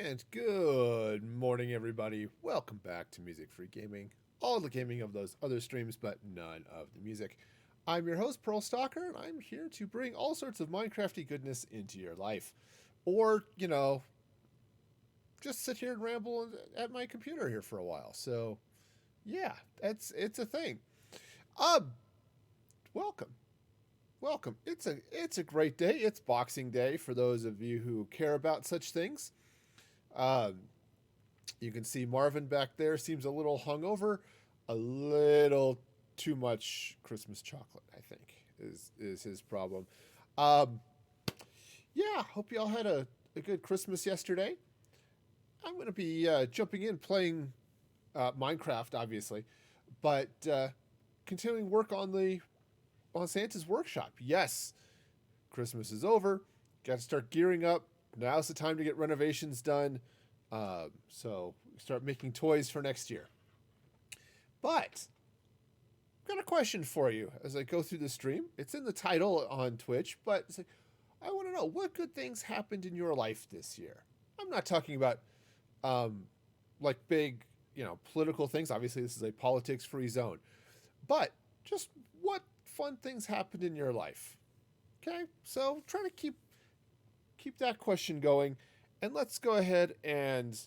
And good morning, everybody. Welcome back to Music Free Gaming. All the gaming of those other streams, but none of the music. I'm your host, Pearl Stalker, and I'm here to bring all sorts of Minecrafty goodness into your life. Or, just sit here and ramble at my computer here for a while. So, yeah, it's a thing. Um, welcome. Welcome. It's a great day. It's Boxing Day for those of you who care about such things. Um, you can see Marvin back there seems a little hungover, a little too much Christmas chocolate. I think is his problem. Um, yeah, hope you all had a good Christmas yesterday. I'm going to be jumping in playing Minecraft, obviously, but continuing work on Santa's workshop. Yes, Christmas is over. Got to start gearing up. Now's the time to get renovations done. So start making toys for next year. But I've got a question for you as I go through the stream. It's in the title on Twitch, but it's like, I want to know what good things happened in your life this year. I'm not talking about like big, political things. Obviously, this is a politics-free zone. But just what fun things happened in your life? Okay, so try to keep that question going, and let's go ahead and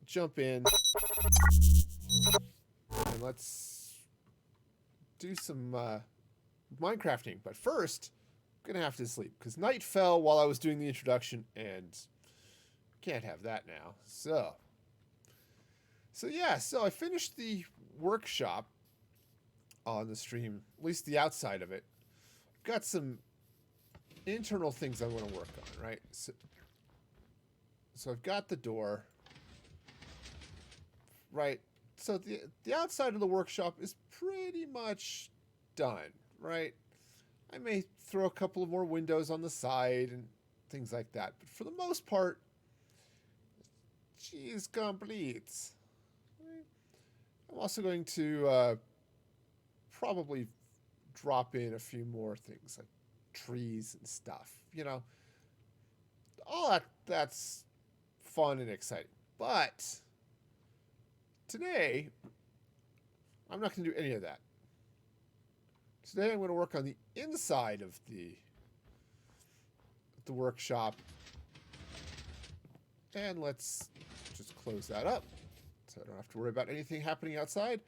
jump in and let's do some Minecrafting. But first, I'm gonna have to sleep because night fell while I was doing the introduction, and can't have that now. So I finished the workshop on the stream, at least the outside of it. Got some internal things I want to work on, right? So I've got the door, right? So the outside of the workshop is pretty much done, right? I may throw a couple of more windows on the side and things like that, but for the most part, she's complete. I'm also going to probably drop in a few more things like trees and stuff. All that's fun and exciting. But today, I'm not going to do any of that. Today, I'm going to work on the inside of the workshop. And let's just close that up so I don't have to worry about anything happening outside.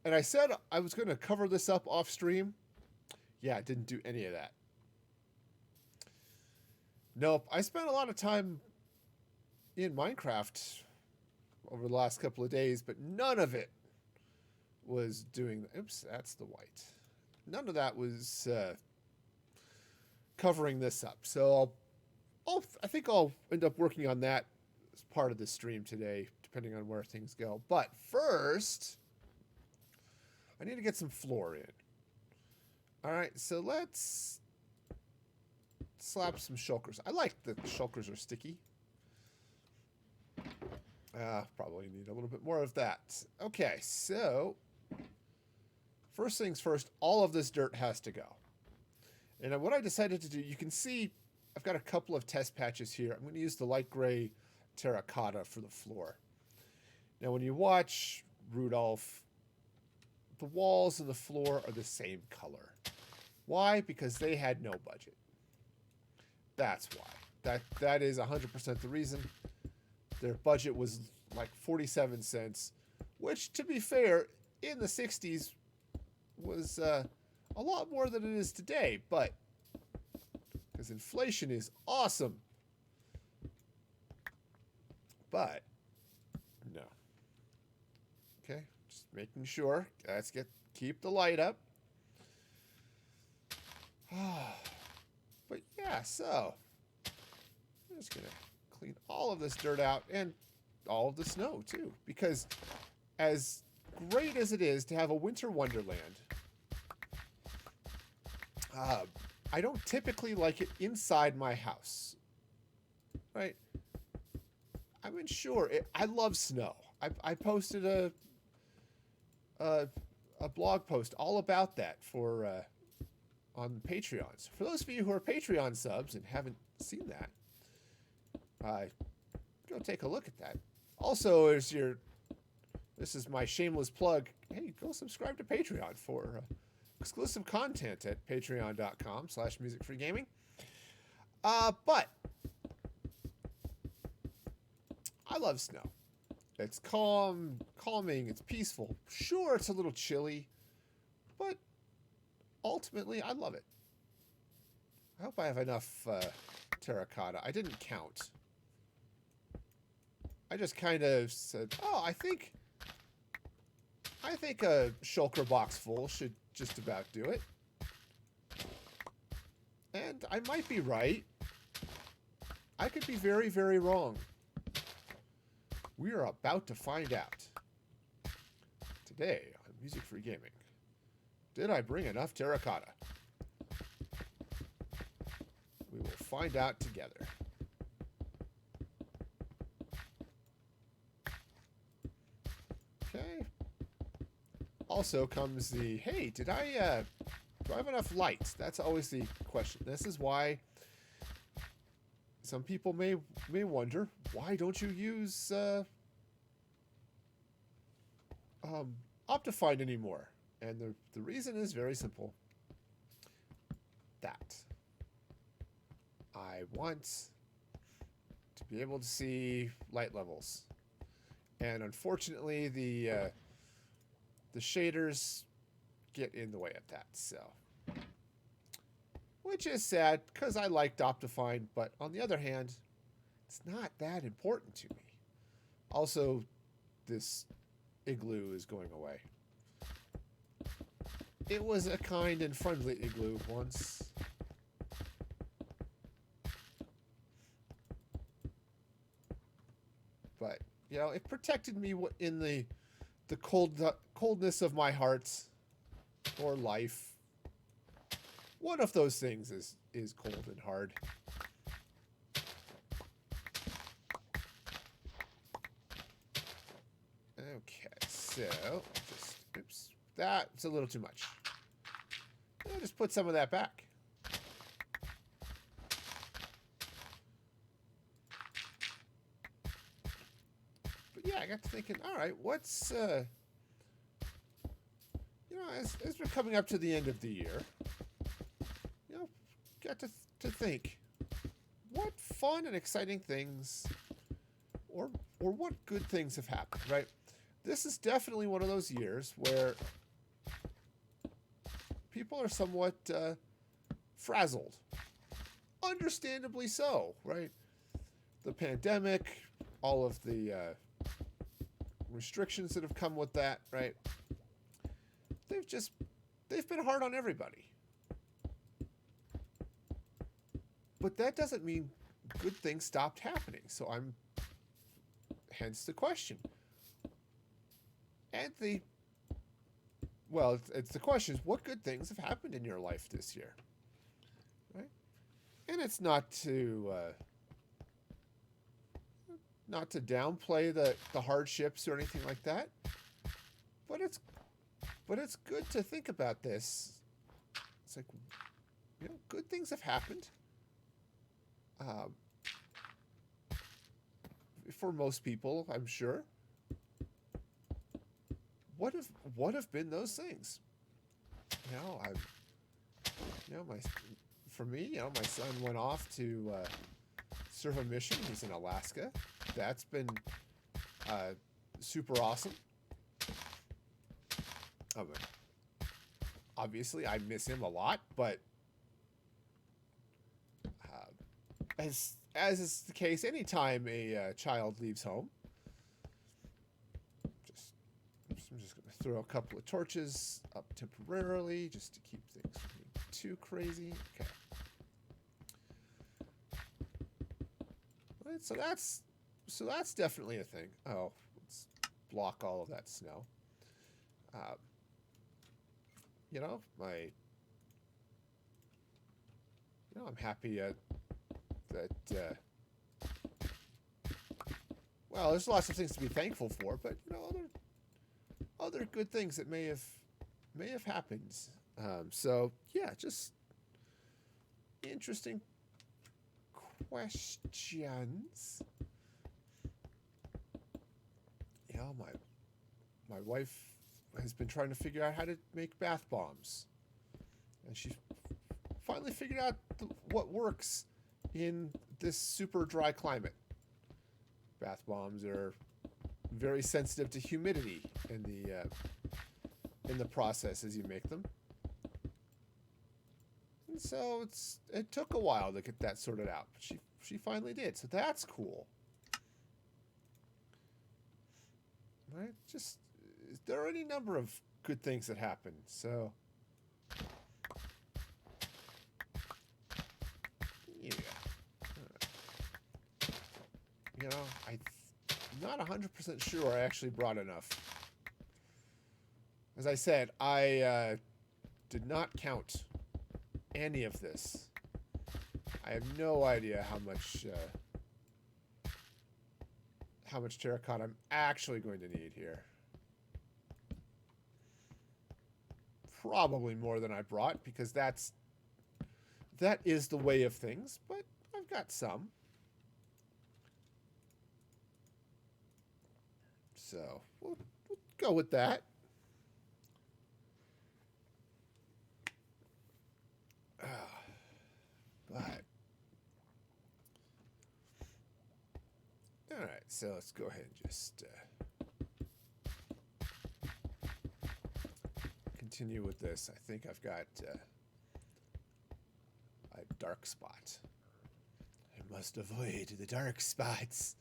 And I said I was going to cover this up off stream. Yeah, I didn't do any of that. Nope, I spent a lot of time in Minecraft over the last couple of days, but none of it was doing... Oops, that's the white. None of that was covering this up. So I think I'll end up working on that as part of the stream today, depending on where things go. But first, I need to get some floor in. All right, so let's slap some shulkers. I like that the shulkers are sticky. Probably need a little bit more of that. Okay, so first things first, all of this dirt has to go. And what I decided to do, you can see I've got a couple of test patches here. I'm going to use the light gray terracotta for the floor. Now, when you watch Rudolph, the walls and the floor are the same color. Why? Because they had no budget. That's why. That is 100% the reason. Their budget was like 47 cents, which, to be fair, in the 60s was a lot more than it is today, but because inflation is awesome. But no. Okay, just making sure. Let's keep the light up. But yeah, so I'm just gonna clean all of this dirt out and all of the snow too, because as great as it is to have a winter wonderland, I don't typically like it inside my house, right? I mean, sure, I love snow. I posted a blog post all about that for on Patreon. So for those of you who are Patreon subs and haven't seen that, Go take a look at that. Also, this is my shameless plug. Hey, go subscribe to Patreon for exclusive content at patreon.com/musicfreegaming. But I love snow. It's calming, it's peaceful. Sure, it's a little chilly, but ultimately, I love it. I hope I have enough terracotta. I didn't count. I just kind of said, oh, I think a shulker box full should just about do it. And I might be right. I could be very, very wrong. We are about to find out. Today on Music Free Gaming. Did I bring enough terracotta? We will find out together. Okay. Also comes the, hey, do I have enough lights? That's always the question. This is why some people may wonder, why don't you use Optifine anymore? And the reason is very simple. That I want to be able to see light levels. And unfortunately, the shaders get in the way of that. So, which is sad because I liked Optifine, but on the other hand, it's not that important to me. Also, this igloo is going away. It was a kind and friendly igloo once. But, you know, it protected me in the coldness of my heart or life. One of those things is cold and hard. Okay, so oops, that's a little too much. I'll just put some of that back. But yeah, I got to thinking, all right, what's, you know, as we're coming up to the end of the year, you know, got to think, what fun and exciting things, or what good things have happened, right? This is definitely one of those years where people are somewhat frazzled. Understandably so, right? The pandemic, all of the restrictions that have come with that, right? They've been hard on everybody. But that doesn't mean good things stopped happening. So hence the question. And it's the question is, what good things have happened in your life this year? Right? And it's not to downplay the hardships or anything like that. But it's good to think about this. It's like, you know, good things have happened. For most people, I'm sure. What have been those things? For me, you know, my son went off to serve a mission. He's in Alaska. That's been super awesome. Obviously, I miss him a lot, but as is the case, anytime a child leaves home, I'm just going to throw a couple of torches up temporarily just to keep things from being too crazy. Okay. Right, so that's definitely a thing. Oh, let's block all of that snow. You know, I'm happy that well, there's lots of things to be thankful for, but you know, other good things that may have happened. So yeah, just interesting questions. You know, my wife has been trying to figure out how to make bath bombs, and she finally figured out what works in this super dry climate. Bath bombs are very sensitive to humidity in the process as you make them. And so it took a while to get that sorted out, but she finally did. So that's cool. Right? Just there are any number of good things that happen. So yeah. You know, I'm not 100% sure I actually brought enough. As I said, I did not count any of this. I have no idea how much terracotta I'm actually going to need here. Probably more than I brought, because that is the way of things, but I've got some. So we'll go with that. But all right, so let's go ahead and just continue with this. I think I've got a dark spot. I must avoid the dark spots.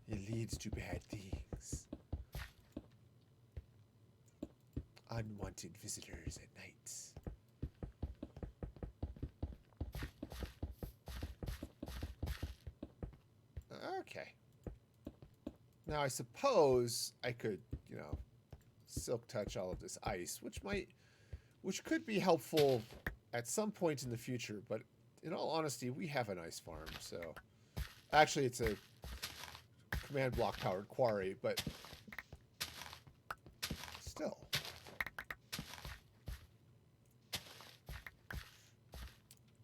It leads to bad things. Unwanted visitors at night. Okay. Now I suppose I could, you know, silk touch all of this ice, which could be helpful at some point in the future, but in all honesty, we have an ice farm, so actually it's a command block powered quarry, but still.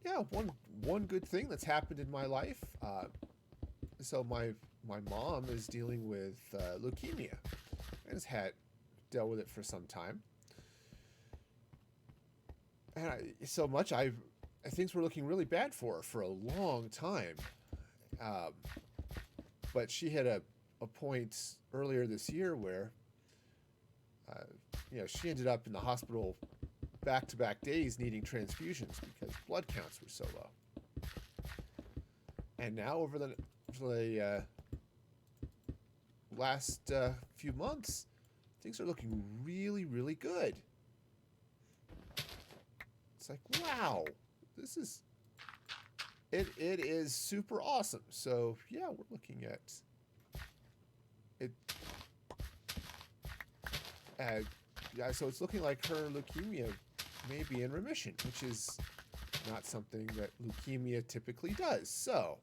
Yeah, one good thing that's happened in my life. So my mom is dealing with leukemia and has dealt with it for some time, and things were looking really bad for her for a long time. But she had a point earlier this year where, she ended up in the hospital back-to-back days needing transfusions because blood counts were so low. And now over the last few months, things are looking really, really good. It's like, wow, it is super awesome. So yeah, we're looking at it. Yeah, so it's looking like her leukemia may be in remission, which is not something that leukemia typically does. So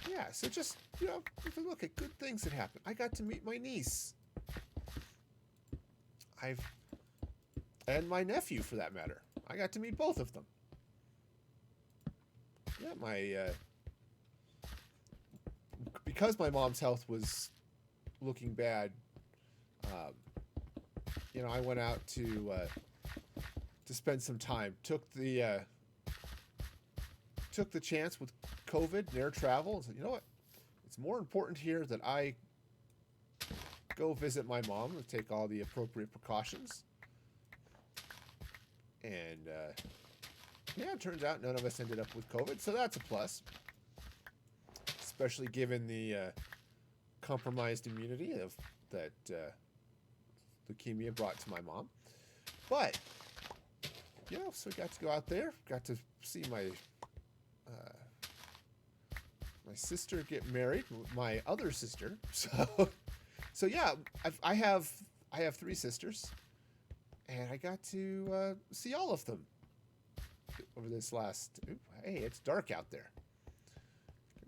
yeah, so just, if you look at good things that happen. I got to meet my niece. And my nephew, for that matter. I got to meet both of them. Yeah, because my mom's health was looking bad, I went out to spend some time. Took the chance with COVID and air travel and said, you know what? It's more important here that I go visit my mom and take all the appropriate precautions. And it turns out none of us ended up with COVID, so that's a plus. Especially given the compromised immunity that leukemia brought to my mom. But, so we got to go out there, got to see my sister get married, my other sister. So yeah, I have 3 sisters, and I got to see all of them over this last. Hey, it's dark out there.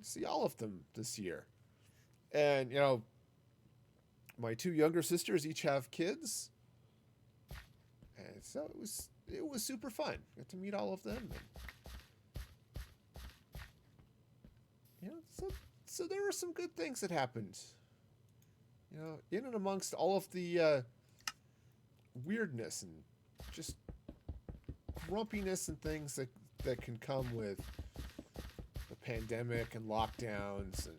See all of them this year, and my 2 younger sisters each have kids, and so it was super fun. Got to meet all of them. You know, so there were some good things that happened. You know, in and amongst all of the weirdness and just grumpiness and things that can come with the pandemic and lockdowns and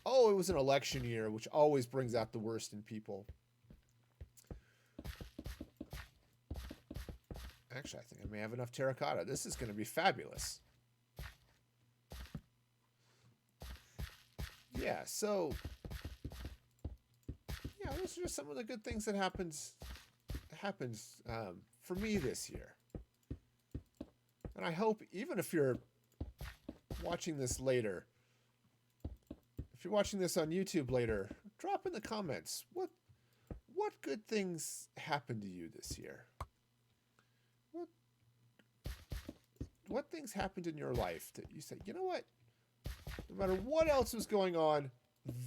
oh, it was an election year, which always brings out the worst in people. Actually, I think I may have enough terracotta. This is going to be fabulous. Yeah, so yeah, those are just some of the good things that happens for me this year. And I hope even if you're watching this later, if you're watching this on YouTube later, drop in the comments what good things happened to you this year. What things happened in your life that you said, you know what? No matter what else was going on,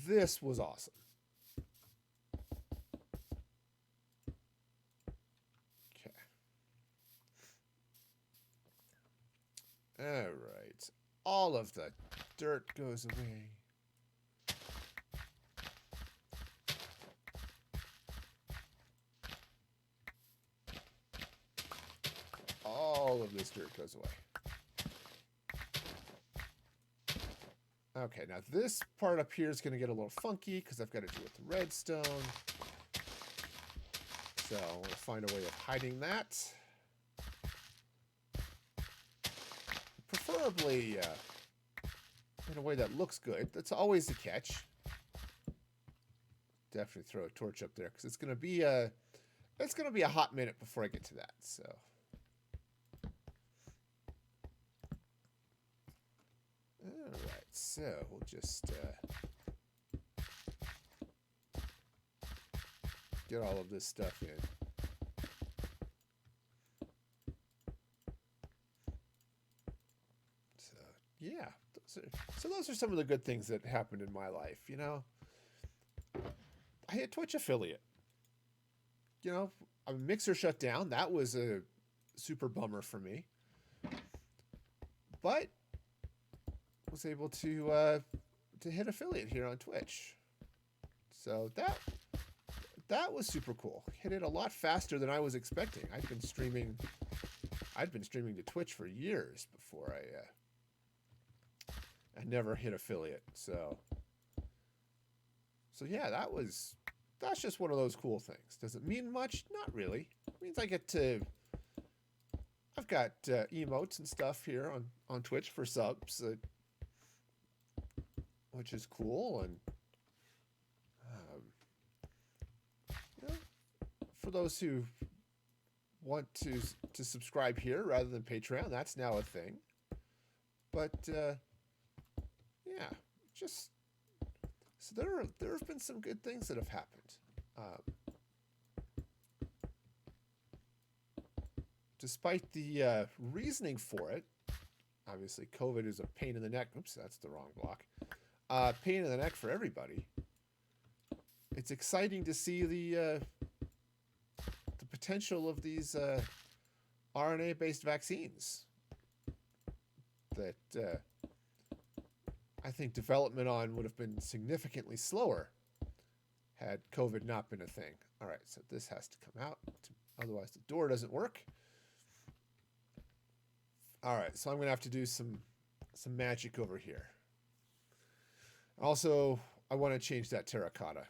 this was awesome. Okay. All right. All of the dirt goes away. All of this dirt goes away. Okay, now this part up here is going to get a little funky because I've got to do with the redstone. So we'll find a way of hiding that. Preferably in a way that looks good. That's always the catch. Definitely throw a torch up there because it's going to be a hot minute before I get to that. So. Alright, so we'll just get all of this stuff in. So, yeah. Those are some of the good things that happened in my life, you know. I had Twitch affiliate. You know, a Mixer shut down. That was a super bummer for me. But was able to hit affiliate here on Twitch. So that was super cool. Hit it a lot faster than I was expecting. I'd been streaming to Twitch for years before I never hit affiliate. So yeah, that's just one of those cool things. Does it mean much? Not really. It means I've got emotes and stuff here on Twitch for subs. Which is cool, and you know, for those who want to subscribe here rather than Patreon, that's now a thing. But yeah, just so there have been some good things that have happened. Despite the reasoning for it, obviously COVID is a pain in the neck. Oops, that's the wrong block. Pain in the neck for everybody. It's exciting to see the potential of these RNA-based vaccines that I think development on would have been significantly slower had COVID not been a thing. All right, so this has to come out. Otherwise, the door doesn't work. All right, so I'm going to have to do some magic over here. Also, I want to change that terracotta.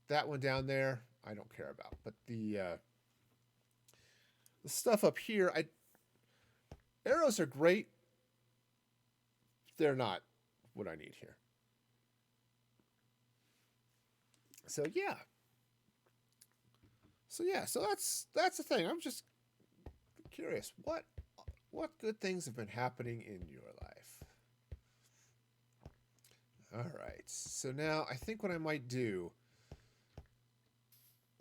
That one down there, I don't care about. But the stuff up here, arrows are great. They're not what I need here. So yeah. So that's the thing. I'm just curious. What good things have been happening in your life? All right, so now I think what I might do,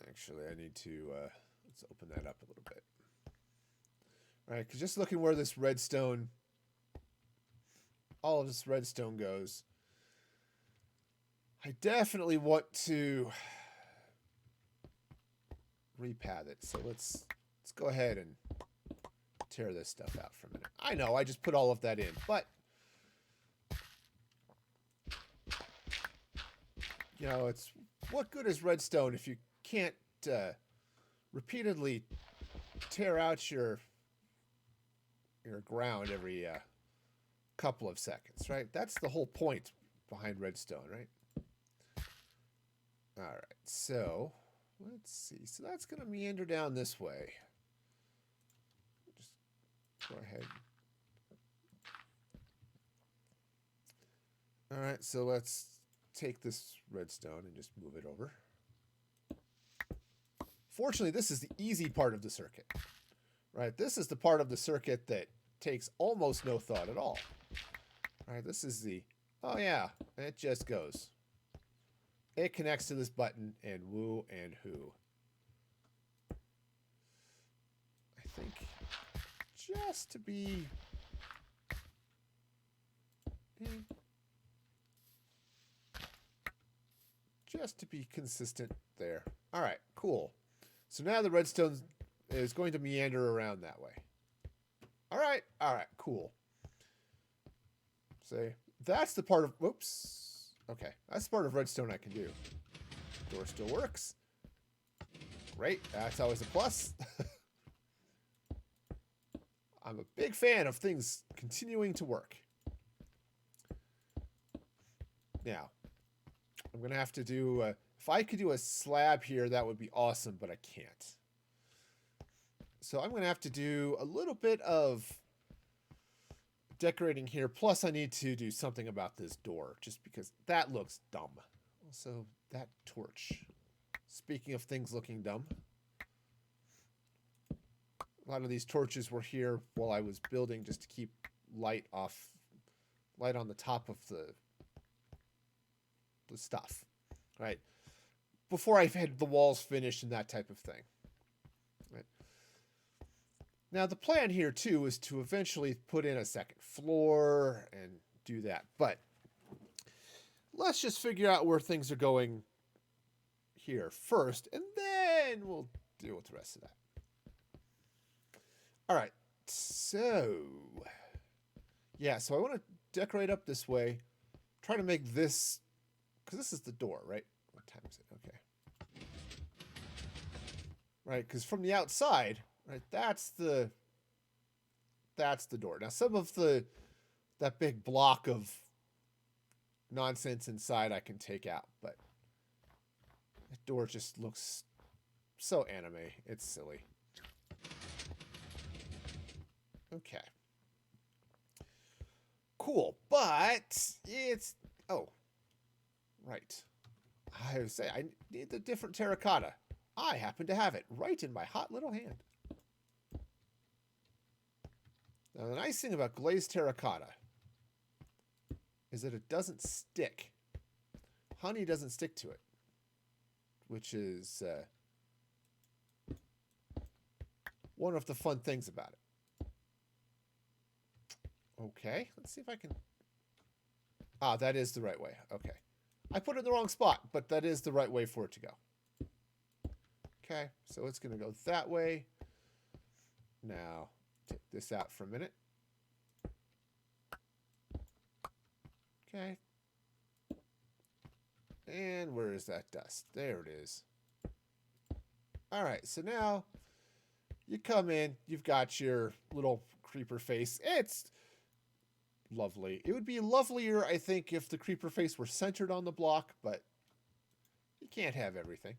actually I need to, let's open that up a little bit. All right, because just looking where this redstone, all of this redstone goes, I definitely want to repad it. So let's go ahead and tear this stuff out for a minute. I know, I just put all of that in, but you know, it's what good is redstone if you can't repeatedly tear out your ground every couple of seconds, right? That's the whole point behind redstone, right? All right, so let's see. So that's going to meander down this way. Just go ahead. All right, so let's take this redstone and just move it over. Fortunately, this is the easy part of the circuit, right? This is the part of the circuit that takes almost no thought at all. All right, this is the, oh yeah, it just goes. It connects to this button and woo and who. I think just to be... just to be consistent there. All right, cool. So now the redstone is going to meander around that way. All right, cool. Say, that's the part of, whoops. Okay, that's the part of redstone I can do. Door still works. Great, that's always a plus. I'm a big fan of things continuing to work. Now, I'm going to have to do, if I could do a slab here, that would be awesome, but I can't. So I'm going to have to do a little bit of decorating here. Plus, I need to do something about this door, just because that looks dumb. Also, that torch. Speaking of things looking dumb, a lot of these torches were here while I was building just to keep light on the top of the stuff, right? Before I've had the walls finished and that type of thing. Right. Now the plan here too is to eventually put in a second floor and do that, but let's just figure out where things are going here first, and then we'll deal with the rest of that. All right, so yeah, so I want to decorate up this way, try to make this, because this is the door, right? What time is it? Okay. Right, because from the outside, right, that's the door. Now, some of that big block of nonsense inside I can take out, but that door just looks so anime. It's silly. Okay. Cool, but it's, oh, right. I would say I need the different terracotta. I happen to have it right in my hot little hand. Now, the nice thing about glazed terracotta is that it doesn't stick. Honey doesn't stick to it, which is one of the fun things about it. Okay, let's see if I can... Ah, that is the right way. Okay. I put it in the wrong spot, but that is the right way for it to go. Okay, so it's going to go that way. Now, take this out for a minute. Okay. And where is that dust? There it is. All right, so now you come in, you've got your little creeper face. It's lovely. It would be lovelier, I think, if the creeper face were centered on the block, but you can't have everything.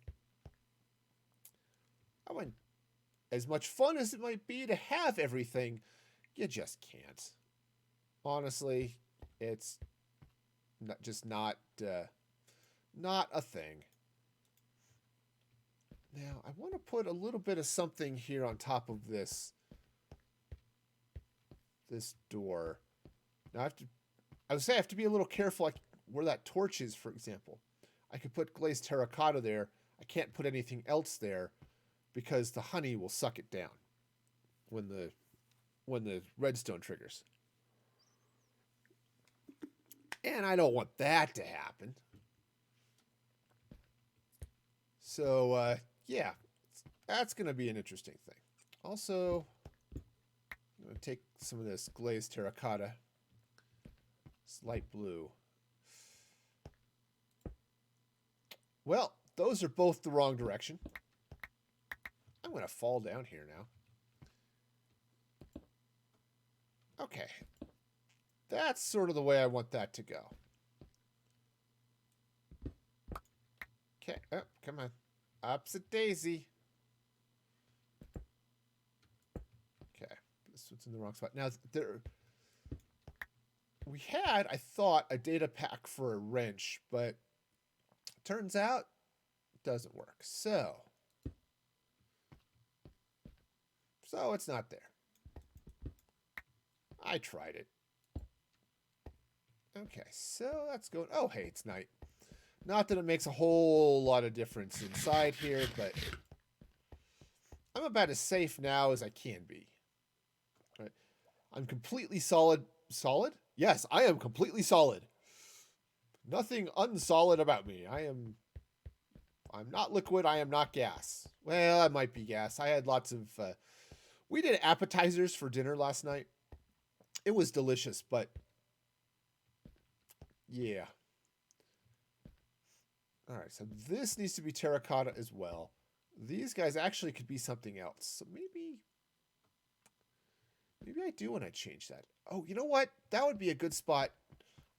I mean, as much fun as it might be to have everything, you just can't. Honestly, it's not a thing. Now, I want to put a little bit of something here on top of this door. Now, I would say I have to be a little careful, like where that torch is, for example. I could put glazed terracotta there. I can't put anything else there because the honey will suck it down when the redstone triggers. And I don't want that to happen. So, yeah, that's going to be an interesting thing. Also, I'm going to take some of this glazed terracotta. It's light blue. Well, those are both the wrong direction. I'm going to fall down here now. Okay. That's sort of the way I want that to go. Okay. Oh, come on. Ups a daisy. Okay. This one's in the wrong spot. Now, we had, I thought, a data pack for a wrench, but turns out it doesn't work. So it's not there. I tried it. Okay, so that's going. Oh, hey, it's night. Not that it makes a whole lot of difference inside here, but I'm about as safe now as I can be. Right. I'm completely solid. Solid? Yes, I am completely solid. Nothing unsolid about me. I'm not liquid. I am not gas. Well, I might be gas. I had lots of... we did appetizers for dinner last night. It was delicious, but... yeah. All right, so this needs to be terracotta as well. These guys actually could be something else. So maybe I do want to change that. Oh, you know what? That would be a good spot.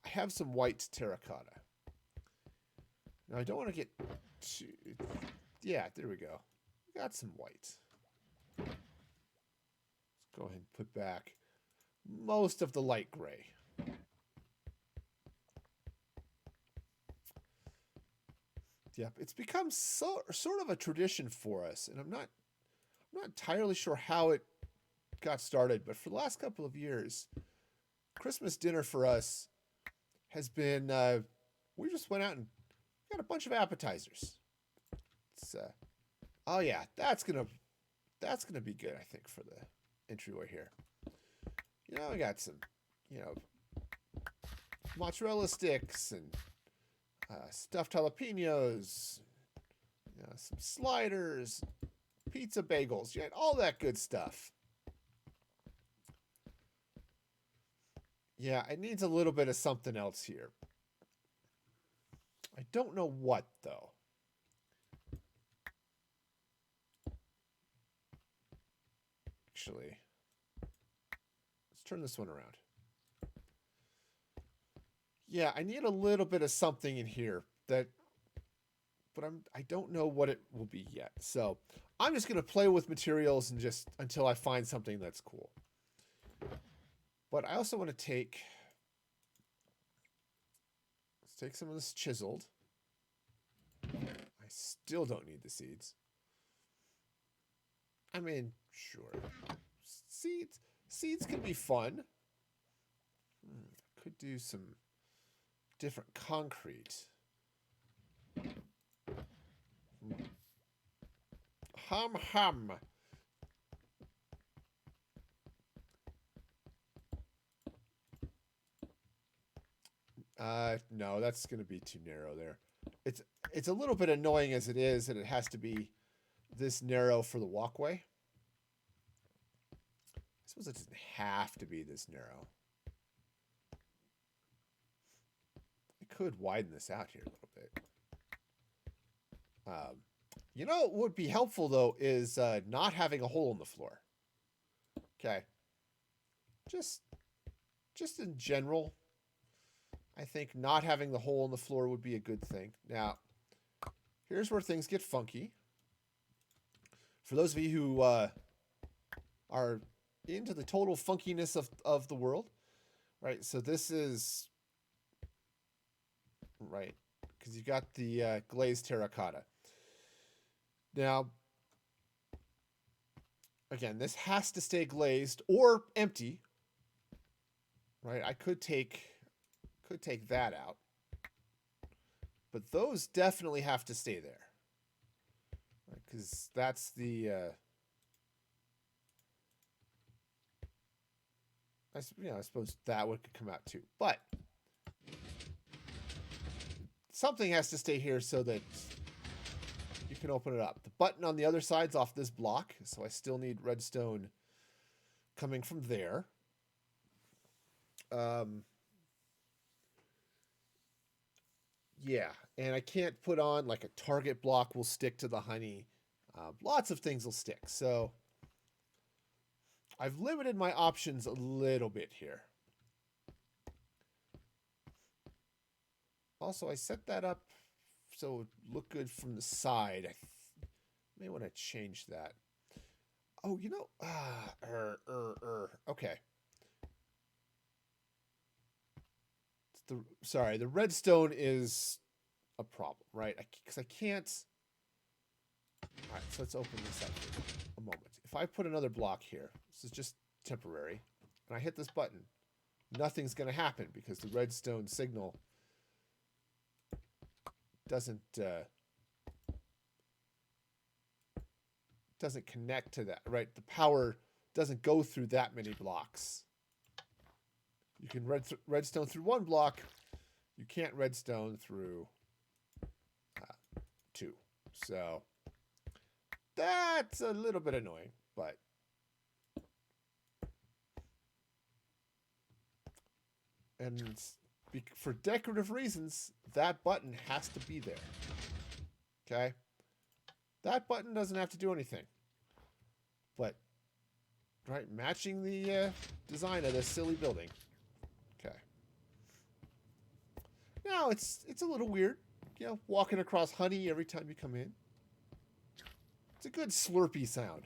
I have some white terracotta. Now, I don't want to get too... yeah, there we go. Got some white. Let's go ahead and put back most of the light gray. Yep, it's become sort of a tradition for us, and I'm not entirely sure how it got started, but for the last couple of years, Christmas dinner for us has been we just went out and got a bunch of appetizers. It's oh yeah, that's gonna be good, I think, for the entryway here. You know, I got some, you know, mozzarella sticks and stuffed jalapenos, you know, some sliders, pizza bagels, yeah, all that good stuff. Yeah, it needs a little bit of something else here. I don't know what, though. Actually, let's turn this one around. Yeah, I need a little bit of something in here but I don't know what it will be yet. So I'm just going to play with materials and just until I find something that's cool. But I also want to let's take some of this chiseled. I still don't need the seeds. I mean, sure. Seeds can be fun. Could do some different concrete. Hum. No, that's going to be too narrow there. It's a little bit annoying as it is that it has to be this narrow for the walkway. I suppose it doesn't have to be this narrow. I could widen this out here a little bit. You know what would be helpful, though, is not having a hole in the floor. Okay. Just in general, I think not having the hole in the floor would be a good thing. Now, here's where things get funky. For those of you who are into the total funkiness of the world, right? So this is, right, because you've got the glazed terracotta. Now, again, this has to stay glazed or empty, right? I could take that out, but those definitely have to stay there, because that's the I suppose that would come out too, but something has to stay here so that you can open it up. The button on the other side's off this block, so I still need redstone coming from there. Yeah, and I can't put on like a target block will stick to the honey. Lots of things will stick. So I've limited my options a little bit here. Also, I set that up so it would look good from the side. I may want to change that. Oh, you know, okay. Sorry, the redstone is a problem, right? Because I can't. All right, so let's open this up for a moment. If I put another block here, this is just temporary, and I hit this button, nothing's going to happen because the redstone signal doesn't connect to that, right? The power doesn't go through that many blocks. You can redstone through one block. You can't redstone through two. So that's a little bit annoying, but and for decorative reasons, that button has to be there. Okay? That button doesn't have to do anything. But, right, matching the design of this silly building. Okay. Now, it's a little weird, you know, walking across honey every time you come in. It's a good slurpy sound.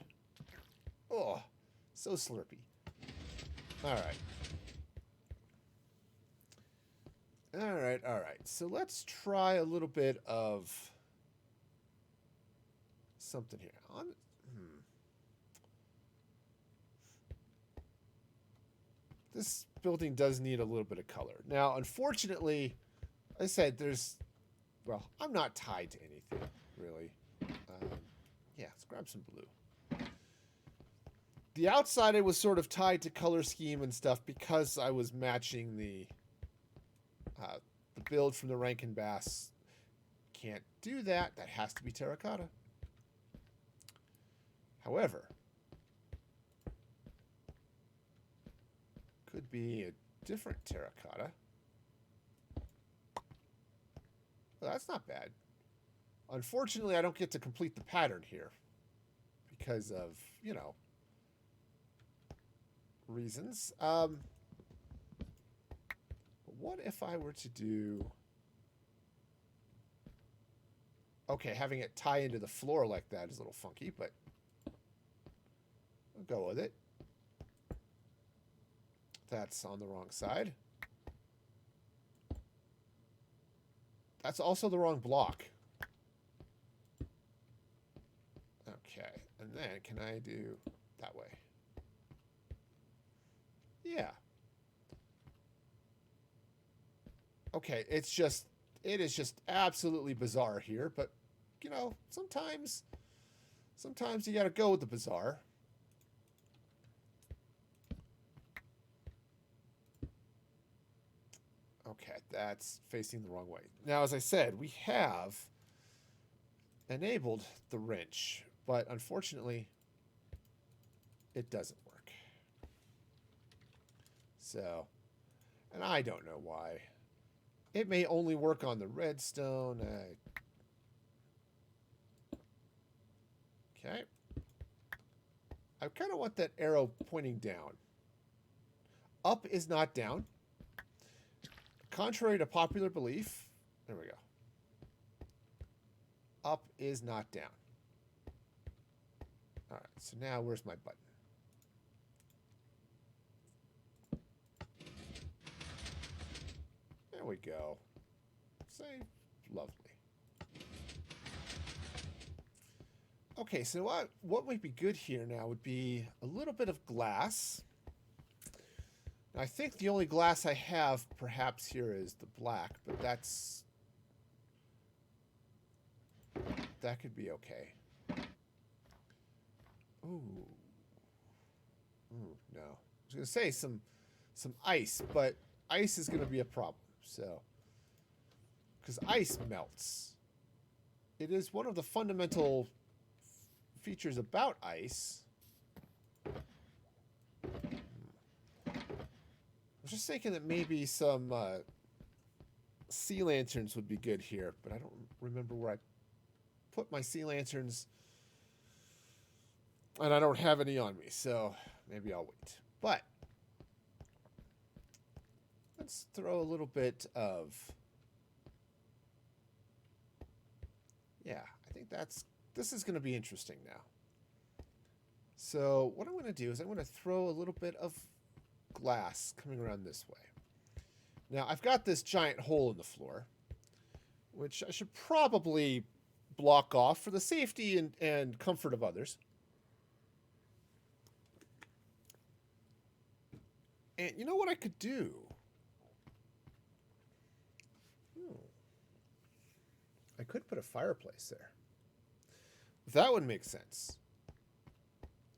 Oh, so slurpy. All right. All right, all right. So let's try a little bit of something here. This building does need a little bit of color. Now, unfortunately, I said well, I'm not tied to anything, really. Yeah, let's grab some blue. The outside, I was sort of tied to color scheme and stuff because I was matching the build from the Rankin Bass. Can't do that. That has to be terracotta. However, could be a different terracotta. Well, that's not bad. Unfortunately, I don't get to complete the pattern here because of, you know, reasons. What if I were to do... Okay, having it tie into the floor like that is a little funky, but I'll go with it. That's on the wrong side. That's also the wrong block. Okay, and then can I do that way? Yeah. Okay, it is just absolutely bizarre here, but you know, sometimes you got to go with the bizarre. Okay, that's facing the wrong way. Now, as I said, we have enabled the wrench, but unfortunately, it doesn't work. So, and I don't know why. It may only work on the redstone. Okay. I kind of want that arrow pointing down. Up is not down. Contrary to popular belief, there we go. Up is not down. All right, so now where's my button? There we go. Save. Lovely. Okay, so what might be good here now would be a little bit of glass. Now, I think the only glass I have perhaps here is the black, but that could be okay. Ooh. Ooh, no. I was going to say some ice, but ice is going to be a problem. So, because ice melts. It is one of the fundamental features about ice. I was just thinking that maybe some sea lanterns would be good here, but I don't remember where I put my sea lanterns, and I don't have any on me, so maybe I'll wait. But let's throw a little bit of... Yeah, I think this is going to be interesting now. So what I'm going to do is I'm going to throw a little bit of glass coming around this way. Now, I've got this giant hole in the floor, which I should probably block off for the safety and comfort of others. And you know what I could do? I could put a fireplace there. That would make sense.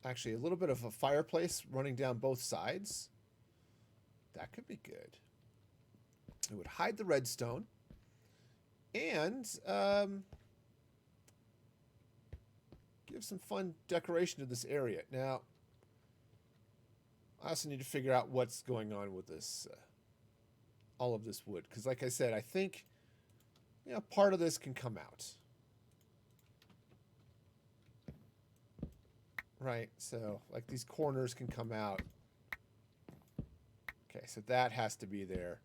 Actually, a little bit of a fireplace running down both sides. That could be good. It would hide the redstone. And give some fun decoration to this area. Now, I also need to figure out what's going on with this, all of this wood. Because like I said, I think, you know, part of this can come out. Right, so like these corners can come out. Okay, so that has to be there.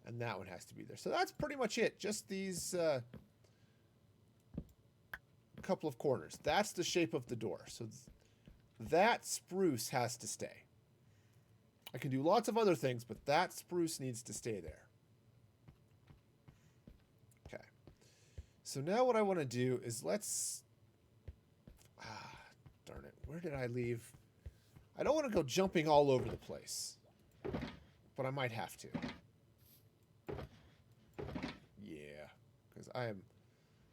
And that one has to be there. So that's pretty much it. Just these couple of corners. That's the shape of the door. So that spruce has to stay. I can do lots of other things, but that spruce needs to stay there. Okay. So now what I want to do is let's... darn it. Where did I leave? I don't want to go jumping all over the place. But I might have to. Yeah. Because I am...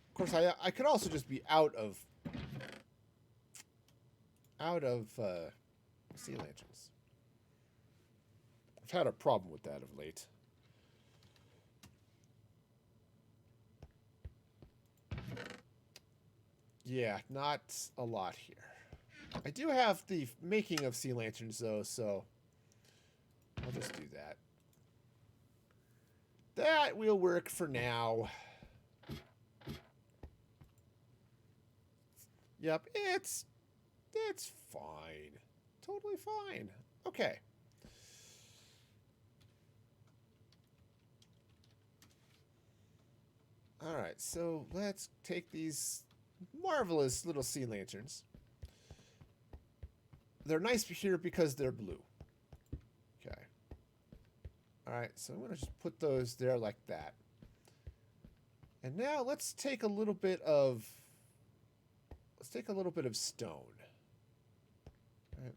Of course, I could also just be out of sea lanterns. I've had a problem with that of late. Yeah, not a lot here. I do have the making of sea lanterns, though, so I'll just do that. That will work for now. Yep, it's fine. Totally fine. Okay. All right, so let's take these marvelous little sea lanterns. They're nice here because they're blue. Okay. All right, so I'm going to just put those there like that. And now let's take a little bit of stone. All right.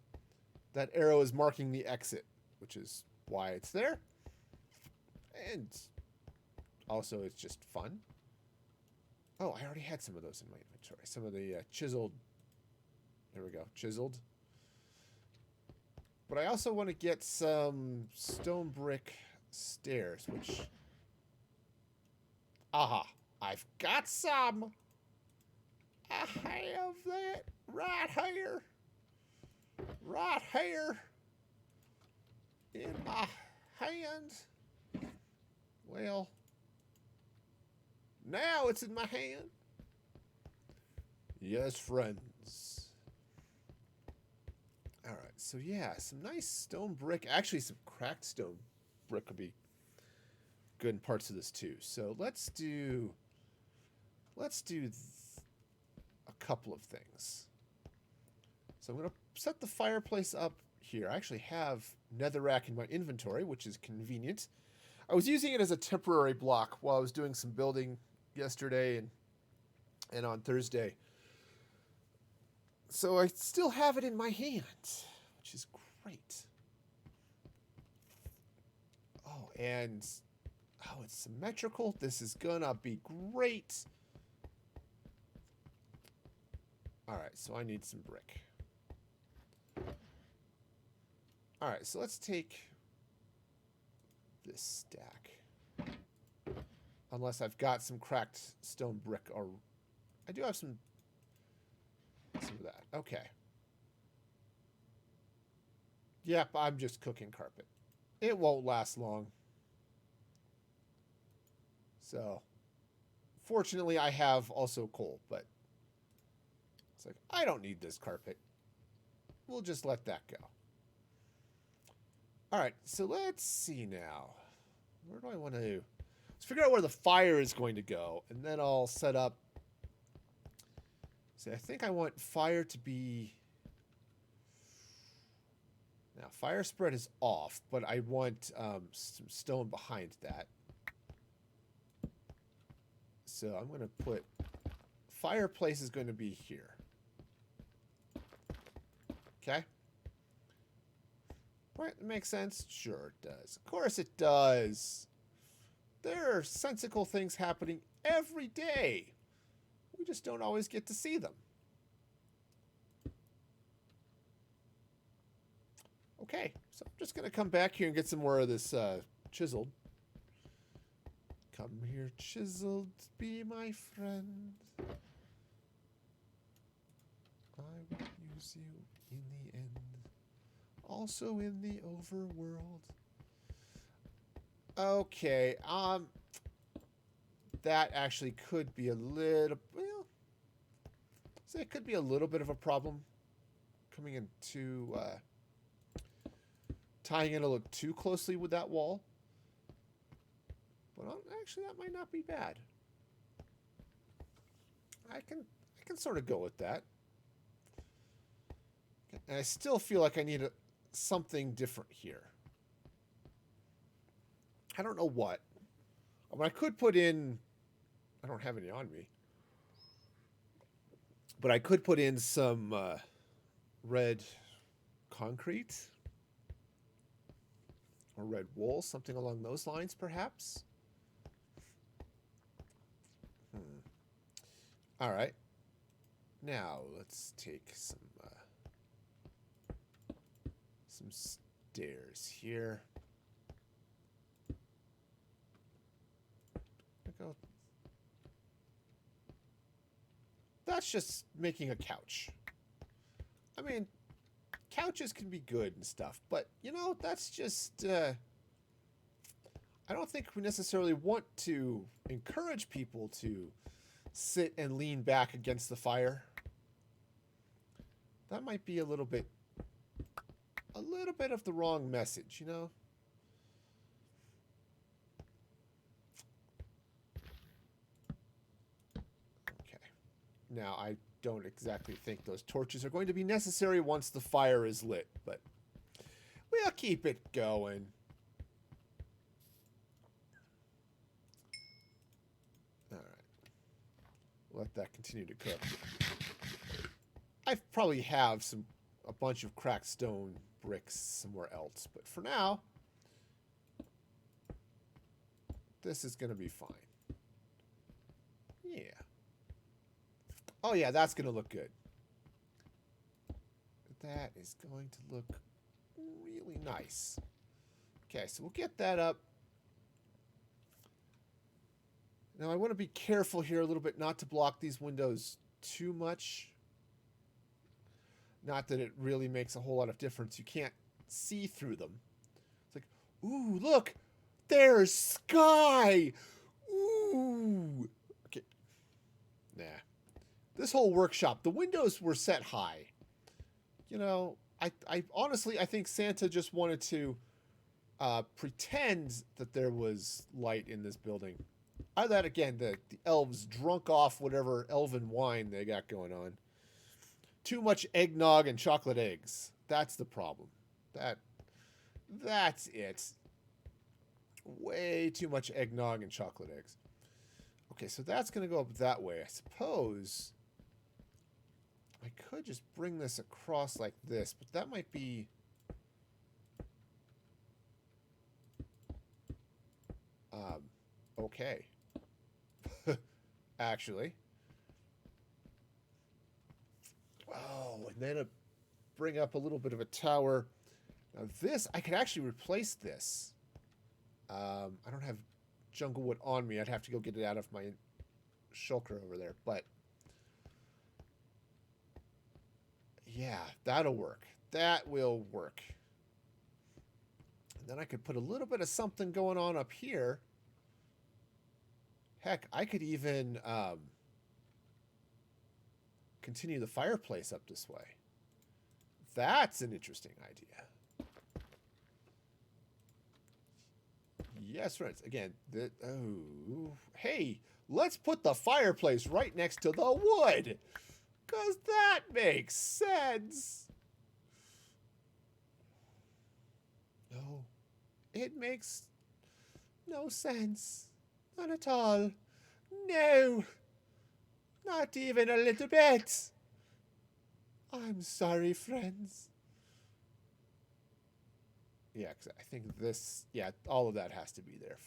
That arrow is marking the exit, which is why it's there. And also it's just fun. Oh, I already had some of those in my inventory. Some of the chiseled... There we go. Chiseled. But I also want to get some stone brick stairs, which... Aha. I've got some. I have that right here. Right here. In my hands. Well... Now it's in my hand. Yes, friends. All right, so yeah, some nice stone brick. Actually, some cracked stone brick would be good in parts of this too. So let's do a couple of things. So I'm going to set the fireplace up here. I actually have netherrack in my inventory, which is convenient. I was using it as a temporary block while I was doing some building yesterday and on Thursday. So I still have it in my hand, which is great. Oh, and it's symmetrical. This is gonna be great. All right, so I need some brick. All right, so let's take this stack. Unless I've got some cracked stone brick, or I do have some of that. Okay. Yep, I'm just cooking carpet. It won't last long. So, fortunately, I have also coal, but it's like, I don't need this carpet. We'll just let that go. All right, so let's see now. Where do I want to... Let's figure out where the fire is going to go, and then I'll set up... See, I think I want fire to be... Now, fire spread is off, but I want some stone behind that. So I'm going to put... Fireplace is going to be here. Okay? Right, it makes sense? Sure it does. Of course it does. There are sensical things happening every day. We just don't always get to see them. Okay, so I'm just going to come back here and get some more of this chiseled. Come here, chiseled, be my friend. I will use you in the end. Also in the overworld. Okay, that actually could be a little, well, so it could be a little bit of a problem coming into, tying it a little too closely with that wall. But actually, that might not be bad. I can sort of go with that. And I still feel like I need something different here. I don't know what. I mean, I could put in... I don't have any on me. But I could put in some red concrete. Or red wool, something along those lines, perhaps. All right. Now, let's take some stairs here. Go. That's just making a couch. I mean, couches can be good and stuff, but, you know, that's just... I don't think we necessarily want to encourage people to sit and lean back against the fire. That might be a little bit of the wrong message, you know? Okay. Now, I don't exactly think those torches are going to be necessary once the fire is lit, but we'll keep it going. All right. Let that continue to cook. I probably have a bunch of cracked stone bricks somewhere else, but for now, this is going to be fine. Yeah. Oh yeah, that's going to look good. That is going to look really nice. Okay, so we'll get that up. Now I want to be careful here a little bit not to block these windows too much. Not that it really makes a whole lot of difference. You can't see through them. It's like, ooh, look! There's sky! Ooh! Okay. Nah. This whole workshop, the windows were set high. You know, I honestly, I think Santa just wanted to pretend that there was light in this building. Either that, again, the elves drunk off whatever elven wine they got going on. Too much eggnog and chocolate eggs. That's the problem. That's it. Way too much eggnog and chocolate eggs. Okay, so that's going to go up that way. I suppose I could just bring this across like this, but that might be... okay. Actually. Oh, and then bring up a little bit of a tower. Now this, I could actually replace this. I don't have jungle wood on me. I'd have to go get it out of my shulker over there. But yeah, that'll work. That will work. And then I could put a little bit of something going on up here. Heck, I could even continue the fireplace up this way. That's an interesting idea. Yes, friends. Again, hey, let's put the fireplace right next to the wood. Because that makes sense. No, it makes no sense. None at all. No, not even a little bit. I'm sorry, friends. Yeah, cause I think this, yeah, all of that has to be there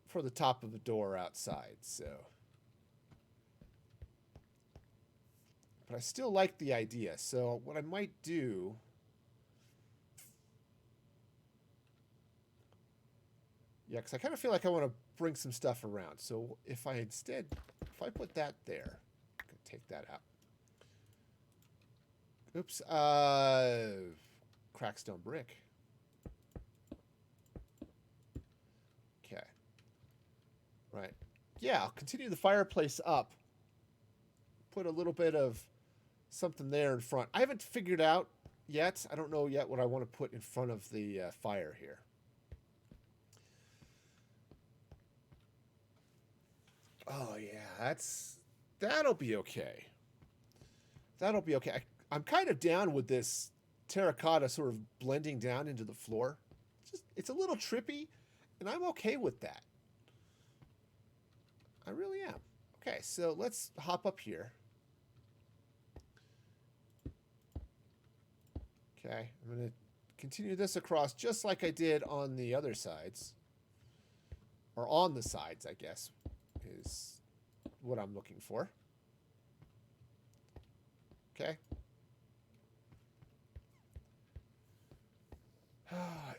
for the top of the door outside, so. But I still like the idea, so what I might do, yeah, because I kind of feel like I want to bring some stuff around. So if I put that there, I can take that out. Oops, crackstone brick. Okay. Right. Yeah, I'll continue the fireplace up. Put a little bit of something there in front. I haven't figured out yet. I don't know yet what I want to put in front of the fire here. Oh yeah, that'll be okay. That'll be okay. I'm kind of down with this terracotta sort of blending down into the floor. It's a little trippy, and I'm okay with that. I really am. Okay, so let's hop up here. Okay, I'm going to continue this across just like I did on the other sides. Or on the sides, I guess, is what I'm looking for. Okay.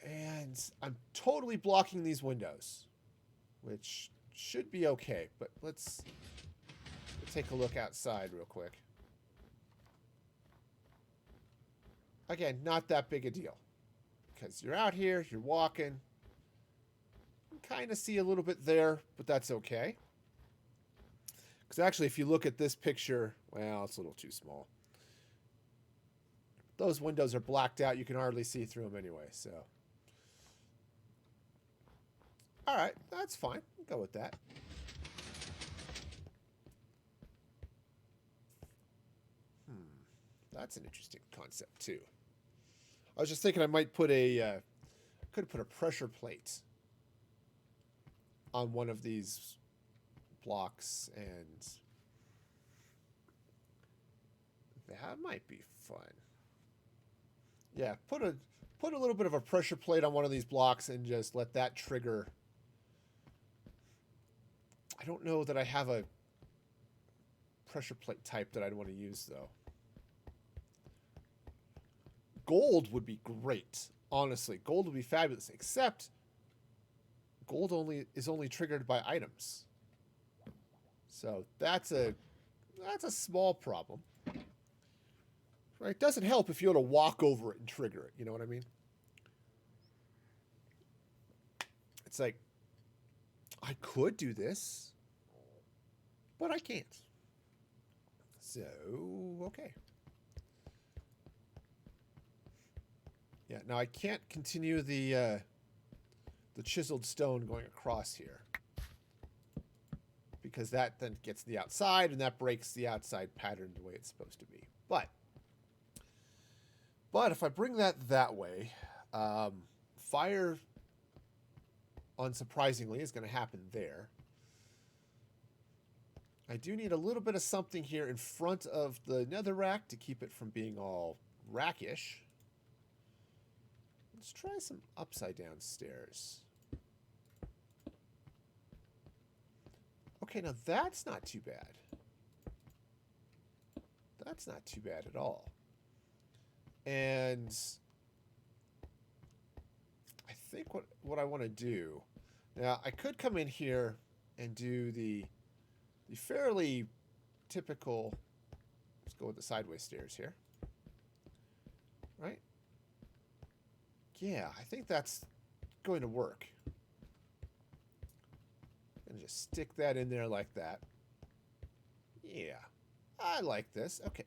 And I'm totally blocking these windows, which should be okay, but let's take a look outside real quick. Again, not that big a deal, because you're out here, you're walking. You kind of see a little bit there, but that's okay. Because actually, if you look at this picture, well, it's a little too small. Those windows are blacked out. You can hardly see through them anyway, so. All right, that's fine. We'll go with that. That's an interesting concept, too. I was just thinking I might put could put a pressure plate on one of these blocks, and that might be fun. Yeah, put a little bit of a pressure plate on one of these blocks and just let that trigger. I don't know that I have a pressure plate type that I'd want to use, though. Gold would be great. Honestly, gold would be fabulous, except gold is only triggered by items. So that's a small problem. Right? It doesn't help if you want to walk over it and trigger it. You know what I mean? It's like, I could do this, but I can't. So, okay. Yeah, now I can't continue the chiseled stone going across here, because that then gets the outside, and that breaks the outside pattern the way it's supposed to be. But if I bring that way, fire, unsurprisingly, is going to happen there. I do need a little bit of something here in front of the netherrack to keep it from being all rackish. Let's try some upside down stairs. Okay, now that's not too bad. That's not too bad at all. And I think what I want to do, now I could come in here and do the fairly typical, let's go with the sideways stairs here. Right? Yeah, I think that's going to work. just stick that in there like that. Yeah, I like this. Okay.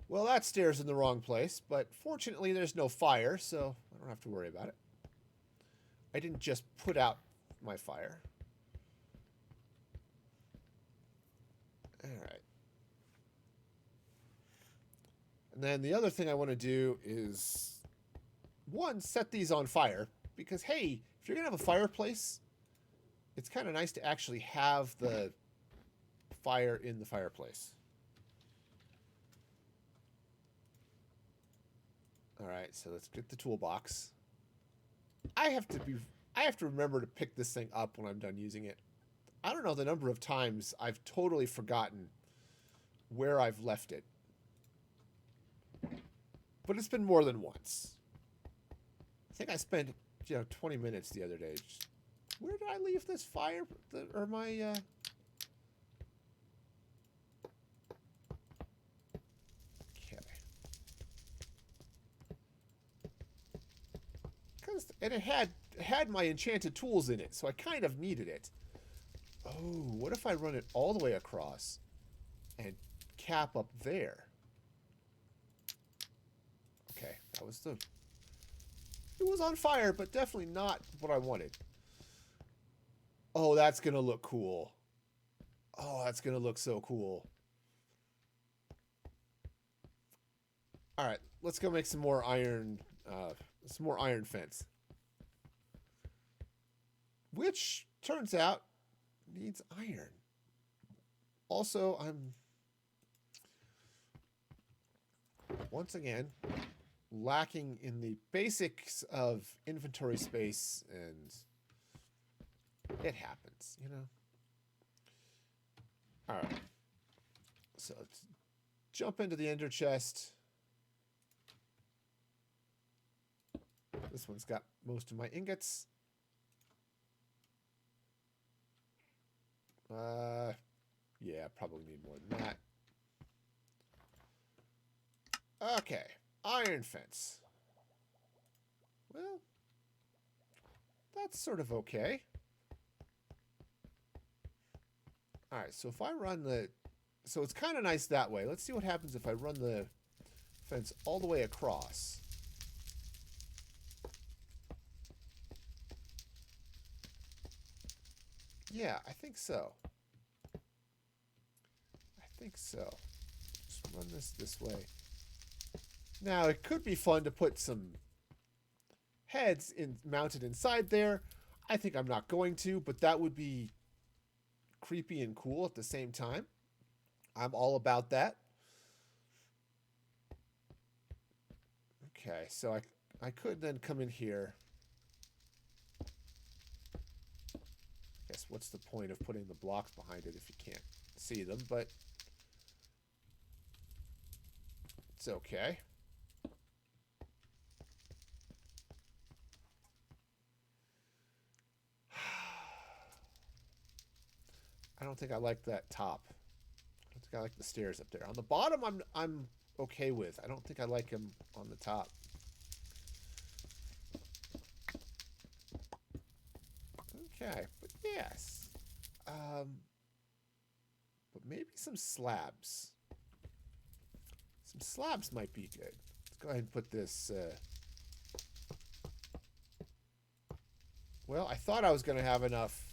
Well, that stair's in the wrong place, but fortunately there's no fire, so I don't have to worry about it. I didn't just put out my fire. Alright. And then the other thing I want to do is, one, set these on fire. Because, hey, if you're going to have a fireplace, it's kind of nice to actually have the fire in the fireplace. Alright, so let's get the toolbox. I have to remember to pick this thing up when I'm done using it. I don't know the number of times I've totally forgotten where I've left it. But it's been more than once. I think I spent, 20 minutes the other day. Where did I leave this fire? Or my, Okay. And it had my enchanted tools in it, so I kind of needed it. Oh, what if I run it all the way across and cap up there? Okay, that was the... It was on fire, but definitely not what I wanted. Oh, that's going to look cool. Oh, that's going to look so cool. All right, let's go make some more iron fence. Which, turns out, needs iron. Also, I'm... once again... lacking in the basics of inventory space, and it happens, Alright. So let's jump into the ender chest. This one's got most of my ingots. Yeah, probably need more than that. Okay. Iron fence. Well, that's sort of okay. Alright, so if I run the... So it's kind of nice that way. Let's see what happens if I run the fence all the way across. Yeah, I think so. I think so. Just run this way. Now, it could be fun to put some heads mounted inside there. I think I'm not going to, but that would be creepy and cool at the same time. I'm all about that. Okay, so I could then come in here. I guess what's the point of putting the blocks behind it if you can't see them, but it's okay. I don't think I like that top. I don't think I like the stairs up there. On the bottom, I'm okay with. I don't think I like him on the top. Okay, but yes. But maybe some slabs. Some slabs might be good. Let's go ahead and put this... Well, I thought I was going to have enough.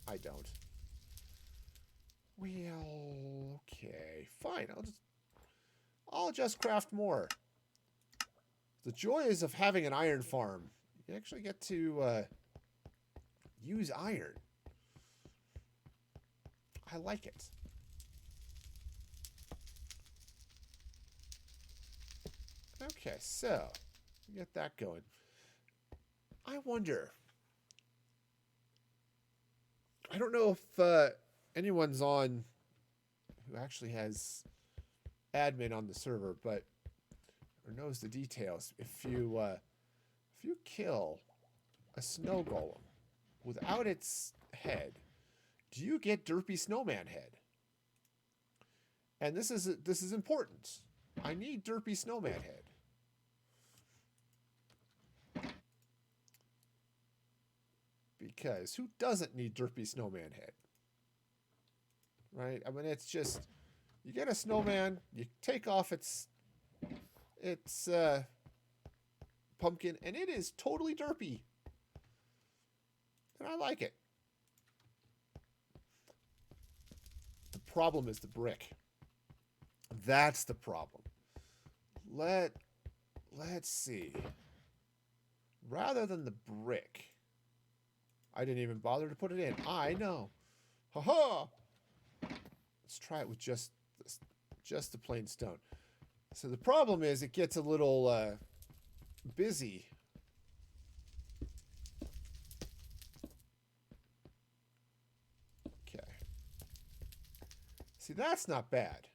I don't. Well, okay, fine. I'll just craft more. The joys of having an iron farm. You actually get to use iron. I like it. Okay, so get that going. I wonder. I don't know if anyone's on who actually has admin on the server, but or knows the details. If you kill a snow golem without its head, do you get Derpy Snowman head? And this is important. I need Derpy Snowman head. Because who doesn't need derpy snowman head? Right? I mean, it's just, you get a snowman, you take off its pumpkin, and it is totally derpy. And I like it. The problem is the brick. That's the problem. Let's see. Rather than the brick, I didn't even bother to put it in. I know. Ha-ha! Let's try it with just the plain stone. So the problem is it gets a little busy. Okay. See, that's not bad.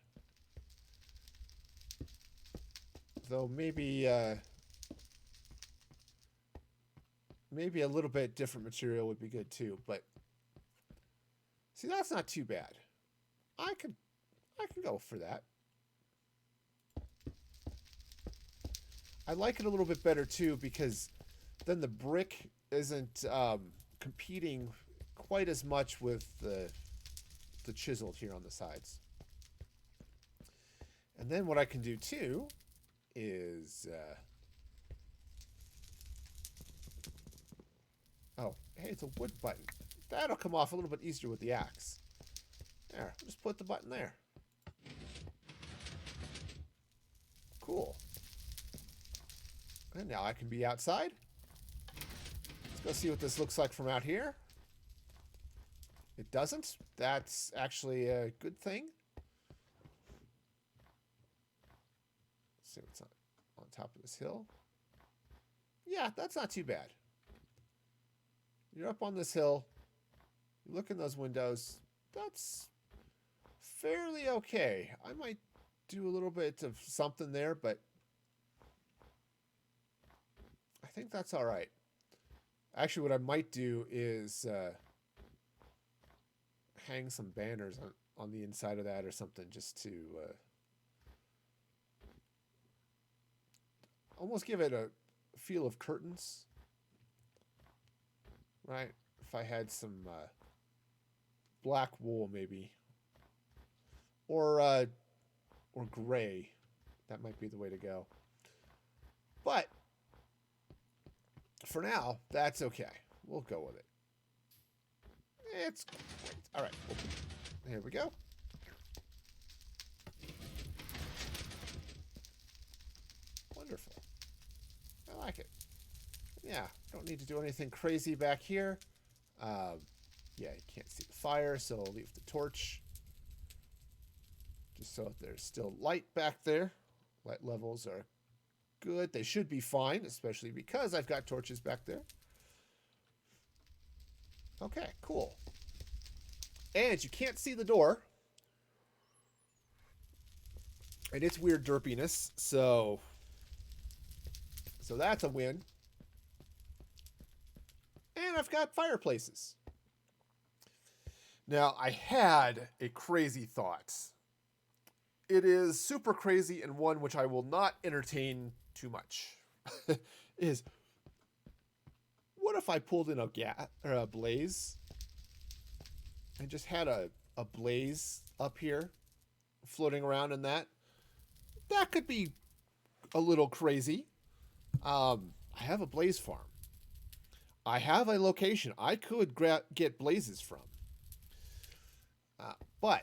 Though maybe maybe a little bit different material would be good too, but see, that's not too bad. I can go for that. I like it a little bit better too because then the brick isn't competing quite as much with the chiseled here on the sides. And then what I can do too is oh, hey, it's a wood button. That'll come off a little bit easier with the axe. There, just put the button there. Cool. And now I can be outside. Let's go see what this looks like from out here. It doesn't. That's actually a good thing. Let's see what's on top of this hill. Yeah, that's not too bad. You're up on this hill. You look in those windows. That's fairly okay. I might do a little bit of something there, but I think that's all right. Actually, what I might do is hang some banners on the inside of that or something, just to almost give it a feel of curtains. Right? If I had some black wool, maybe, or gray, that might be the way to go. But for now, that's okay. We'll go with it. It's great. All right. Here we go. Wonderful. I like it. Yeah, don't need to do anything crazy back here. Yeah, you can't see the fire, so I'll leave the torch. Just so that there's still light back there. Light levels are good. They should be fine, especially because I've got torches back there. Okay, cool. And you can't see the door. And it's weird derpiness, so that's a win. And I've got fireplaces. Now, I had a crazy thought. It is super crazy and one which I will not entertain too much. Is, what if I pulled in a blaze and just had a blaze up here floating around in that? That could be a little crazy. I have a blaze farm. I have a location I could get blazes from. But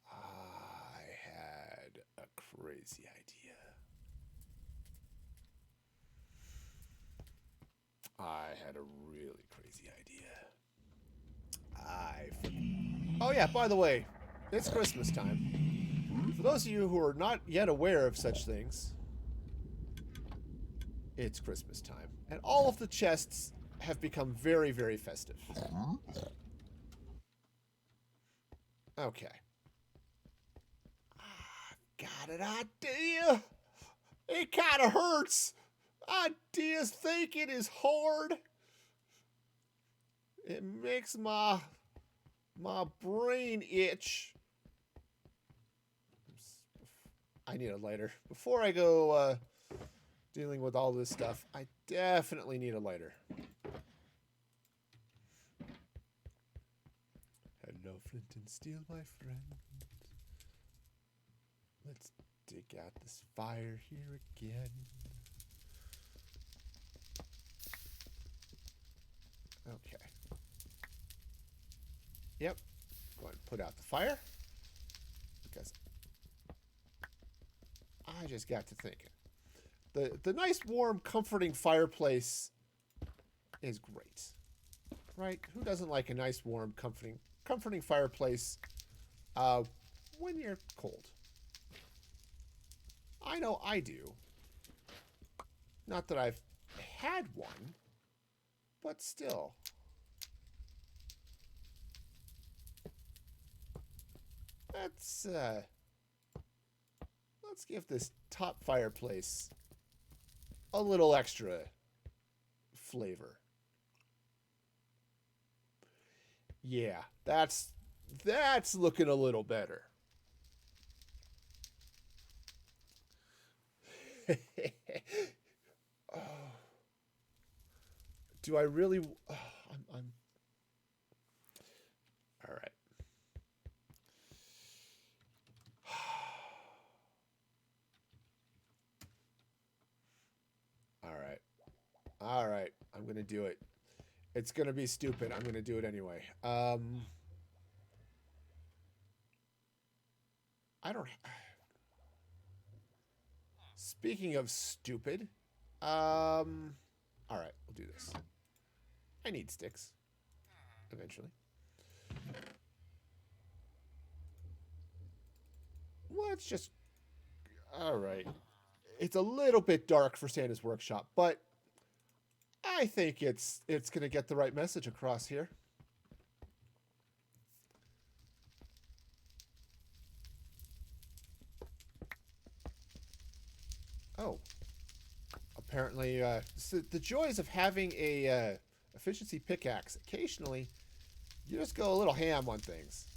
I had a crazy idea. I had a really crazy idea. Oh yeah, by the way, it's Christmas time. For those of you who are not yet aware of such things, it's Christmas time. And all of the chests have become very, very festive. Okay. Got an idea. It kind of hurts. Ideas thinking is hard. It makes my brain itch. I need a lighter. Before I go dealing with all this stuff, I definitely need a lighter. Hello, flint and steel, my friend. Let's dig out this fire here again. Okay. Yep. Go ahead and put out the fire. Because I just got to thinking. The nice, warm, comforting fireplace is great. Right? Who doesn't like a nice, warm, comforting fireplace when you're cold? I know I do. Not that I've had one, but still. Let's give this top fireplace a little extra flavor. Yeah, that's looking a little better. Oh. Do I really? Oh, I'm. All right. All right. All right. I'm gonna do it. It's gonna be stupid. I'm gonna do it anyway. I don't. Speaking of stupid, all right, we'll do this. I need sticks eventually. Let's just. All right. It's a little bit dark for Santa's workshop, but I think it's gonna get the right message across here. Oh, apparently, so the joys of having a efficiency pickaxe. Occasionally, you just go a little ham on things.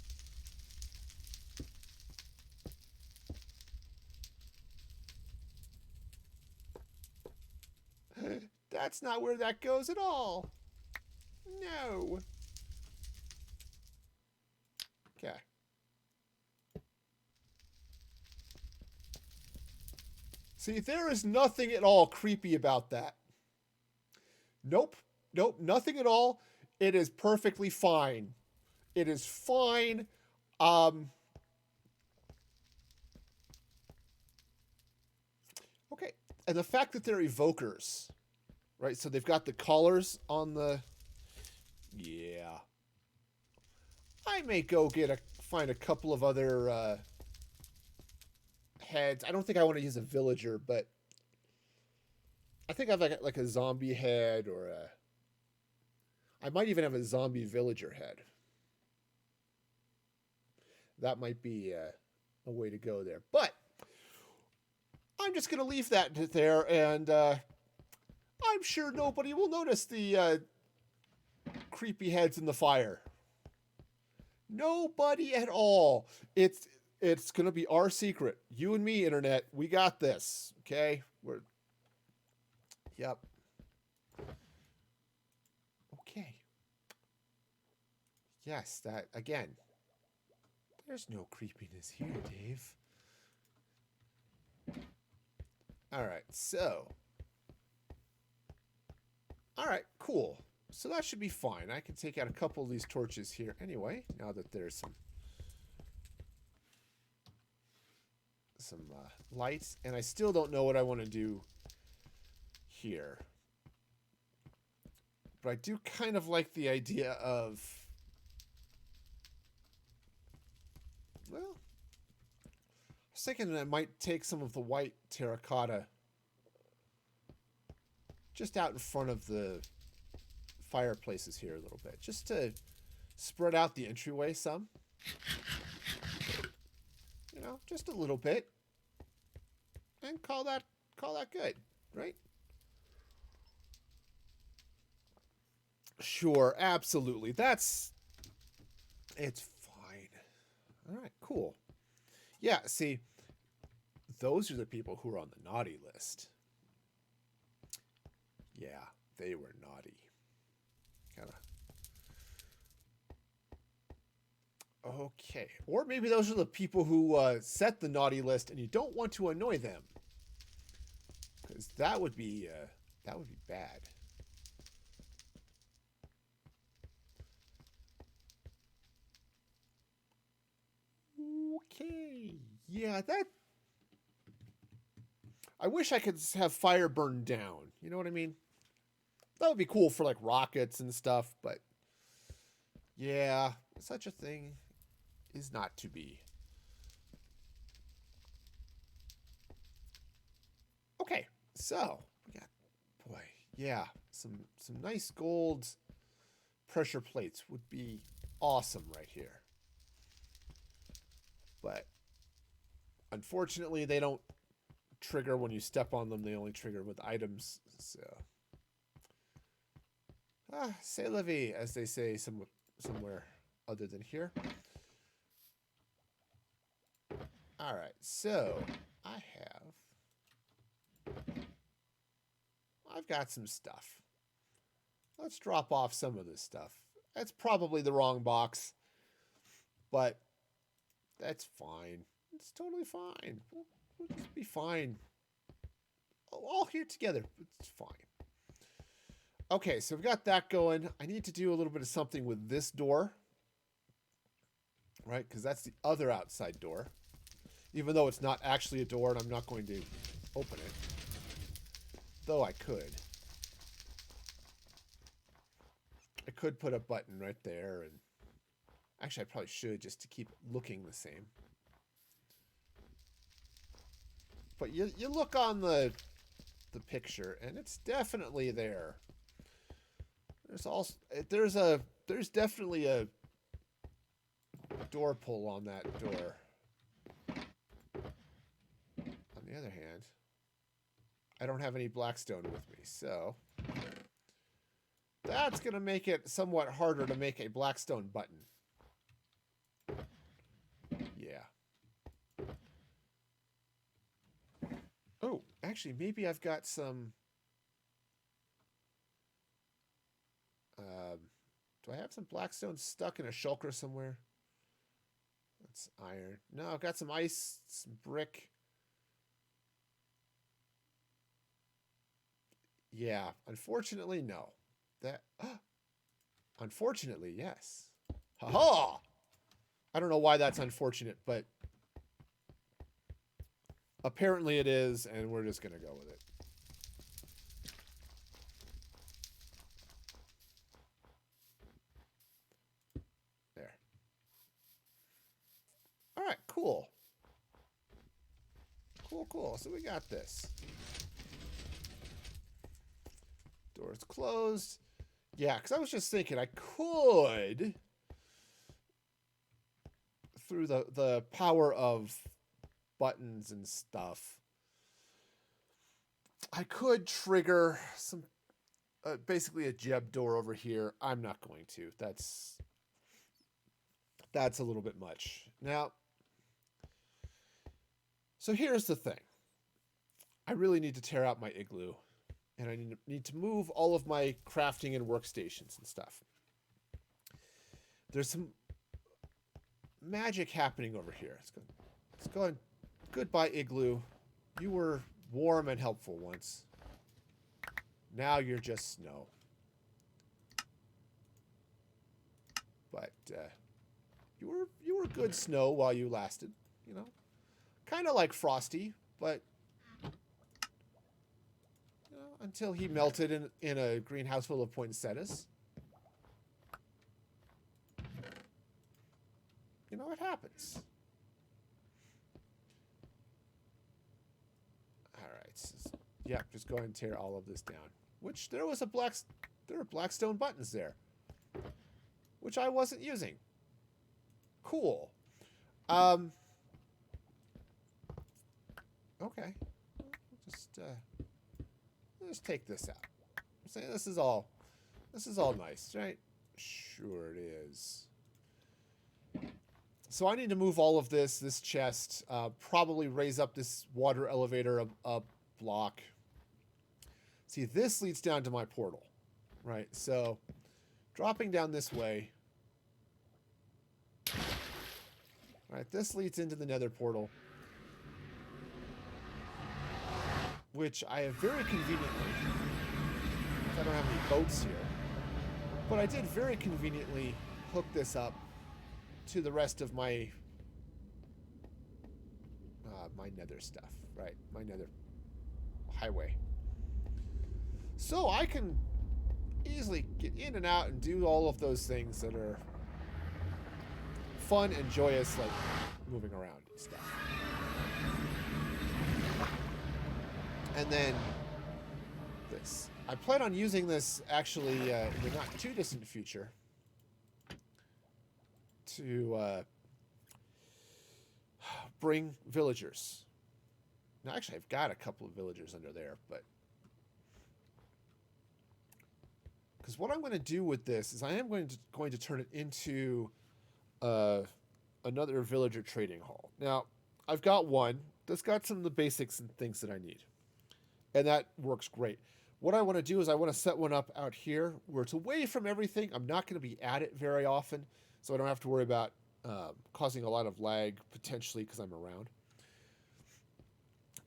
That's not where that goes at all. No. Okay. See, there is nothing at all creepy about that. Nope. Nope. Nothing at all. It is perfectly fine. It is fine. Okay. And the fact that they're evokers, right? So they've got the collars on the. Yeah. I may go find a couple of other heads. I don't think I want to use a villager, but I think I've like a zombie head or a. I might even have a zombie villager head. That might be a way to go there. But I'm just going to leave that there, and I'm sure nobody will notice the creepy heads in the fire. Nobody at all. It's going to be our secret. You and me, internet. We got this. Okay? Yep. Okay. Yes, that again. There's no creepiness here, Dave. All right. So. All right, cool. So that should be fine. I can take out a couple of these torches here anyway, now that there's some lights. And I still don't know what I want to do here. But I do kind of like the idea of... Well, I was thinking that I might take some of the white terracotta just out in front of the fireplaces here a little bit, just to spread out the entryway some. You know, just a little bit. And call that good, right? Sure, absolutely. It's fine. All right, cool. Yeah, see, those are the people who are on the naughty list. Yeah, they were naughty. Kind of. Okay. Or maybe those are the people who set the naughty list and you don't want to annoy them. Because that would be bad. Okay. Yeah, that... I wish I could have fire burn down. You know what I mean? That would be cool for, like, rockets and stuff, but... Yeah, such a thing is not to be. Okay, so... we got... Boy, yeah. Some nice gold pressure plates would be awesome right here. But... unfortunately, they don't trigger when you step on them. They only trigger with items. So, c'est la vie, as they say somewhere other than here. All right, so I've got some stuff. Let's drop off some of this stuff. That's probably the wrong box, but that's fine. It's totally fine. We'll just be fine. All here together. It's fine. Okay, so we've got that going. I need to do a little bit of something with this door. Right? Because that's the other outside door. Even though it's not actually a door and I'm not going to open it. Though I could. I could put a button right there. And actually, I probably should just to keep it looking the same. But you look on the picture, and it's definitely there. There's definitely a door pull on that door. On the other hand, I don't have any blackstone with me, so that's gonna make it somewhat harder to make a blackstone button. Yeah. Oh, actually, maybe I've got some... do I have some blackstone stuck in a shulker somewhere? That's iron. No, I've got some ice, some brick. Yeah, unfortunately, no. That... unfortunately, yes. Ha-ha! I don't know why that's unfortunate, but... apparently it is, and we're just going to go with it. There. All right, cool. Cool. So we got this. Door's closed. Yeah, because I was just thinking I could, through the power of buttons and stuff, I could trigger some basically a Jeb door over here. I'm not going to. That's a little bit much. Now, so here's the thing. I really need to tear out my igloo, and I need to move all of my crafting and workstations and stuff. There's some magic happening over here. It's going. Goodbye, igloo. You were warm and helpful once. Now you're just snow. But you were good snow while you lasted, you know. Kind of like Frosty, but you know, until he melted in a greenhouse full of poinsettias. You know, it happens. Yeah, just go ahead and tear all of this down. Which there were blackstone buttons there, which I wasn't using. Cool. Okay. Just take this out. I'm saying this is all nice, right? Sure it is. So I need to move all of this chest, probably raise up this water elevator a block. See, this leads down to my portal, right? So dropping down this way, right? This leads into the nether portal, which I have very conveniently, I don't have any boats here, but I did very conveniently hook this up to the rest of my my nether stuff, right? My nether highway. So I can easily get in and out and do all of those things that are fun and joyous, like moving around and stuff. And then this. I plan on using this actually in the not too distant future to bring villagers. Now, actually, I've got a couple of villagers under there, but because what I'm going to do with this is I am going to turn it into another villager trading hall. Now, I've got one that's got some of the basics and things that I need, and that works great. What I want to do is I want to set one up out here where it's away from everything. I'm not going to be at it very often, so I don't have to worry about causing a lot of lag potentially because I'm around.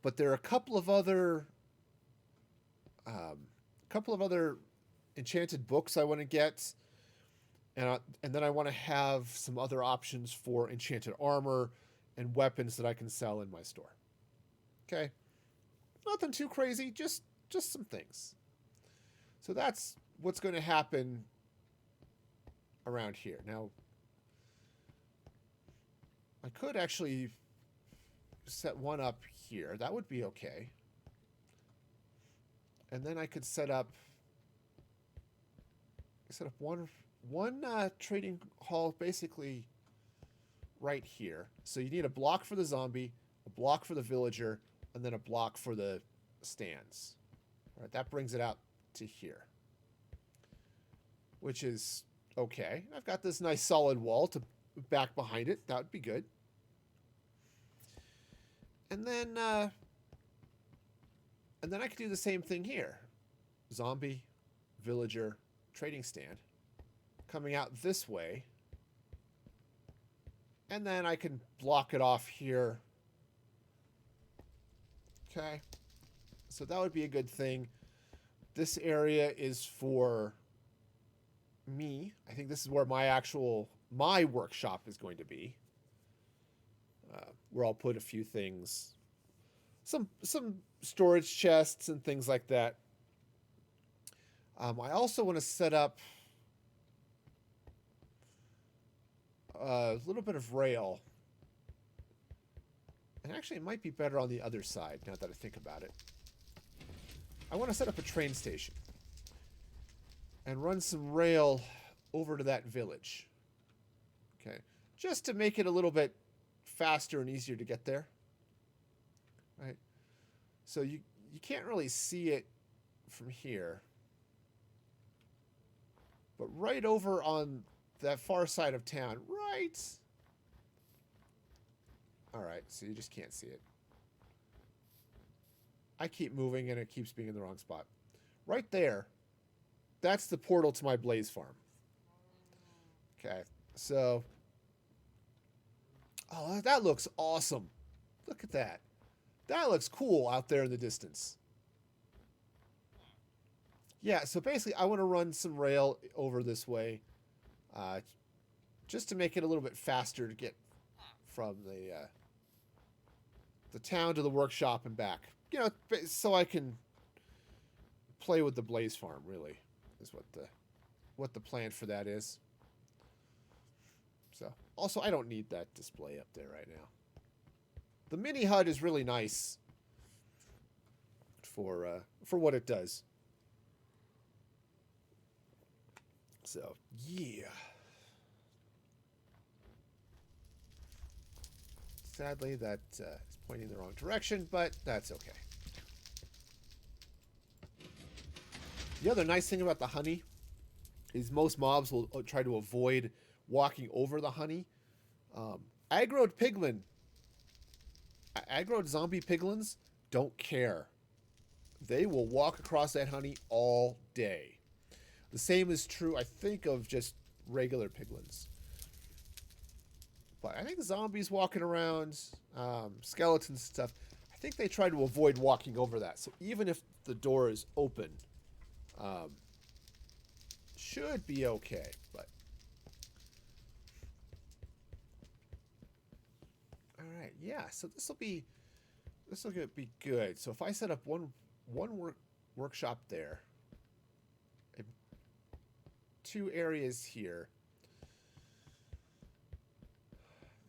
But there are a couple of other enchanted books I want to get, and then I want to have some other options for enchanted armor and weapons that I can sell in my store. Okay, nothing too crazy, just some things. So that's what's going to happen around here. Now, I could actually set one up here. That would be okay. And then I could set up one trading hall basically right here. So you need a block for the zombie, a block for the villager, and then a block for the stands. All right, that brings it out to here, which is okay. I've got this nice solid wall to back behind it. That would be good. And then I could do the same thing here. Zombie, villager, trading stand. Coming out this way. And then I can block it off here. Okay. So that would be a good thing. This area is for me. I think this is where my workshop is going to be. Where I'll put a few things, some storage chests and things like that. I also want to set up a little bit of rail. And actually, it might be better on the other side, now that I think about it. I want to set up a train station and run some rail over to that village. Okay, just to make it a little bit faster and easier to get there. Right? So you can't really see it from here. But right over on that far side of town, right? All right, so you just can't see it. I keep moving and it keeps being in the wrong spot. Right there, that's the portal to my blaze farm. Okay, so... Oh, that looks awesome. Look at that. That looks cool out there in the distance. Yeah, so basically I want to run some rail over this way. Just to make it a little bit faster to get from the town to the workshop and back. You know, so I can play with the blaze farm, really, is what the plan for that is. So, also, I don't need that display up there right now. The mini HUD is really nice for what it does. So, yeah. Sadly, that is pointing in the wrong direction, but that's okay. The other nice thing about the honey is most mobs will try to avoid walking over the honey. Aggroed zombie piglins don't care. They will walk across that honey all day. The same is true, I think, of just regular piglins. But I think zombies walking around, skeletons and stuff, I think they try to avoid walking over that. So even if the door is open, should be okay. But all right, yeah. So this will be good. So if I set up one workshop there, and 2 areas here.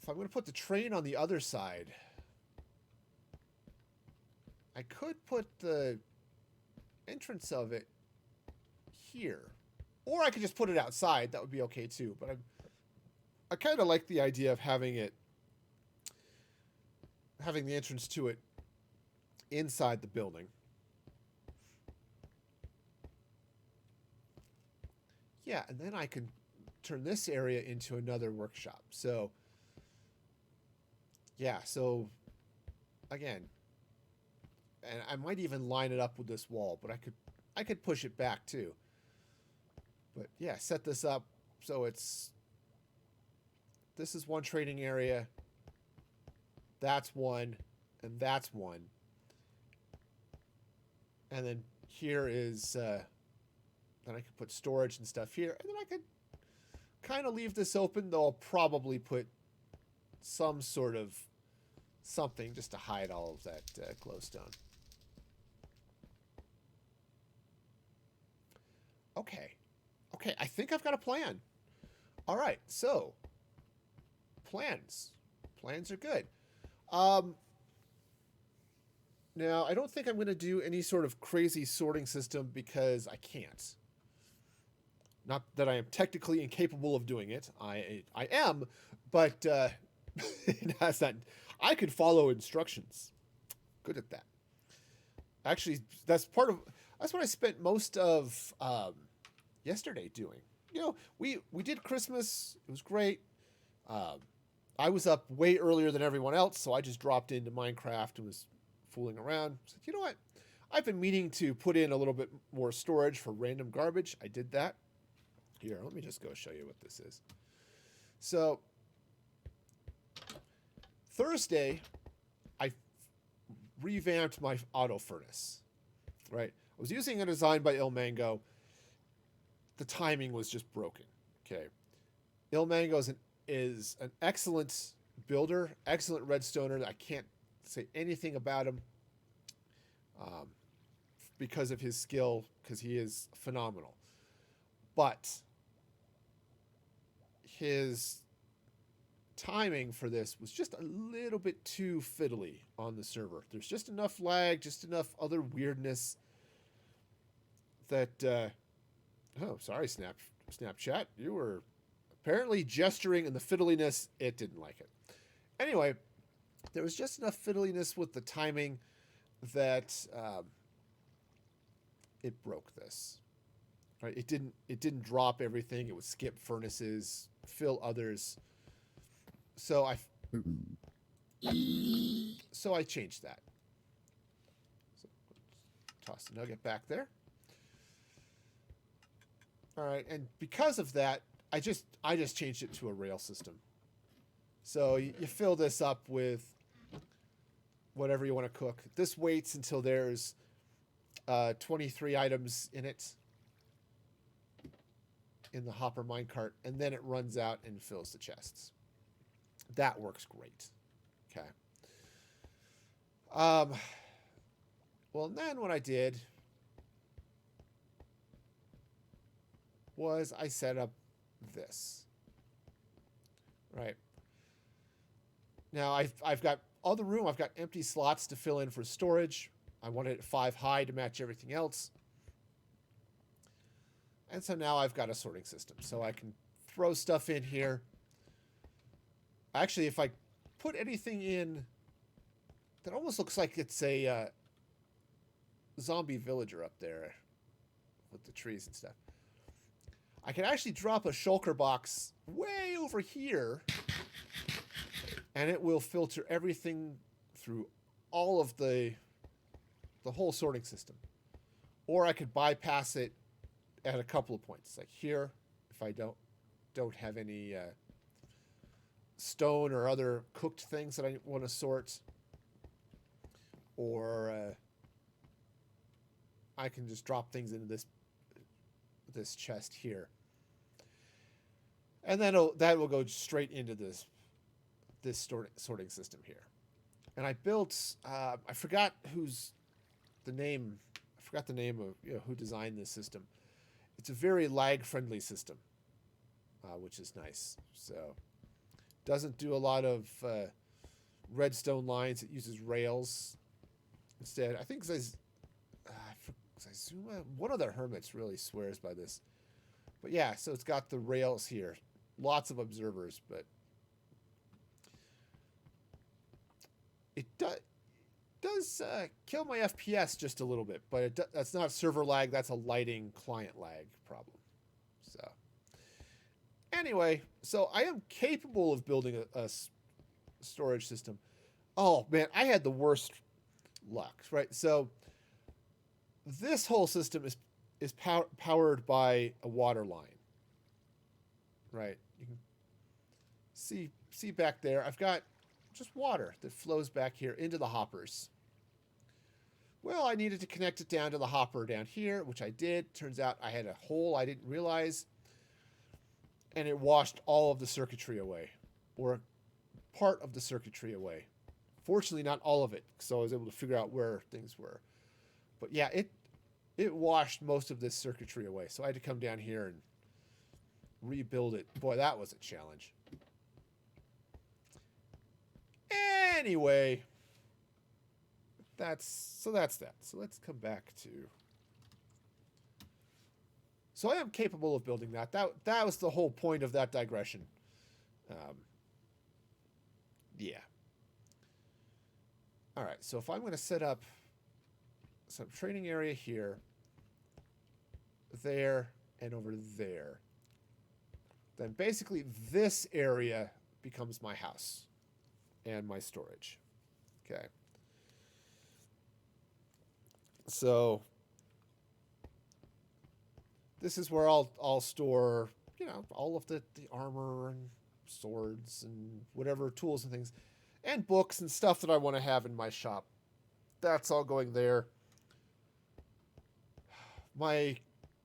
If I'm going to put the train on the other side, I could put the entrance of it here. Or I could just put it outside. That would be okay too. But I kind of like the idea of having the entrance to it inside the building. Yeah, and then I can turn this area into another workshop. So yeah, so again, and I might even line it up with this wall, but I could push it back too. But yeah, set this up so this is one trading area, that's one, and that's one. And then here is then I could put storage and stuff here, and then I could kind of leave this open, though I'll probably put some sort of something just to hide all of that glowstone. Okay, I think I've got a plan. All right, so plans are good. Now I don't think I'm going to do any sort of crazy sorting system because I can't. Not that I am technically incapable of doing it. I am, but that's not. I could follow instructions. Good at that. Actually, that's what I spent most of yesterday doing. You know, we did Christmas. It was great. I was up way earlier than everyone else, so I just dropped into Minecraft and was fooling around. Said, you know what? I've been meaning to put in a little bit more storage for random garbage. I did that. Here, let me just go show you what this is. So, Thursday, I revamped my auto furnace. Right? I was using a design by Ilmango. The timing was just broken. Okay. Ilmango is an excellent builder, excellent redstoner. I can't say anything about him because of his skill, because he is phenomenal. But his timing for this was just a little bit too fiddly on the server. There's just enough lag, just enough other weirdness that oh, sorry, Snapchat. You were apparently gesturing, and the fiddliness, it didn't like it. Anyway, there was just enough fiddliness with the timing that it broke this. Right? It didn't drop everything. It would skip furnaces, fill others. So I changed that. So toss the nugget back there. All right, and because of that, I just changed it to a rail system. So you fill this up with whatever you want to cook. This waits until there's 23 items in it in the hopper minecart, and then it runs out and fills the chests. That works great. Okay. Well, and then what I did was I set up this. Right. Now I've got all the room. I've got empty slots to fill in for storage. I wanted it 5 high to match everything else. And so now I've got a sorting system. So I can throw stuff in here. Actually, if I put anything in that almost looks like it's a zombie villager up there with the trees and stuff. I can actually drop a shulker box way over here, and it will filter everything through all of the the whole sorting system. Or I could bypass it at a couple of points. Like here, if I don't have any stone or other cooked things that I want to sort. Or I can just drop things into this chest here. And then that will go straight into this sorting system here. And I built, I forgot the name of who designed this system. It's a very lag-friendly system, which is nice. So, doesn't do a lot of redstone lines. It uses rails instead. I think one of the hermits really swears by this. But yeah, so it's got the rails here. Lots of observers, but it does kill my FPS just a little bit, but that's not server lag. That's a lighting client lag problem. So anyway, so I am capable of building a storage system. Oh man, I had the worst luck, right? So this whole system is powered by a water line, right? You can see back there. I've got just water that flows back here into the hoppers. Well, I needed to connect it down to the hopper down here, which I did. Turns out I had a hole I didn't realize, and it washed all of the circuitry away, or part of the circuitry away. Fortunately, not all of it, so I was able to figure out where things were. But yeah, it washed most of this circuitry away, so I had to come down here and rebuild it. Boy, that was a challenge. Anyway, that's that. So let's come back to. So I am capable of building that. That was the whole point of that digression. Yeah. All right. So if I'm going to set up some training area here, there, and over there, then basically this area becomes my house and my storage. Okay. So this is where I'll store, all of the armor and swords and whatever tools and things, and books and stuff that I want to have in my shop. That's all going there. My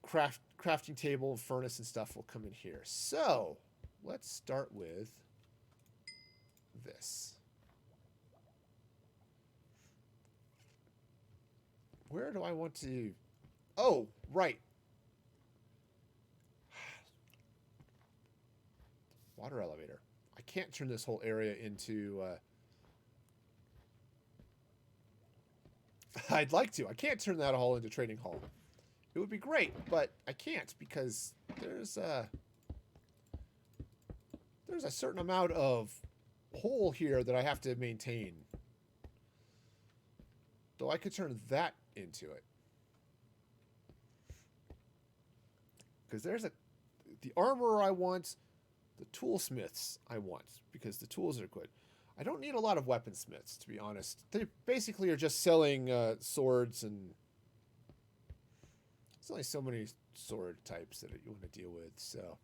crafting table and furnace and stuff will come in here. So let's start with this. Where do I want to? Oh, right. Water elevator. I can't turn this whole area into... I'd like to. I can't turn that hall into trading hall. It would be great, but I can't because there's a certain amount of hole here that I have to maintain. Though I could turn that into it. Because there's the armorer I want, the toolsmiths I want, because the tools are good. I don't need a lot of weaponsmiths, to be honest. They basically are just selling swords, and there's only so many sword types that you want to deal with, so.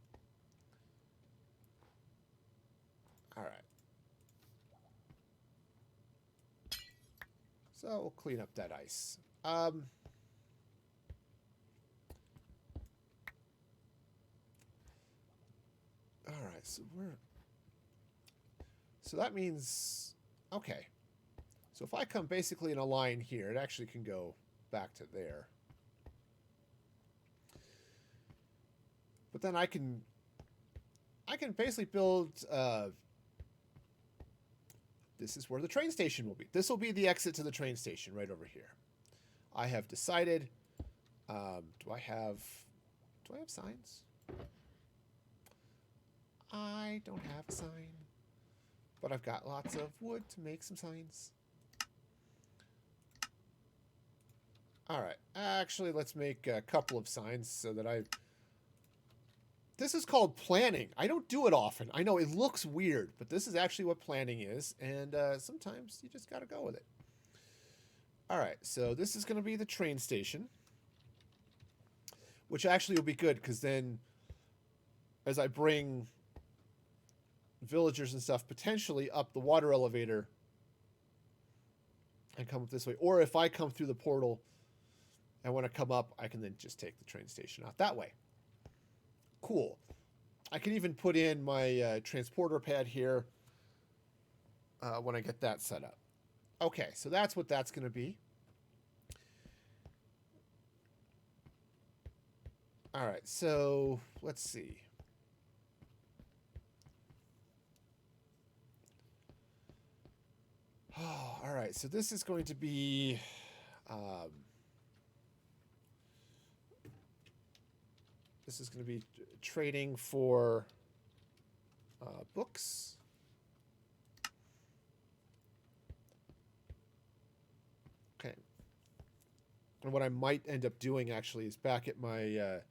All right. So we'll clean up that ice. All right, so that means, okay. So if I come basically in a line here, it actually can go back to there. But then I can basically build, this is where the train station will be. This will be the exit to the train station right over here. I have decided, do I have signs? I don't have a sign, but I've got lots of wood to make some signs. All right, actually, let's make a couple of signs so that this is called planning. I don't do it often. I know it looks weird, but this is actually what planning is, and sometimes you just got to go with it. All right, so this is going to be the train station, which actually will be good because then as I bring villagers and stuff potentially up the water elevator and come up this way, or if I come through the portal and want to come up, I can then just take the train station out that way. Cool. I can even put in my transporter pad here when I get that set up. Okay, so that's what that's going to be. All right, so let's see. Oh, all right, so this is going to be trading for books. Okay. And what I might end up doing actually is back at my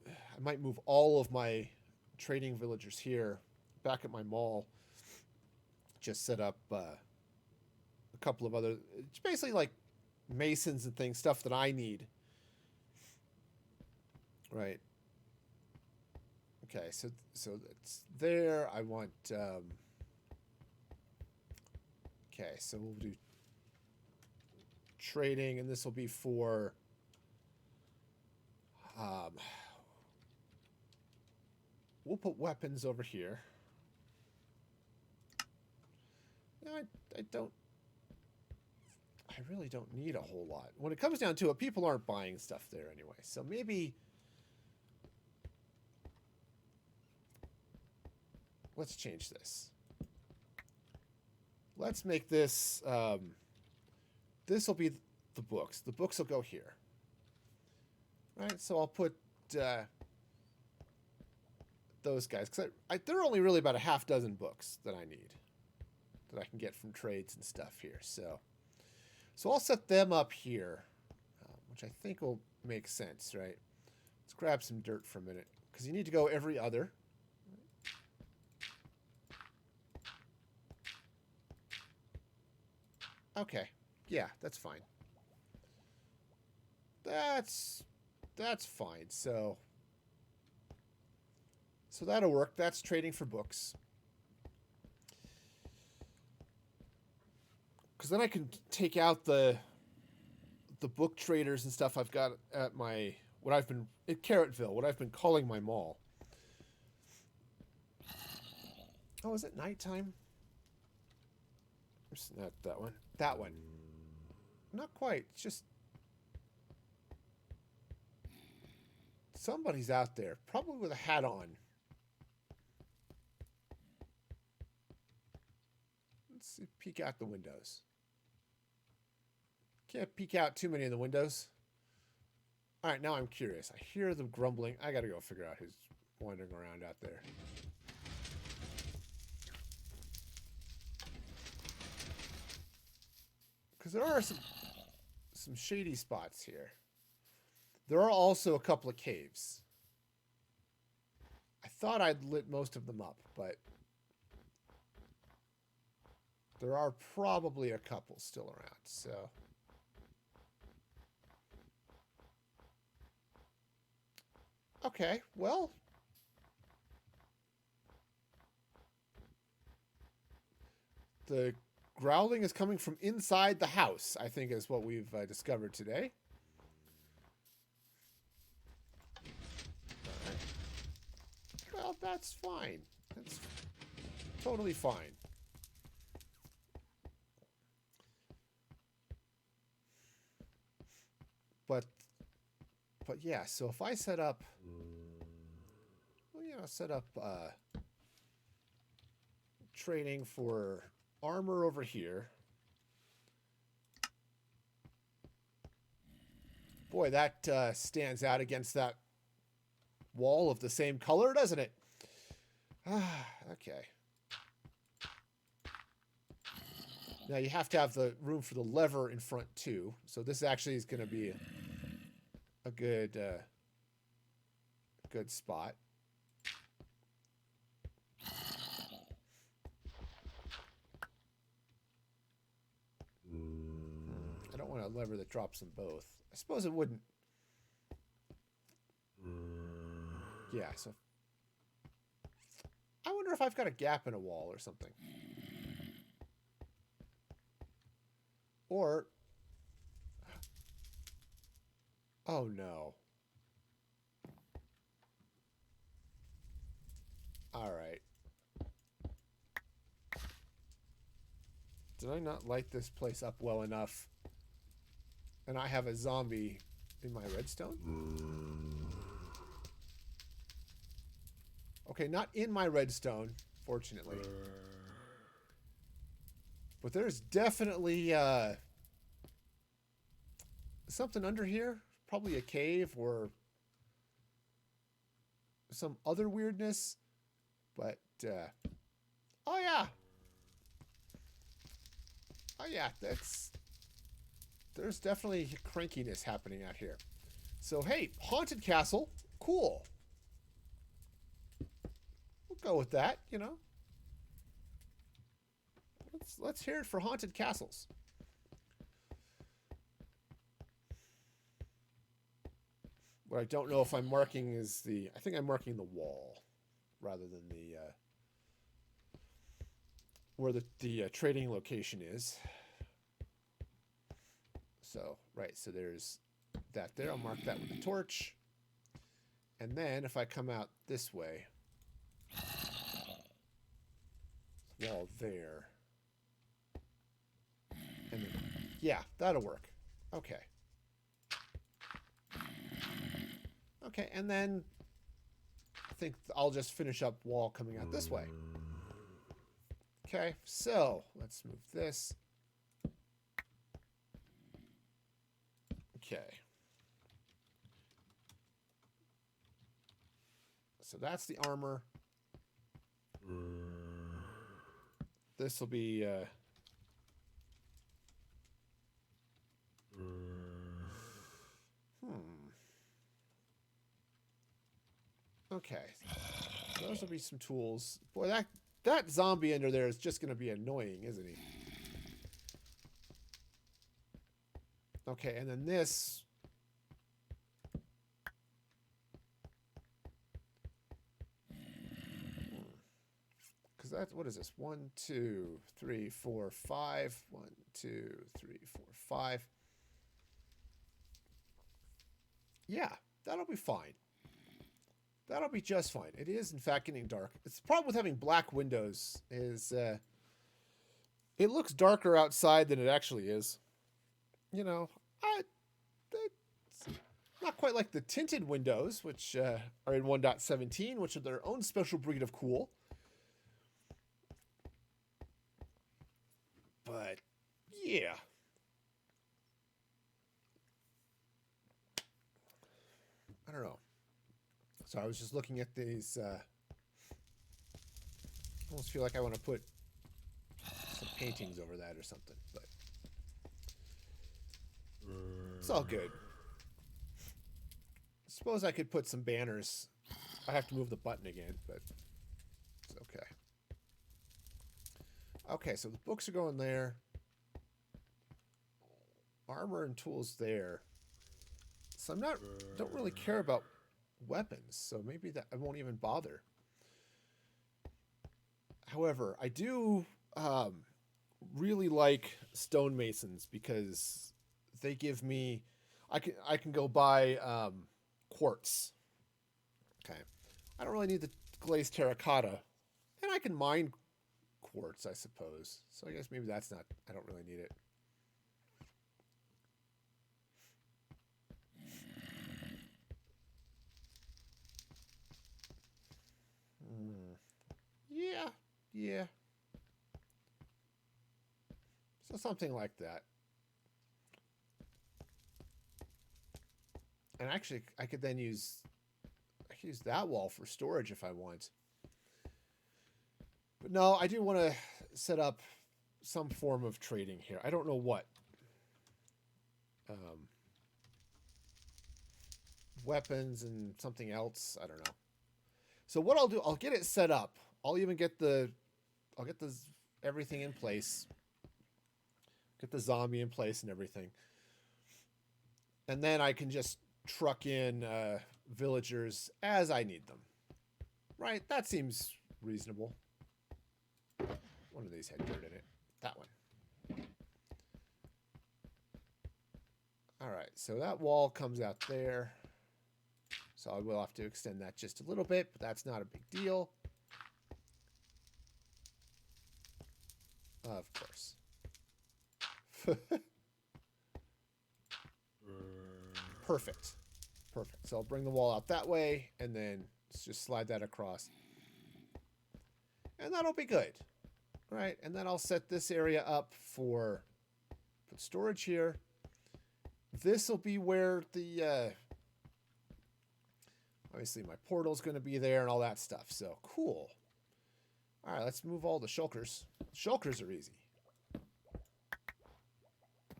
I might move all of my trading villagers here back at my mall. Just set up a couple of other, it's basically like masons and things, stuff that I need. Right. Okay, so that's there. I want okay, so we'll do trading, and this will be for we'll put weapons over here. No, I really don't need a whole lot. When it comes down to it, people aren't buying stuff there anyway. So maybe let's change this. Let's make this this will be the books. The books will go here. Right? So I'll put those guys, because there are only really about a half dozen books that I need, that I can get from trades and stuff here. So I'll set them up here, which I think will make sense, right? Let's grab some dirt for a minute, because you need to go every other. Okay, yeah, that's fine. That's fine. So that'll work. That's trading for books. Because then I can take out the book traders and stuff I've got at my, what I've been, at Carrotville, what I've been calling my mall. Oh, is it nighttime? It's not that one. That one. Not quite. It's just somebody's out there, probably with a hat on. Let's see, peek out the windows. Can't peek out too many of the windows. All right, now I'm curious. I hear them grumbling. I got to go figure out who's wandering around out there. Because there are some shady spots here. There are also a couple of caves. I thought I'd lit most of them up, but there are probably a couple still around, so. Okay, well. The growling is coming from inside the house, I think is what we've discovered today. All right. Well, that's fine. That's totally fine. But yeah, so if I set up, well, you know, set up trading for armor over here. Boy, that stands out against that wall of the same color, doesn't it? Okay. Now you have to have the room for the lever in front too. So this actually is going to be a good good spot. want a lever that drops them both. I suppose it wouldn't. Yeah, so I wonder if I've got a gap in a wall or something. Or, oh no. All right. Did I not light this place up well enough? And I have a zombie in my redstone? Okay, not in my redstone, fortunately. But there's definitely something under here. Probably a cave or some other weirdness. But, oh yeah. Oh yeah, there's definitely crankiness happening out here. So hey, haunted castle, cool. We'll go with that, you know. Let's hear it for haunted castles. What I don't know if I'm marking is I think I'm marking the wall rather than the where the trading location is. So, right, so there's that there. I'll mark that with a torch. And then if I come out this way, wall there. And then, yeah, that'll work. Okay. Okay, and then I think I'll just finish up wall coming out this way. Okay, so let's move this. Okay. So that's the armor. This will be okay. Those will be some tools. Boy, that zombie under there is just going to be annoying, isn't he? Okay, and then this. Because that's, what is this? 1, 2, 3, 4, 5. 1, 2, 3, 4, 5. Yeah, that'll be fine. That'll be just fine. It is, in fact, getting dark. It's the problem with having black windows is it looks darker outside than it actually is. You know, it's not quite like the tinted windows, which are in 1.17, which are their own special breed of cool. But, yeah. I don't know. So I was just looking at these. I almost feel like I want to put some paintings over that or something, but it's all good. Suppose I could put some banners. I have to move the button again, but it's okay. Okay, so the books are going there. Armor and tools there. So don't really care about weapons, so maybe that I won't even bother. However, I do really like stonemasons because they give me I can go buy quartz. Okay. I don't really need the glazed terracotta, and I can mine quartz, I suppose. So I guess maybe that's not, I don't really need it. Yeah. So something like that. And actually, I could use that wall for storage if I want. But no, I do want to set up some form of trading here. I don't know what. Weapons and something else. I don't know. So what I'll do, I'll get it set up. I'll get everything in place. Get the zombie in place and everything. And then I can just truck in villagers as I need them. Right? That seems reasonable. One of these had dirt in it. That one. All right, so that wall comes out there. So I will have to extend that just a little bit, but that's not a big deal. Of course. Perfect. Perfect. So I'll bring the wall out that way, and then just slide that across. And that'll be good. Right? And then I'll set this area up for put storage here. This will be where the... obviously, my portal's going to be there and all that stuff. So, cool. All right, let's move all the shulkers. Shulkers are easy.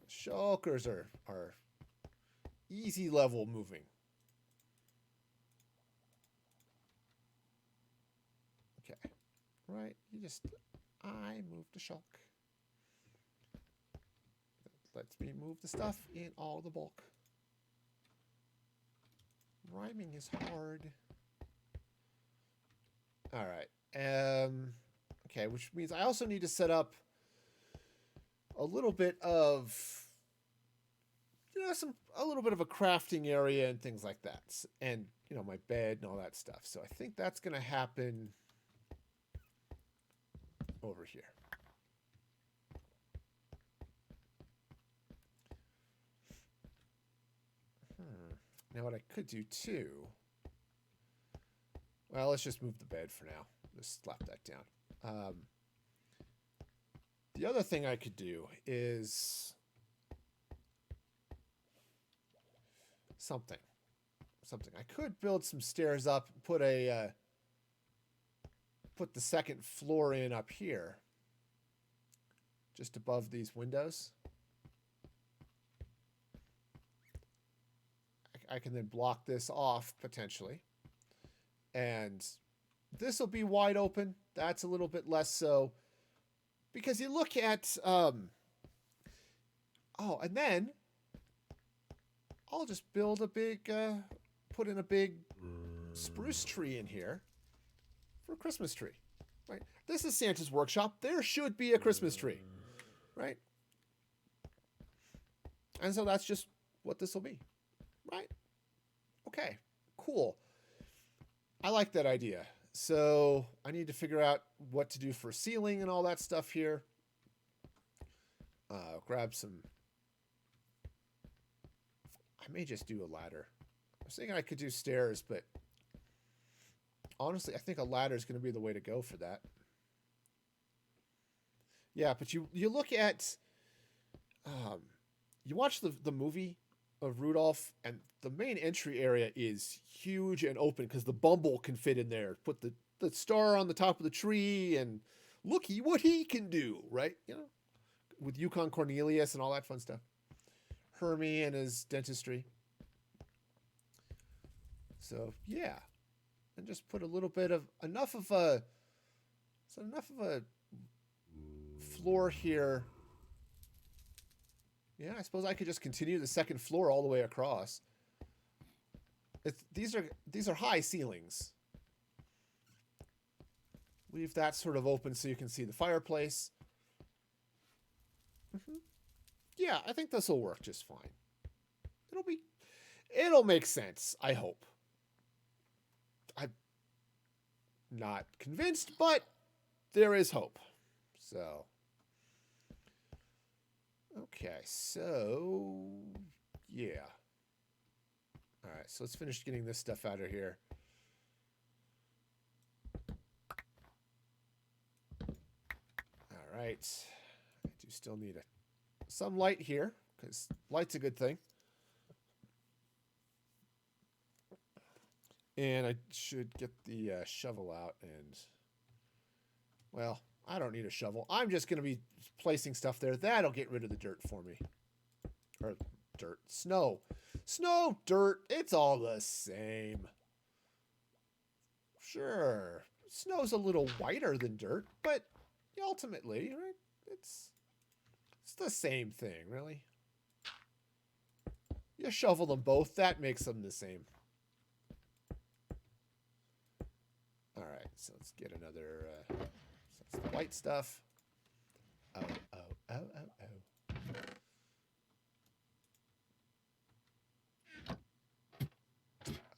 Shulkers are easy level moving. Okay. Right, you just... I move the shulk. That lets me move the stuff in all the bulk. Rhyming is hard. All right. Okay, which means I also need to set up a little bit of, a little bit of a crafting area and things like that, and my bed and all that stuff. So I think that's going to happen over here. Now what I could do too, well, let's just move the bed for now. Just slap that down. The other thing I could do is something. I could build some stairs up, put the second floor in up here, just above these windows. I can then block this off potentially. And this will be wide open. That's a little bit less so. Because you look at... and then I'll just build a big... put in a big spruce tree in here for a Christmas tree. Right? This is Santa's workshop. There should be a Christmas tree. Right? And so that's just what this will be. Right? Okay, cool. I like that idea. So I need to figure out what to do for ceiling and all that stuff here. Grab some... I may just do a ladder. I was thinking I could do stairs, but honestly, I think a ladder is going to be the way to go for that. Yeah, but you look at... you watch the movie of Rudolph, and the main entry area is huge and open because the Bumble can fit in there. Put the star on the top of the tree, and looky what he can do, right? With Yukon Cornelius and all that fun stuff. Hermie and his dentistry. So yeah, and just put a little bit of enough of a floor here. Yeah, I suppose I could just continue the second floor all the way across. These are high ceilings. Leave that sort of open so you can see the fireplace. Yeah, I think this will work just fine. It'll make sense, I hope. I'm not convinced, but there is hope. So... okay, so, yeah. All right, so let's finish getting this stuff out of here. All right. I do still need some light here, because light's a good thing. And I should get the shovel out and, well... I don't need a shovel. I'm just going to be placing stuff there. That'll get rid of the dirt for me. Or dirt. Snow. Snow, dirt. It's all the same. Sure. Snow's a little whiter than dirt, but ultimately, right, it's the same thing, really. You shovel them both, that makes them the same. All right, so let's get another, so that's the white stuff. Oh, oh, oh, oh,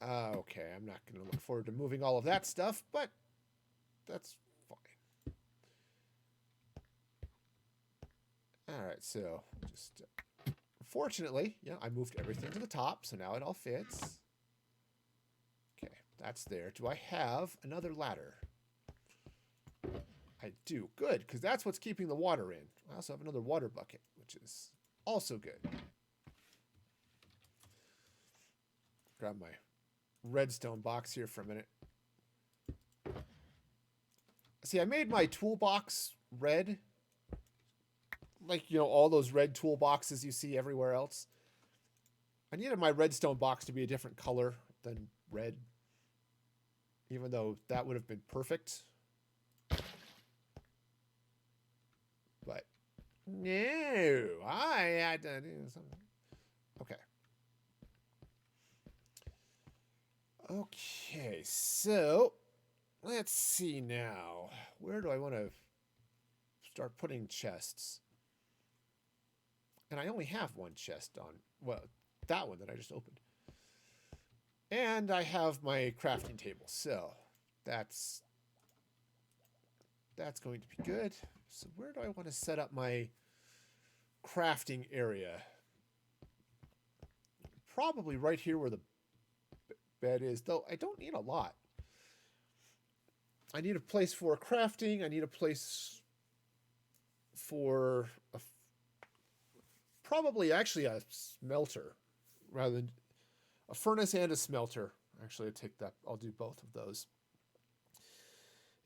oh. Okay, I'm not going to look forward to moving all of that stuff, but that's fine. All right, so just fortunately, yeah, I moved everything to the top, so now it all fits. Okay, that's there. Do I have another ladder? I do. Good, because that's what's keeping the water in. I also have another water bucket, which is also good. Grab my redstone box here for a minute. See, I made my toolbox red. Like, you know, all those red toolboxes you see everywhere else. I needed my redstone box to be a different color than red. Even though that would have been perfect. But no, I had to do something. Okay. Okay, so let's see now. Where do I want to start putting chests? And I only have one chest on, well, that one that I just opened. And I have my crafting table, so that's going to be good. So where do I want to set up my crafting area? Probably right here where the bed is, though I don't need a lot. I need a place for crafting. I need a place for probably actually a smelter rather than a furnace and a smelter. Actually, I take that. I'll do both of those.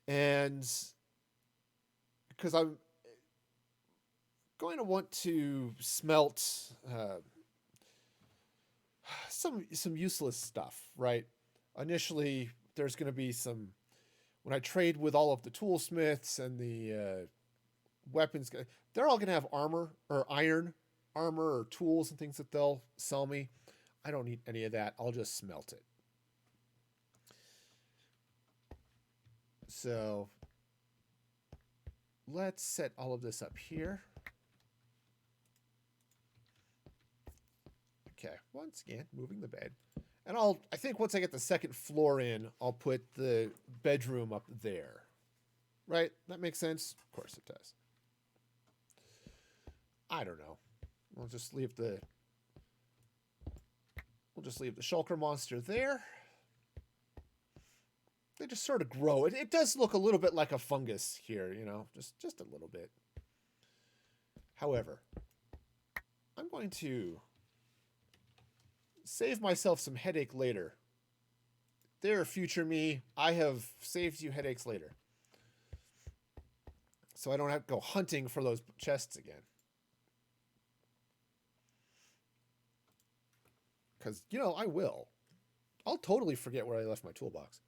And because I'm going to want to smelt some useless stuff, right? Initially, there's going to be some, when I trade with all of the toolsmiths and the weapons, they're all going to have armor or iron armor or tools and things that they'll sell me. I don't need any of that. I'll just smelt it. So let's set all of this up here. Okay, once again, moving the bed. And I think once I get the second floor in, I'll put the bedroom up there. Right? That makes sense? Of course it does. I don't know. We'll just leave the shulker monster there. They just sort of grow. It does look a little bit like a fungus here, you know, just a little bit. However, I'm going to save myself some headache later. There, future me, I have saved you headaches later. So I don't have to go hunting for those chests again. Because, you know, I will. I'll totally forget where I left my toolbox.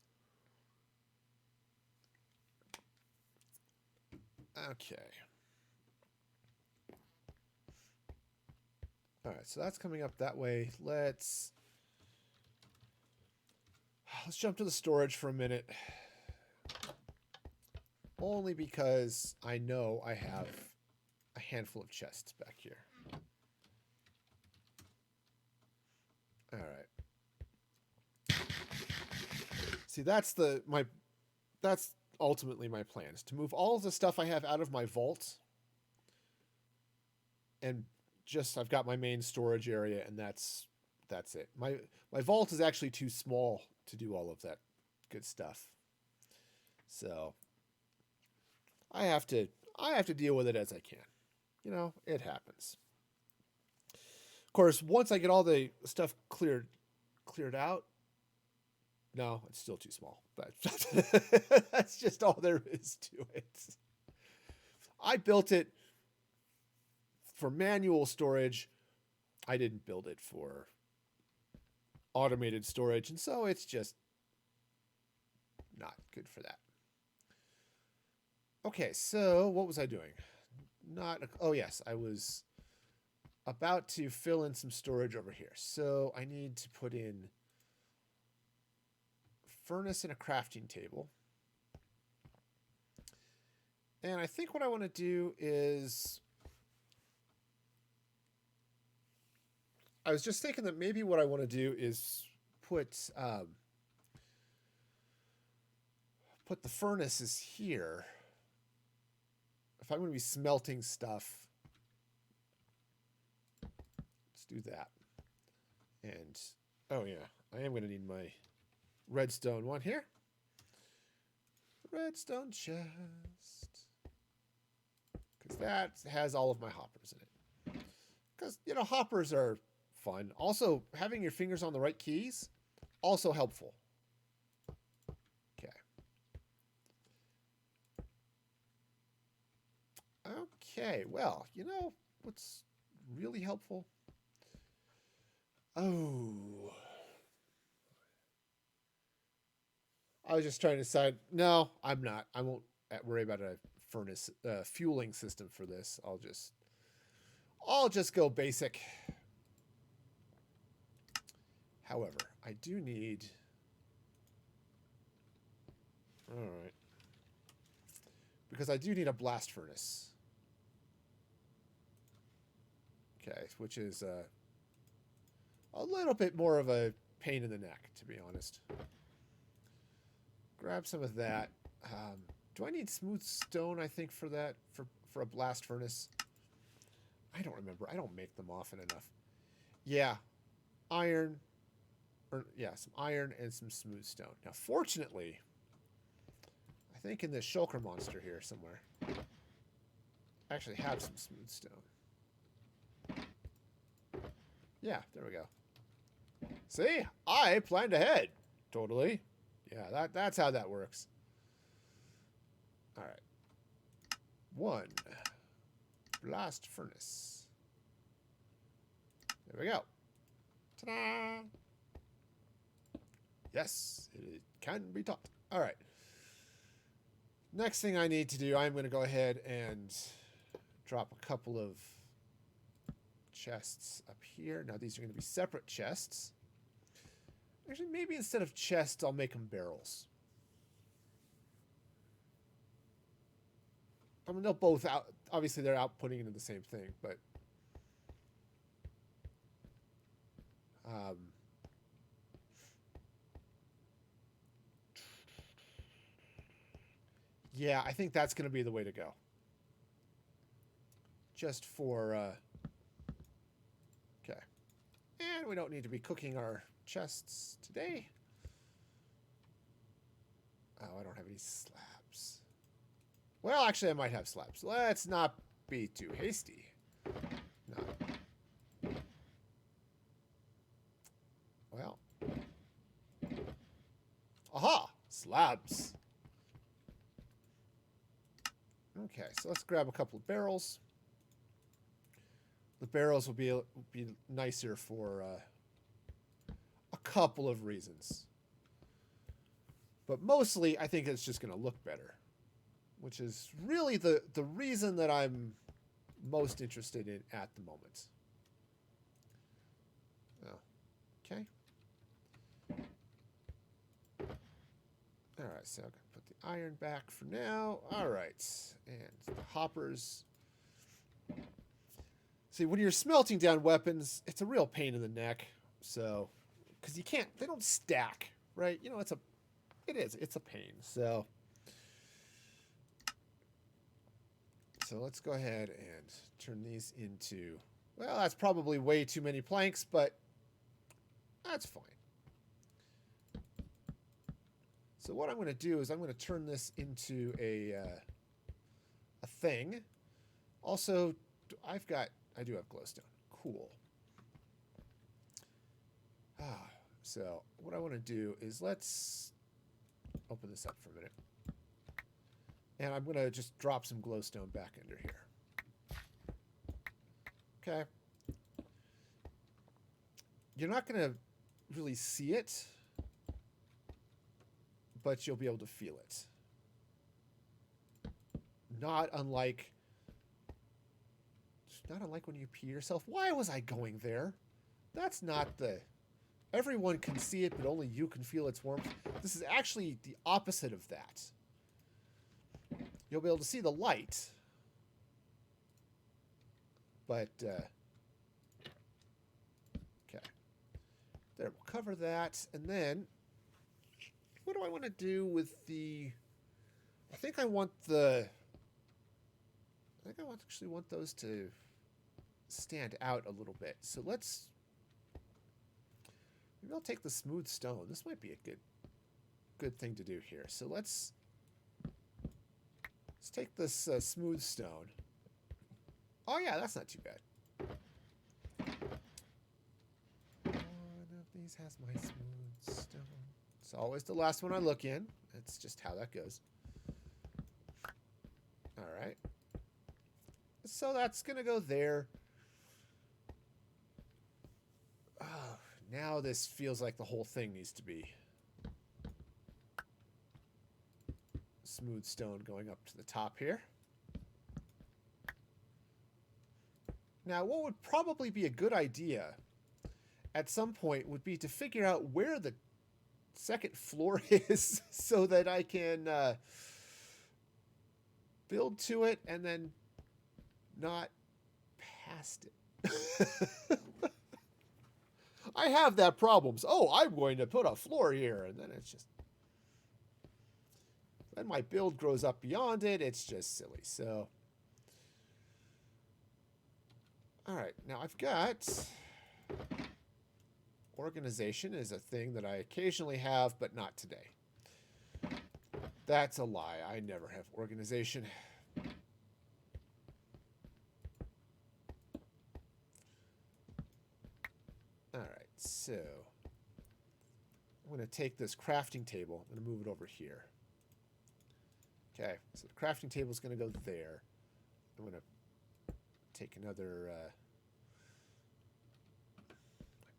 Okay. All right, so that's coming up that way. Let's jump to the storage for a minute. Only because I know I have a handful of chests back here. All right. See, that's ultimately my plan, is to move all of the stuff I have out of my vault, and just I've got my main storage area, and that's it. My vault is actually too small to do all of that good stuff. So I have to deal with it as I can. You know, it happens. Of course, once I get all the stuff cleared out, no, it's still too small. But that's just all there is to it. I built it for manual storage. I didn't build it for automated storage, and so it's just not good for that. Okay, so what was I doing? Oh yes, I was about to fill in some storage over here. So I need to put in furnace and a crafting table. And I think what I want to do is, I was just thinking that maybe what I want to do is put the furnaces here. If I'm going to be smelting stuff, let's do that. And, oh yeah, I am going to need my redstone one here. Redstone chest. Because that has all of my hoppers in it. Because, you know, hoppers are fun. Also, having your fingers on the right keys, also helpful. Okay. Okay, well, you know what's really helpful? Oh. I was just trying to decide. No, I'm not. I won't worry about a furnace fueling system for this. I'll just go basic. However, I do need. All right. Because I do need a blast furnace. Okay, which is a little bit more of a pain in the neck, to be honest. Grab some of that. Do I need smooth stone, I think, for that? For a blast furnace? I don't remember. I don't make them often enough. Yeah. Iron. Yeah, some iron and some smooth stone. Now, fortunately, I think in this shulker monster here somewhere, I actually have some smooth stone. Yeah, there we go. See? I planned ahead. Totally. Yeah, that's how that works. All right. 1 blast furnace. There we go. Ta-da! Yes, it can be taught. All right. Next thing I need to do, I'm going to go ahead and drop a couple of chests up here. Now, these are going to be separate chests. Actually, maybe instead of chests, I'll make them barrels. I mean, they'll both out. Obviously, they're outputting into the same thing, but yeah, I think that's going to be the way to go. Just for okay, and we don't need to be cooking our chests today. Oh, I don't have any slabs. Well, actually, I might have slabs. Let's not be too hasty. No. Well. Aha! Slabs. Okay, so let's grab a couple of barrels. The barrels will be nicer for a couple of reasons. But mostly, I think it's just going to look better. Which is really the reason that I'm most interested in at the moment. Oh, okay. All right, so I'm going to put the iron back for now. All right, and the hoppers. See, when you're smelting down weapons, it's a real pain in the neck. So, because you can't, they don't stack, right? You know, it's a pain. So let's go ahead and turn these into, well, that's probably way too many planks, but that's fine. So what I'm going to do is I'm going to turn this into a thing. Also, I do have glowstone. Cool. So what I want to do is let's open this up for a minute. And I'm going to just drop some glowstone back under here. Okay. You're not going to really see it, but you'll be able to feel it. Not unlike Not unlike when you pee yourself. Why was I going there? That's not the... Everyone can see it, but only you can feel its warmth. This is actually the opposite of that. You'll be able to see the light. But, okay. There, we'll cover that. And then, what do I want to do with the... I think I want the... I think I actually want those to stand out a little bit. So let's... Maybe I'll take the smooth stone. This might be a good thing to do here. So let's take this smooth stone. Oh yeah, that's not too bad. One of these has my smooth stone. It's always the last one I look in. That's just how that goes. All right. So that's going to go there. Oh, now this feels like the whole thing needs to be smooth stone going up to the top here. Now, what would probably be a good idea at some point would be to figure out where the second floor is so that I can build to it and then not past it. I have that problem. So, oh, I'm going to put a floor here, and then it's just... Then my build grows up beyond it. It's just silly. So, all right. Now I've got... Organization is a thing that I occasionally have, but not today. That's a lie. I never have organization. All right, so I'm going to take this crafting table. I'm going to move it over here. Okay, so the crafting table is going to go there. I'm going to take another...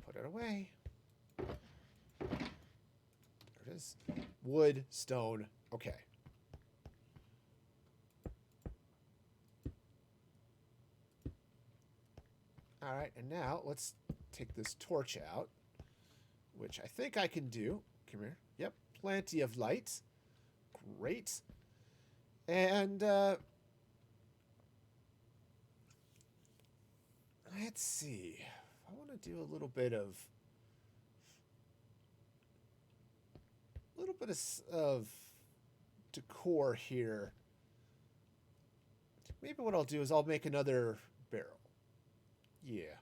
put it away. There it is. Wood, stone. Okay. All right, and now let's take this torch out, which I think I can do. Come here. Yep, plenty of light. Great. And let's see. I want to do a little bit of decor here. Maybe what I'll do is I'll make another barrel. Yeah.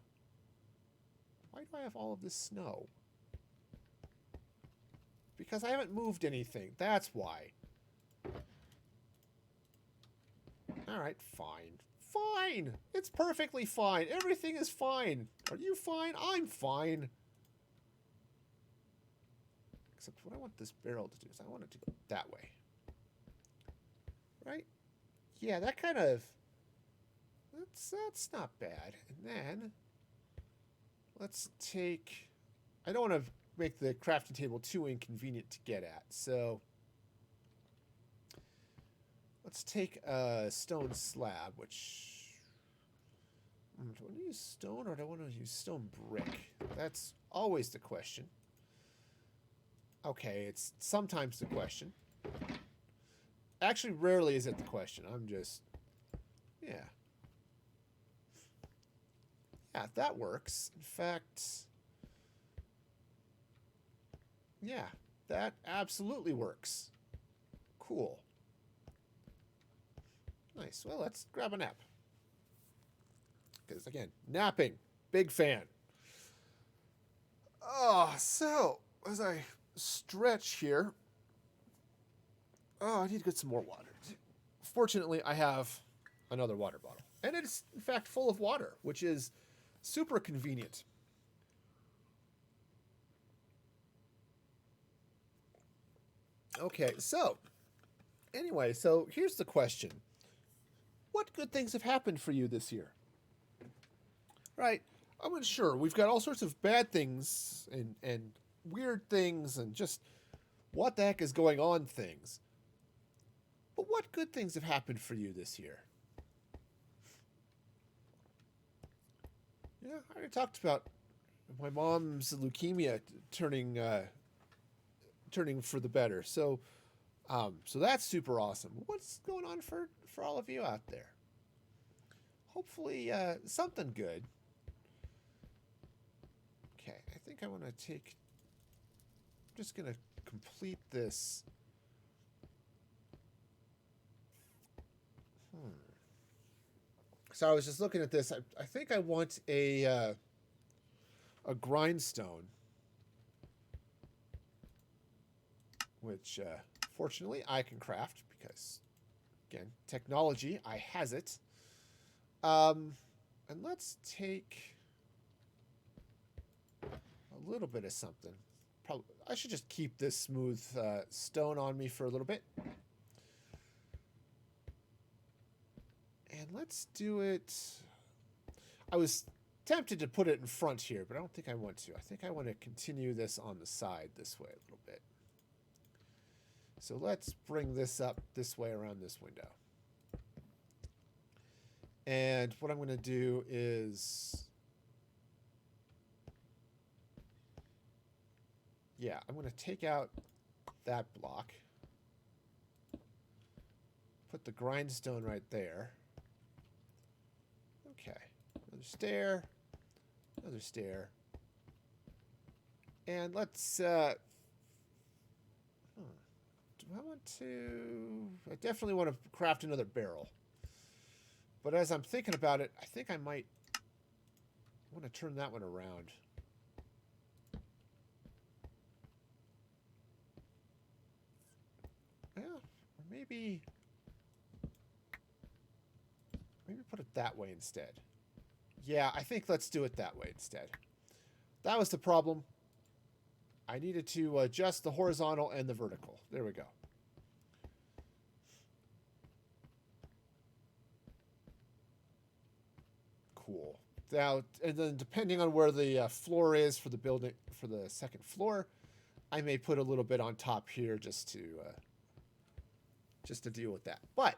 Why do I have all of this snow? Because I haven't moved anything. That's why. All right, fine. Fine. It's perfectly fine. Everything is fine. Are you fine? I'm fine. Except what I want this barrel to do is I want it to go that way. Right? Yeah, that kind of... That's not bad. And then... Let's take... I don't want to make the crafting table too inconvenient to get at, so... Let's take a stone slab, which... Do I want to use stone or do I want to use stone brick? That's always the question. Okay, it's sometimes the question. Actually, rarely is it the question. I'm just... Yeah. Yeah, that works. In fact... Yeah, that absolutely works. Cool. Nice. Well, let's grab a nap. Because, again, napping. Big fan. Oh, so, as I stretch here... Oh, I need to get some more water. Fortunately, I have another water bottle. And it's, in fact, full of water, which is super convenient. Okay, so... Anyway, so here's the question. What good things have happened for you this year? Right? I mean, sure, we've got all sorts of bad things and weird things and just what the heck is going on things. But what good things have happened for you this year? Yeah, I already talked about my mom's leukemia turning for the better. So that's super awesome. What's going on for all of you out there? Hopefully, something good. Okay, I think I want to take. I'm just gonna complete this. So I was just looking at this. I think I want a grindstone, which fortunately I can craft because, again, technology, I has it. And let's take a little bit of something. Probably I should just keep this smooth stone on me for a little bit. And let's do it. I was tempted to put it in front here, but I don't think I want to. I think I want to continue this on the side this way a little bit. So let's bring this up this way around this window. And what I'm going to do is, yeah, I'm going to take out that block, put the grindstone right there. Okay, another stair, another stair. And let's, do I want to, I definitely want to craft another barrel. But as I'm thinking about it, I think I might want to turn that one around. Yeah, or maybe put it that way instead. Yeah, I think let's do it that way instead. That was the problem. I needed to adjust the horizontal and the vertical. There we go. Cool. Now, and then depending on where the floor is for the building, for the second floor, I may put a little bit on top here just to deal with that. But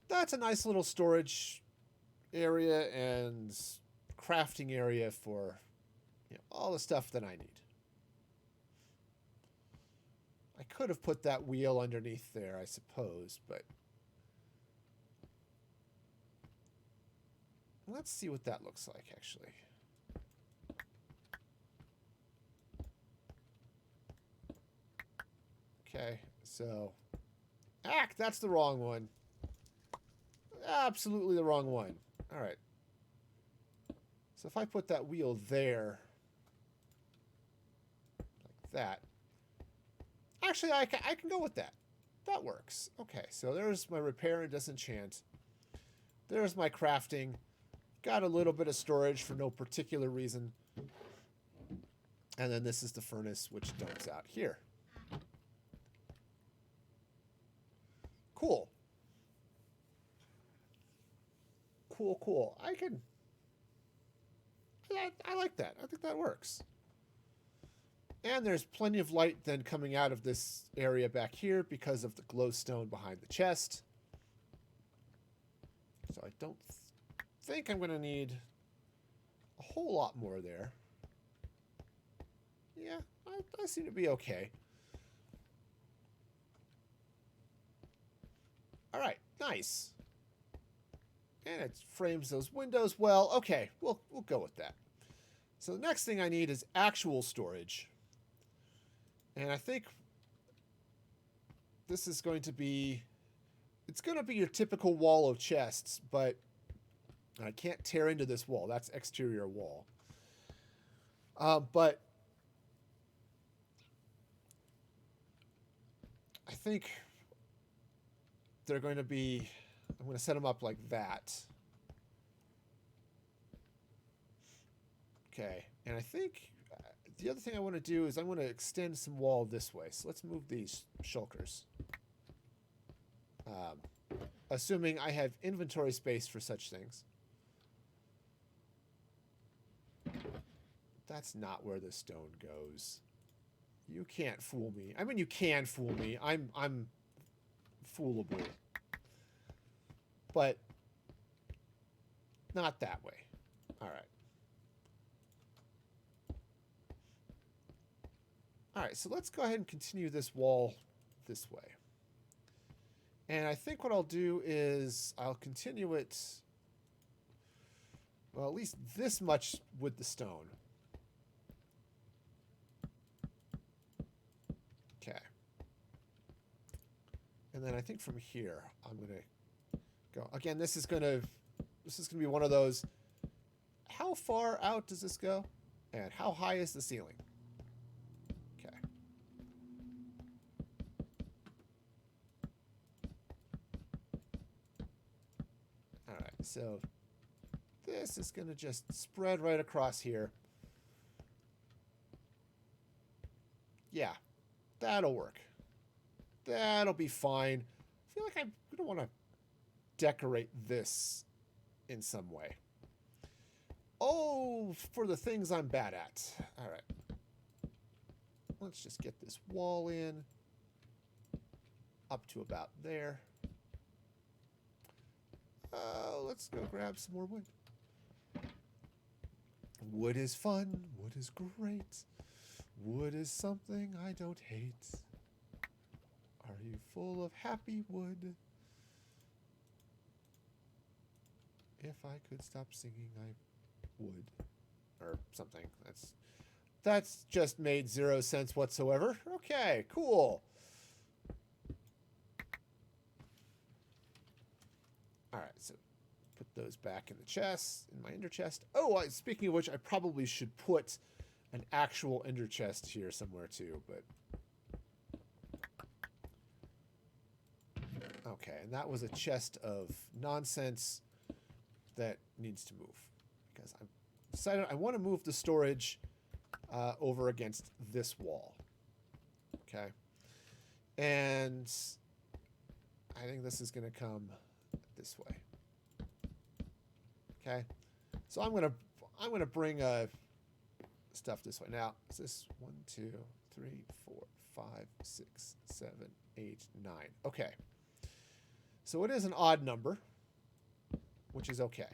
that's a nice little storage area and crafting area for, you know, all the stuff that I need. I could have put that wheel underneath there, I suppose, but let's see what that looks like, actually. Okay, so... that's the wrong one. Absolutely the wrong one. All right. So if I put that wheel there, like that. Actually, I can go with that. That works. Okay, so there's my repair and disenchant. There's my crafting. Got a little bit of storage for no particular reason. And then this is the furnace, which dumps out here. Cool. Cool. I like that. I think that works. And there's plenty of light then coming out of this area back here because of the glowstone behind the chest. So I don't think I'm going to need a whole lot more there. Yeah, I seem to be okay. All right, nice. And it frames those windows well. Okay, we'll go with that. So the next thing I need is actual storage. And I think this is going to be... It's going to be your typical wall of chests, but I can't tear into this wall. That's exterior wall. But I think they're going to be... I'm going to set them up like that. Okay, and I think the other thing I want to do is I want to extend some wall this way. So let's move these shulkers. Assuming I have inventory space for such things. That's not where the stone goes. You can't fool me. I mean, you can fool me. I'm foolable. But not that way. All right. All right, so let's go ahead and continue this wall this way. And I think what I'll do is I'll continue it, well, at least this much with the stone. Okay. And then I think from here, I'm going to go. Again, this is going to be one of those, how far out does this go? And how high is the ceiling? Okay. All right, so this is going to just spread right across here. Yeah, that'll work. That'll be fine. I feel like I'm going to want to decorate this in some way. Oh, for the things I'm bad at. All right. Let's just get this wall in. Up to about there. Let's go grab some more wood. Wood is fun. Wood is great. Wood is something I don't hate. Are you full of happy wood? If I could stop singing, I would. Or something. That's just made 0 sense whatsoever. Okay, cool. All right, so put those back in the chest, in my ender chest. Oh, speaking of which, I probably should put an actual ender chest here somewhere too, but okay, and that was a chest of nonsense that needs to move because I've decided I want to move the storage over against this wall. Okay, and I think this is going to come this way. Okay, so I'm gonna bring stuff this way. Now, is this 1, 2, 3, 4, 5, 6, 7, 8, 9? Okay. So it is an odd number, which is okay.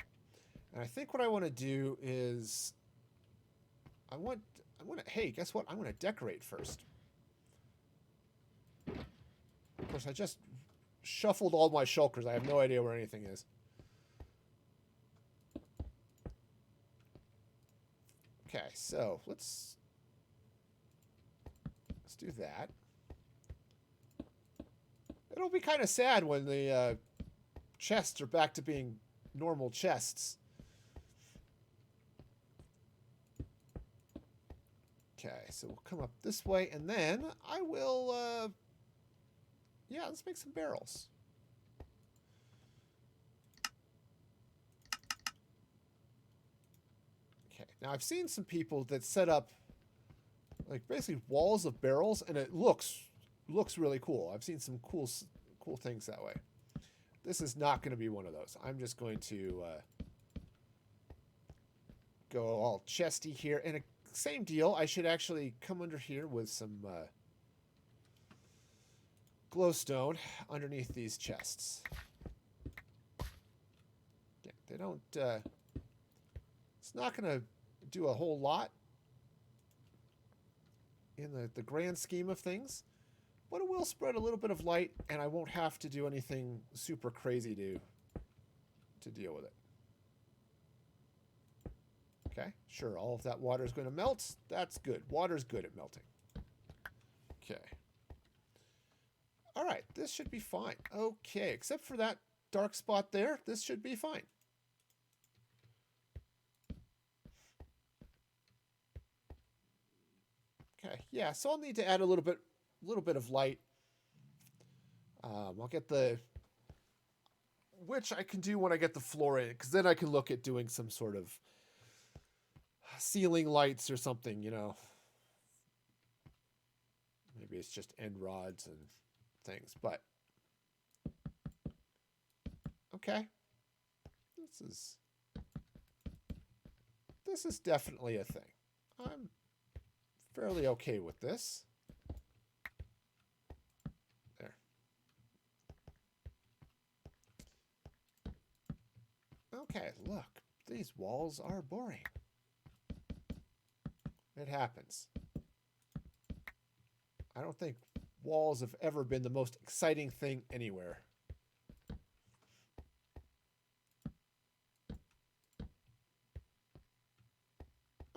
And I think what I want to do is hey, guess what? I'm going to decorate first. Of course, I just shuffled all my shulkers. I have no idea where anything is. Okay, so let's do that. It'll be kind of sad when the chests are back to being normal chests. Okay, so we'll come up this way, and then I will, yeah, let's make some barrels. Okay, now I've seen some people that set up, like, basically walls of barrels, and it looks really cool. I've seen some cool things that way. This is not going to be one of those. I'm just going to go all chesty here. And same deal. I should actually come under here with some glowstone underneath these chests. Yeah, they don't... it's not going to do a whole lot in the grand scheme of things. But it will spread a little bit of light, and I won't have to do anything super crazy to deal with it. Okay, sure, all of that water is going to melt. That's good. Water's good at melting. Okay. All right, this should be fine. Okay, except for that dark spot there, this should be fine. Okay, yeah, so I'll need to add a little bit of light. I'll get which I can do when I get the floor in, because then I can look at doing some sort of ceiling lights or something, you know. Maybe it's just end rods and things, but okay. This is definitely a thing. I'm fairly okay with this. Okay, look. These walls are boring. It happens. I don't think walls have ever been the most exciting thing anywhere.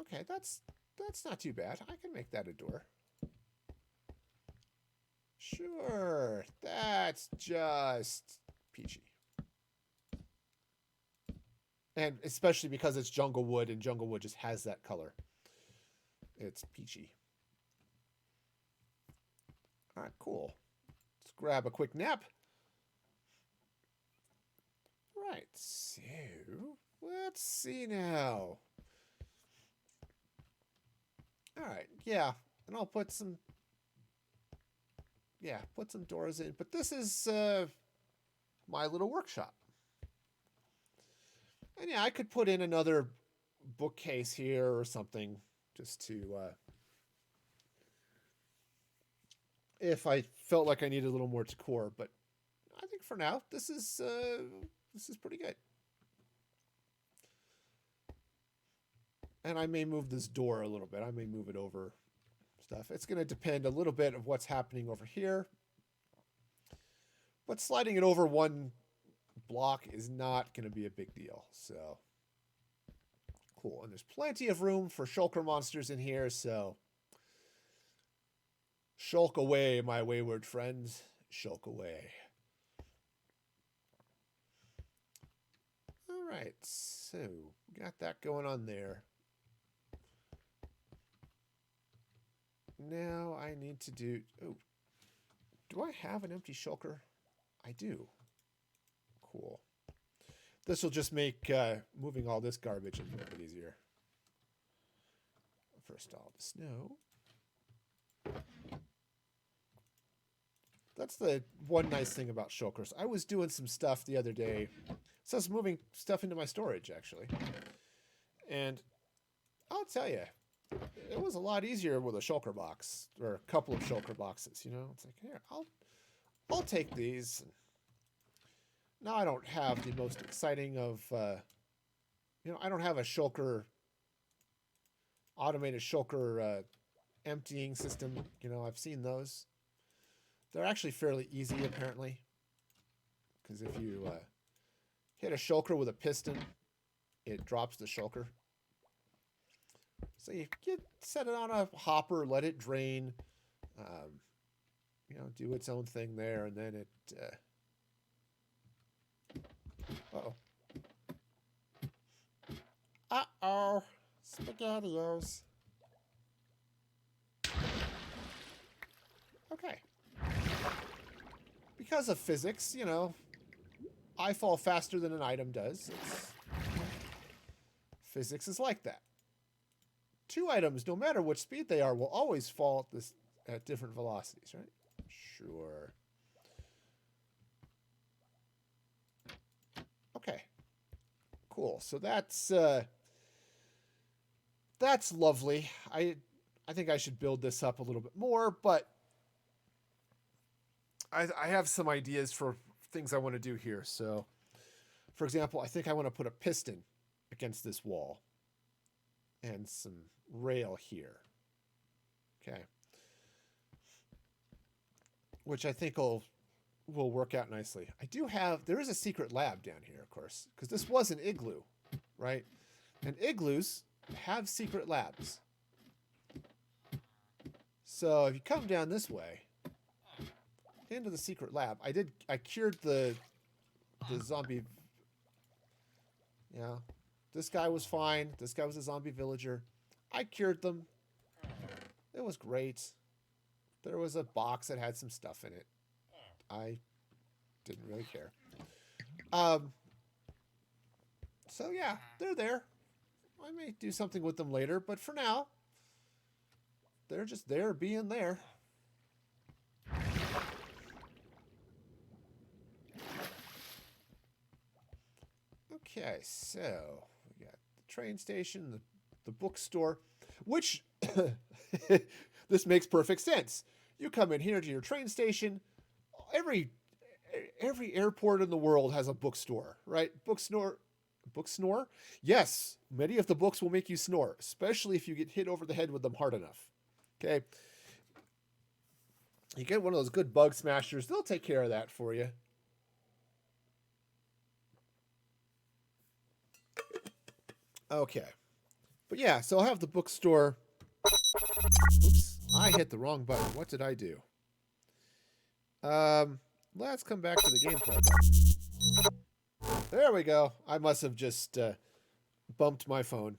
Okay, that's not too bad. I can make that a door. Sure, that's just peachy. And especially because it's jungle wood, and jungle wood just has that color. It's peachy. All right, cool. Let's grab a quick nap. Right, so let's see now. All right, yeah, and I'll put some, put some doors in. But this is my little workshop. And yeah, I could put in another bookcase here or something just to, if I felt like I needed a little more decor. But I think for now, this is pretty good. And I may move this door a little bit. I may move it over stuff. It's going to depend a little bit of what's happening over here. But sliding it over one block is not going to be a big deal. So cool. And there's plenty of room for shulker monsters in here. So shulk away, my wayward friends. Shulk away. All right. So we got that going on there. Now I need to do... Oh, do I have an empty shulker? I do. Cool. This will just make moving all this garbage a little bit easier. First, all the snow. That's the one nice thing about shulkers. I was doing some stuff the other day. So I was moving stuff into my storage, actually. And I'll tell you, it was a lot easier with a shulker box, or a couple of shulker boxes, you know? It's like, here, I'll take these. Now I don't have the most exciting of, you know, I don't have a shulker, automated shulker emptying system. You know, I've seen those. They're actually fairly easy, apparently. Because if you hit a shulker with a piston, it drops the shulker. So you set it on a hopper, let it drain, you know, do its own thing there, and then it... Uh-oh. Uh-oh. SpaghettiOs. Okay. Because of physics, you know, I fall faster than an item does. Physics is like that. Two items, no matter which speed they are, will always fall at different velocities, right? Sure. Okay. Cool. So that's lovely. I think I should build this up a little bit more, but I have some ideas for things I want to do here. So, for example, I think I want to put a piston against this wall and some rail here. Okay. Which I think will work out nicely. There is a secret lab down here, of course, because this was an igloo, right? And igloos have secret labs. So if you come down this way into the secret lab, I cured the zombie. Yeah. This guy was fine. This guy was a zombie villager. I cured them. It was great. There was a box that had some stuff in it. I didn't really care. So yeah, they're there. I may do something with them later, but for now, they're just there being there. Okay, so we got the train station, the bookstore, which this makes perfect sense. You come in here to your train station. Every airport in the world has a bookstore, right? Book snore? Yes, many of the books will make you snore, especially if you get hit over the head with them hard enough. Okay? You get one of those good bug smashers, they'll take care of that for you. Okay. But yeah, so I'll have the bookstore. Oops, I hit the wrong button. What did I do? Let's come back to the gameplay button. There we go. I must have just bumped my phone.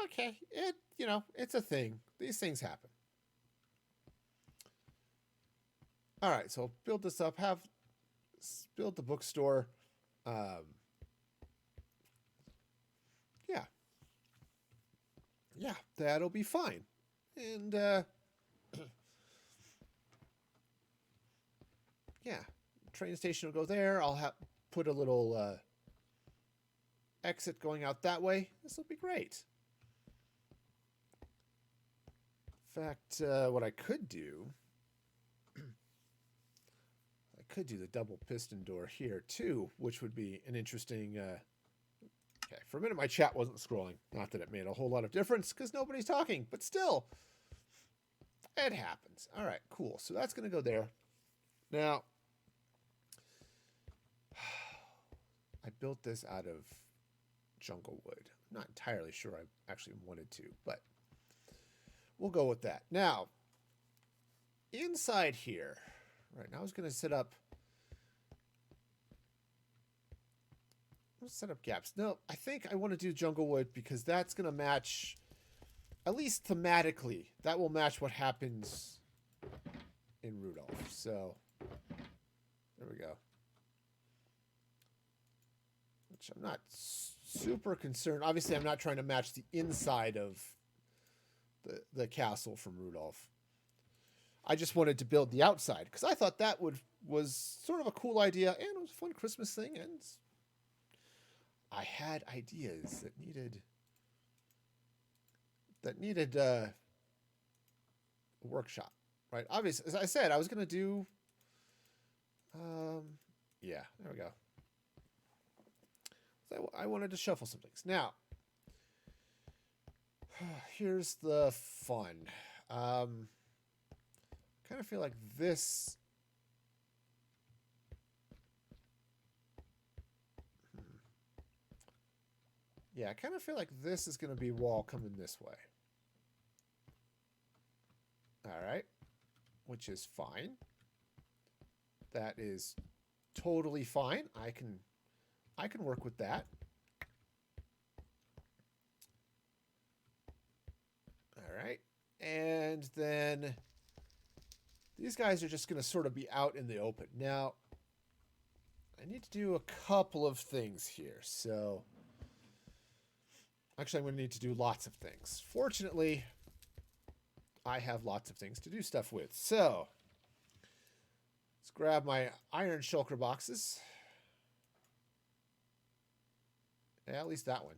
Okay, it's a thing. These things happen. All right, so build this up. Build the bookstore. Yeah, yeah, that'll be fine. And yeah, train station will go there. I'll put a little exit going out that way. This will be great. In fact, what I could do, I could do the double piston door here too, which would be an interesting. Okay, for a minute my chat wasn't scrolling. Not that it made a whole lot of difference because nobody's talking, but still, it happens. All right, cool. So that's going to go there. Now, I built this out of jungle wood. I'm not entirely sure I actually wanted to, but we'll go with that. Now, inside here, right now I was going to set up gaps. No, I think I want to do jungle wood because that's going to match, at least thematically, that will match what happens in Rudolph. So, there we go. Which I'm not super concerned. Obviously, I'm not trying to match the inside of the castle from Rudolph. I just wanted to build the outside because I thought that was sort of a cool idea and it was a fun Christmas thing, and I had ideas that needed a workshop, right? Obviously, as I said, I was going to do yeah, there we go. So I wanted to shuffle some things. Now, here's the fun. Kind of feel like this. Yeah, I kind of feel like this is going to be wall coming this way. All right, which is fine. That is totally fine. I can work with that. All right, and then these guys are just going to sort of be out in the open. Now, I need to do a couple of things here. So, actually, I'm going to need to do lots of things. Fortunately, I have lots of things to do stuff with. So, let's grab my iron shulker boxes. Yeah, at least that one.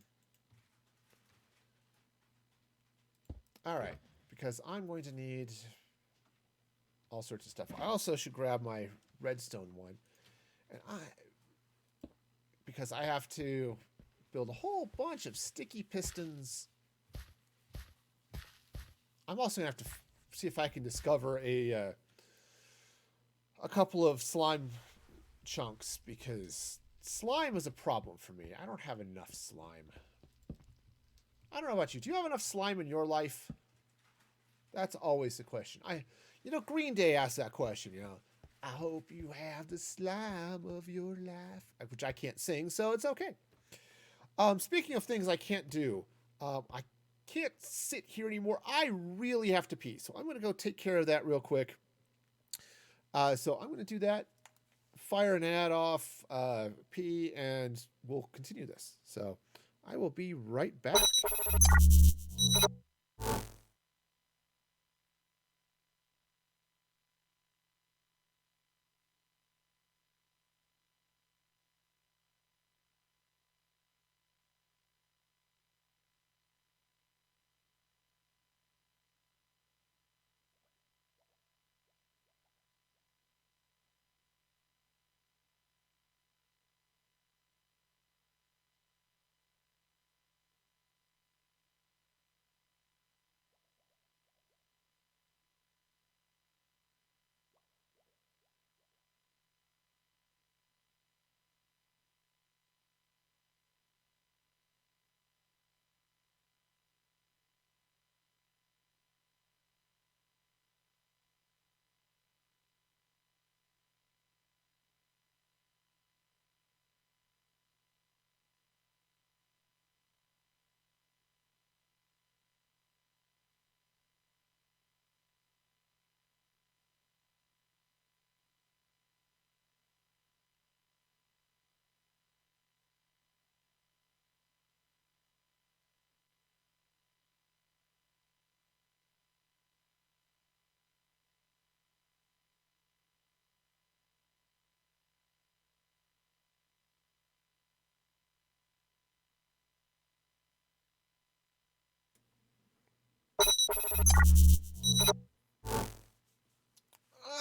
All right, because I'm going to need all sorts of stuff. I also should grab my redstone one. And because I have to build a whole bunch of sticky pistons. I'm also going to have to see if I can discover a couple of slime chunks, because slime is a problem for me. I don't have enough slime. I don't know about you. Do you have enough slime in your life? That's always the question. Green Day asked that question, I hope you have the slime of your life, which I can't sing, so it's okay. Speaking of things I can't do, I can't sit here anymore. I really have to pee, so I'm going to go take care of that real quick. So I'm going to do that, fire an ad off, pee, and we'll continue this. So I will be right back.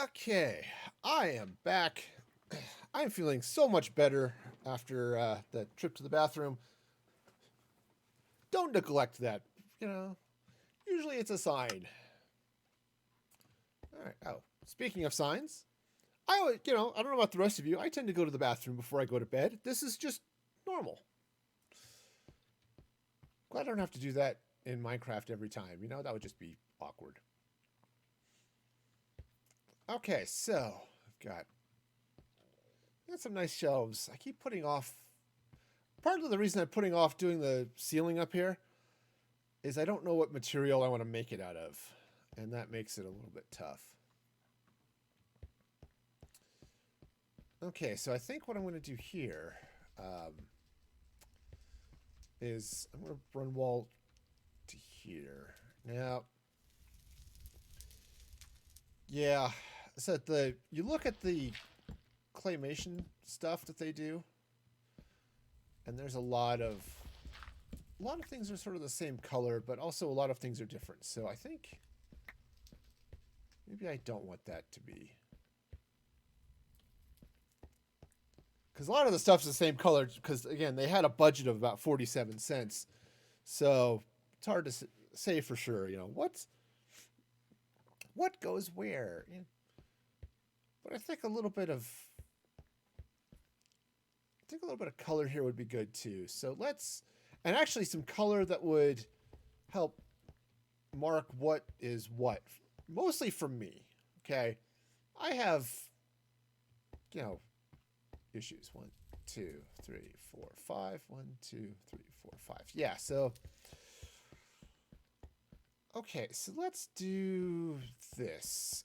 Okay, I am back. I'm feeling so much better after the trip to the bathroom. Don't neglect that. You know, usually it's a sign. All right. Oh, speaking of signs, I don't know about the rest of you. I tend to go to the bathroom before I go to bed. This is just normal. Glad I don't have to do that in Minecraft every time. You know, that would just be awkward. Okay, so I've got some nice shelves. I keep putting off. Part of the reason I'm putting off doing the ceiling up here is I don't know what material I want to make it out of, and that makes it a little bit tough. Okay, so I think what I'm going to do here is I'm going to run wall to here. Now, yeah, so you look at the claymation stuff that they do, and there's a lot of things are sort of the same color, but also a lot of things are different. So I think maybe I don't want that to be, because a lot of the stuff's the same color. Because again, they had a budget of about 47 cents, so it's hard to say for sure. You know what goes where. You know, but I think a little bit of color here would be good too. So and actually some color that would help mark what is what. Mostly for me. Okay. I have, issues. 1, 2, 3, 4, 5. 1, 2, 3, 4, 5. Yeah, so okay, so let's do this.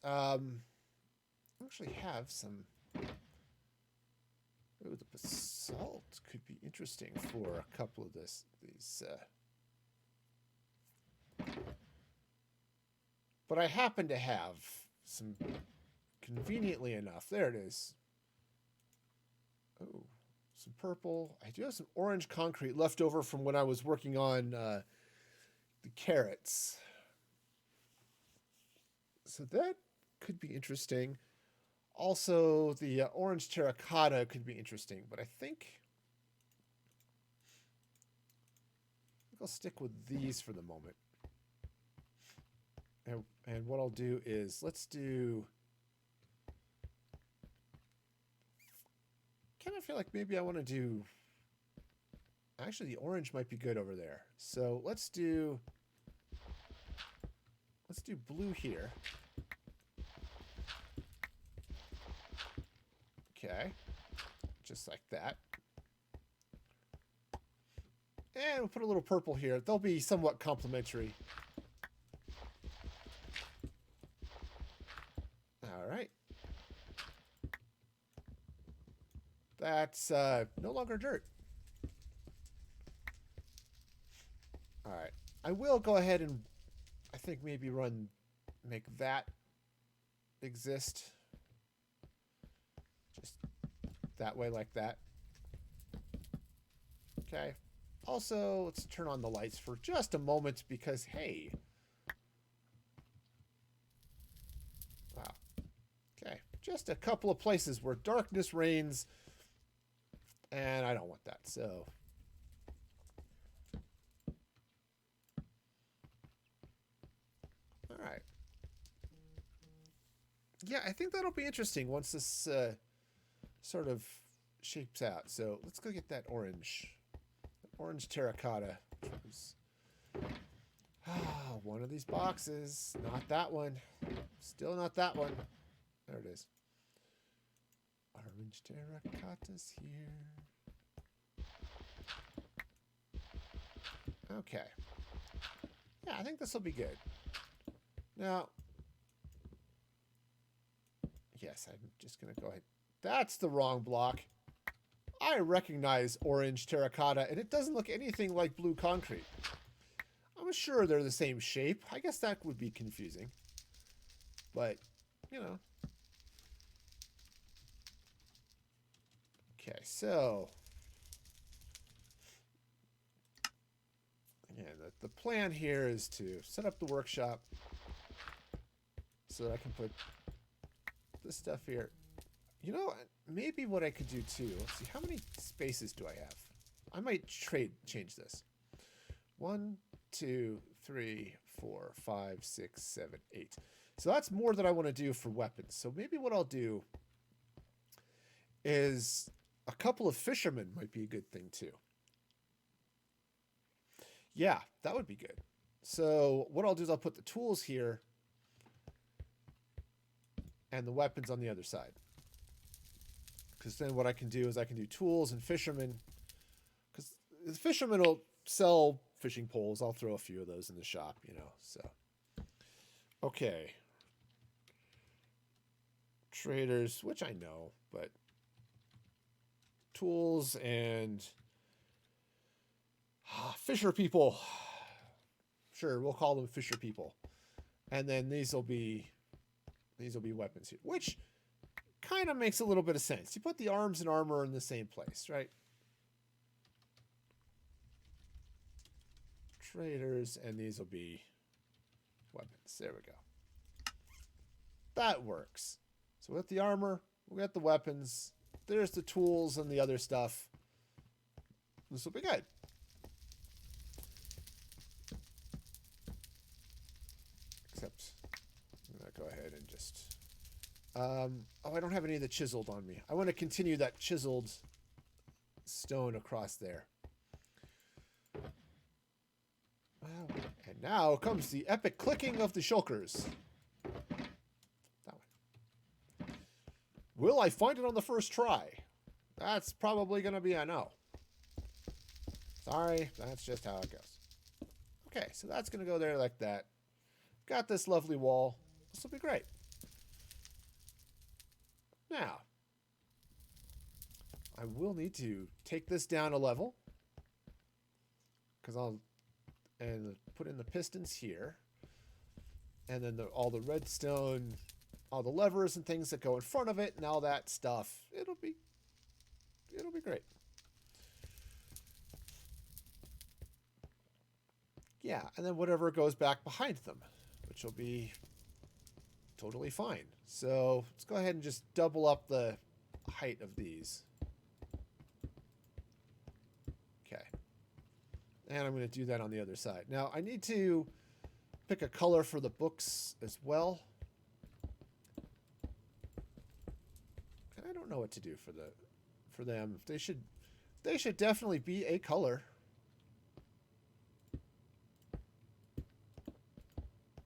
Actually have some. Oh, the basalt could be interesting for a couple of these. But I happen to have some, conveniently enough. There it is. Oh, some purple. I do have some orange concrete left over from when I was working on the carrots. So that could be interesting. Also, the orange terracotta could be interesting, but I think I'll stick with these for the moment. And what I'll do is, let's do... kind of feel like maybe I want to do... Actually, the orange might be good over there. So let's do blue here. Okay. Just like that. And we'll put a little purple here. They'll be somewhat complementary. All right. That's no longer dirt. All right. I will go ahead and I think maybe make that exist. Just that way, like that. Okay. Also, let's turn on the lights for just a moment because, hey. Wow. Okay. Just a couple of places where darkness reigns, and I don't want that, so. All right. Yeah, I think that'll be interesting once this sort of shapes out. So let's go get that orange. Orange terracotta. One of these boxes. Not that one. Still not that one. There it is. Orange terracottas here. Okay. Yeah, I think this will be good. Now, yes, I'm just going to go ahead. That's the wrong block. I recognize orange terracotta, and it doesn't look anything like blue concrete. I'm sure they're the same shape. I guess that would be confusing. But, you know. Okay, so. Again, the the plan here is to set up the workshop so that I can put this stuff here. You know, maybe what I could do too. Let's see, how many spaces do I have? I might change this. 1, 2, 3, 4, 5, 6, 7, 8. So that's more than I want to do for weapons. So maybe what I'll do is a couple of fishermen might be a good thing too. Yeah, that would be good. So what I'll do is I'll put the tools here and the weapons on the other side. Because then what I can do is I can do tools and fishermen. Because the fishermen will sell fishing poles. I'll throw a few of those in the shop, you know. So, okay. Traders, which I know, but tools and fisher people. Sure, we'll call them fisher people. And then these will be weapons here, which kind of makes a little bit of sense. You put the arms and armor in the same place, right? Traders, and these will be weapons. There we go. That works. So we got the armor, we got the weapons, there's the tools and the other stuff. This will be good. Except, I'm going to go ahead and just... oh, I don't have any of the chiseled on me. I want to continue that chiseled stone across there. Well, and now comes the epic clicking of the shulkers. That one. Will I find it on the first try? That's probably going to be a no. Sorry, that's just how it goes. Okay, so that's going to go there like that. Got this lovely wall. This will be great. Now, I will need to take this down a level. Because I'll... and put in the pistons here. And then all the redstone, all the levers and things that go in front of it and all that stuff. It'll be great. Yeah, and then whatever goes back behind them, which will be totally fine. So let's go ahead and just double up the height of these. Okay. And I'm going to do that on the other side. Now, I need to pick a color for the books as well. I don't know what to do for them. They should definitely be a color.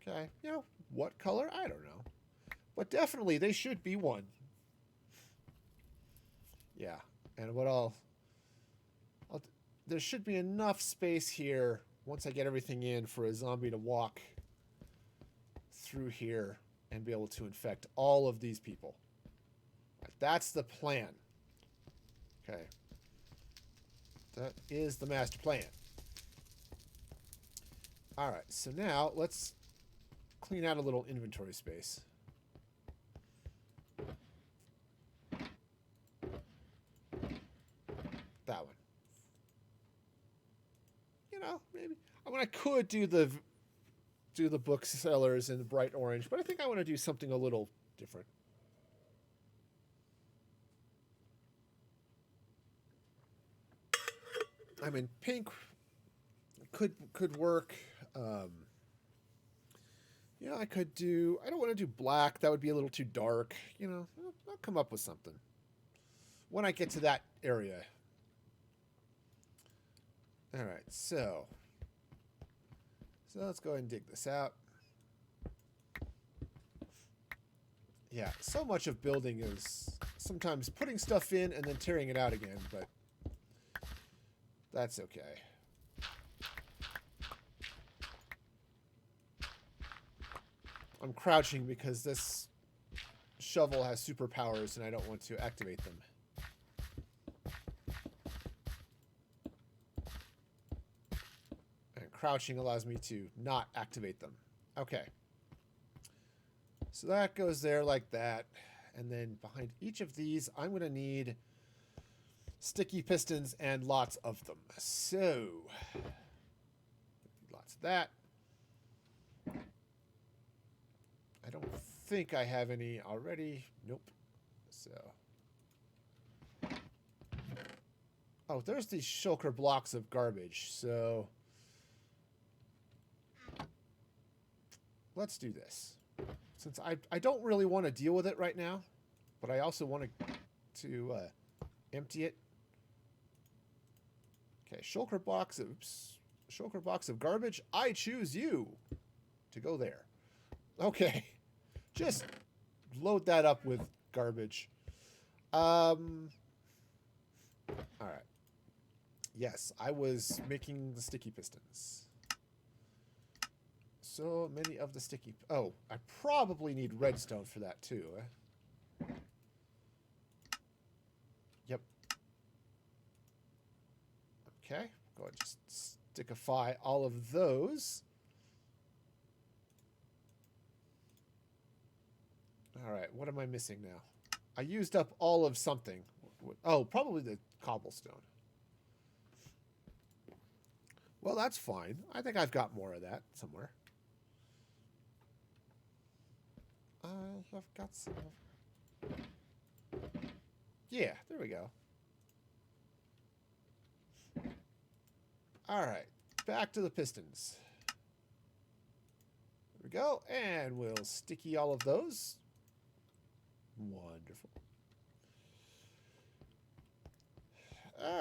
Okay, you know, what color? I don't know. But definitely they should be one. Yeah, and what there should be enough space here once I get everything in for a zombie to walk through here and be able to infect all of these people. That's the plan. Okay. That is the master plan. All right, so now let's clean out a little inventory space. That one. You know, maybe. I mean, I could do the booksellers in the bright orange, but I think I want to do something a little different. I mean, pink could work. You know, I could do... I don't want to do black. That would be a little too dark. You know, I'll come up with something when I get to that area. All right, so let's go ahead and dig this out. Yeah, so much of building is sometimes putting stuff in and then tearing it out again, but that's okay. I'm crouching because this shovel has superpowers and I don't want to activate them. And crouching allows me to not activate them. Okay. So that goes there like that. And then behind each of these, I'm going to need sticky pistons and lots of them. So, lots That's that. I don't think I have any already. Nope. So. Oh, there's these shulker blocks of garbage. So. Let's do this. Since I don't really want to deal with it right now, but I also want to empty it. Okay, shulker box of garbage. I choose you to go there. Okay, just load that up with garbage. All right. Yes, I was making the sticky pistons. So many of the sticky... Oh, I probably need redstone for that too. Yep. Okay, go ahead and just stickify all of those. All right, what am I missing now? I used up all of something. Oh, probably the cobblestone. Well, that's fine. I think I've got more of that somewhere. I have got some. Yeah, there we go. All right, back to the pistons. There we go, and we'll sticky all of those. Wonderful.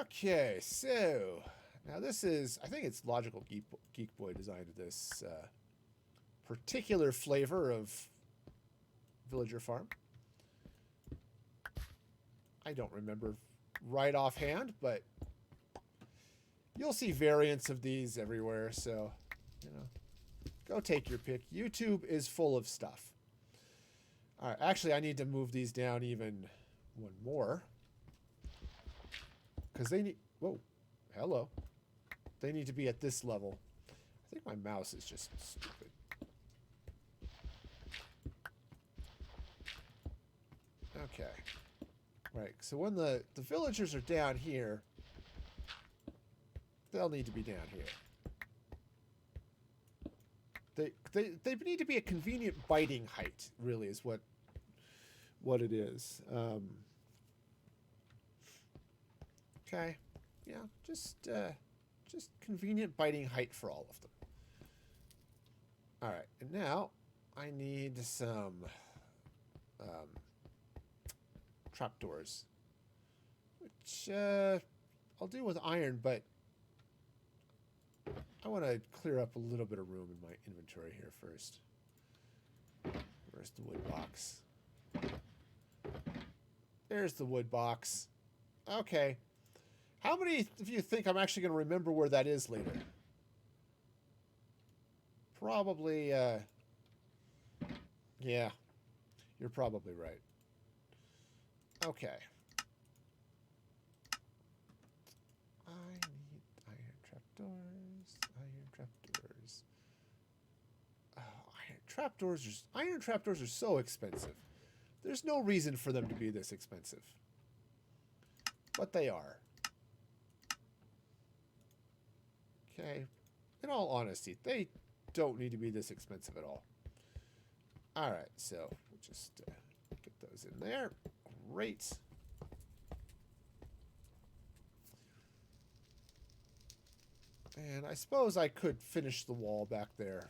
Okay, so now this is, I think it's Logical Geek Boy designed this particular flavor of Villager Farm. I don't remember right offhand, but you'll see variants of these everywhere, so, you know, go take your pick. YouTube is full of stuff. All right, actually, I need to move these down even one more. Because they need... Whoa. Hello. They need to be at this level. I think my mouse is just stupid. Okay. Right, so when the villagers are down here, they'll need to be down here. They need to be a convenient biting height, really, is what it is. Okay, yeah, just convenient biting height for all of them. All right, and now I need some trapdoors, which I'll do with iron, but I want to clear up a little bit of room in my inventory here first. Where's the wood box? There's the wood box. Okay. How many of you think I'm actually going to remember where that is later? Probably, yeah. You're probably right. Okay. I need iron trapdoors. Oh, iron trapdoors are so expensive. There's no reason for them to be this expensive. But they are. Okay. In all honesty, they don't need to be this expensive at all. All right, so we'll just get those in there. Great. And I suppose I could finish the wall back there.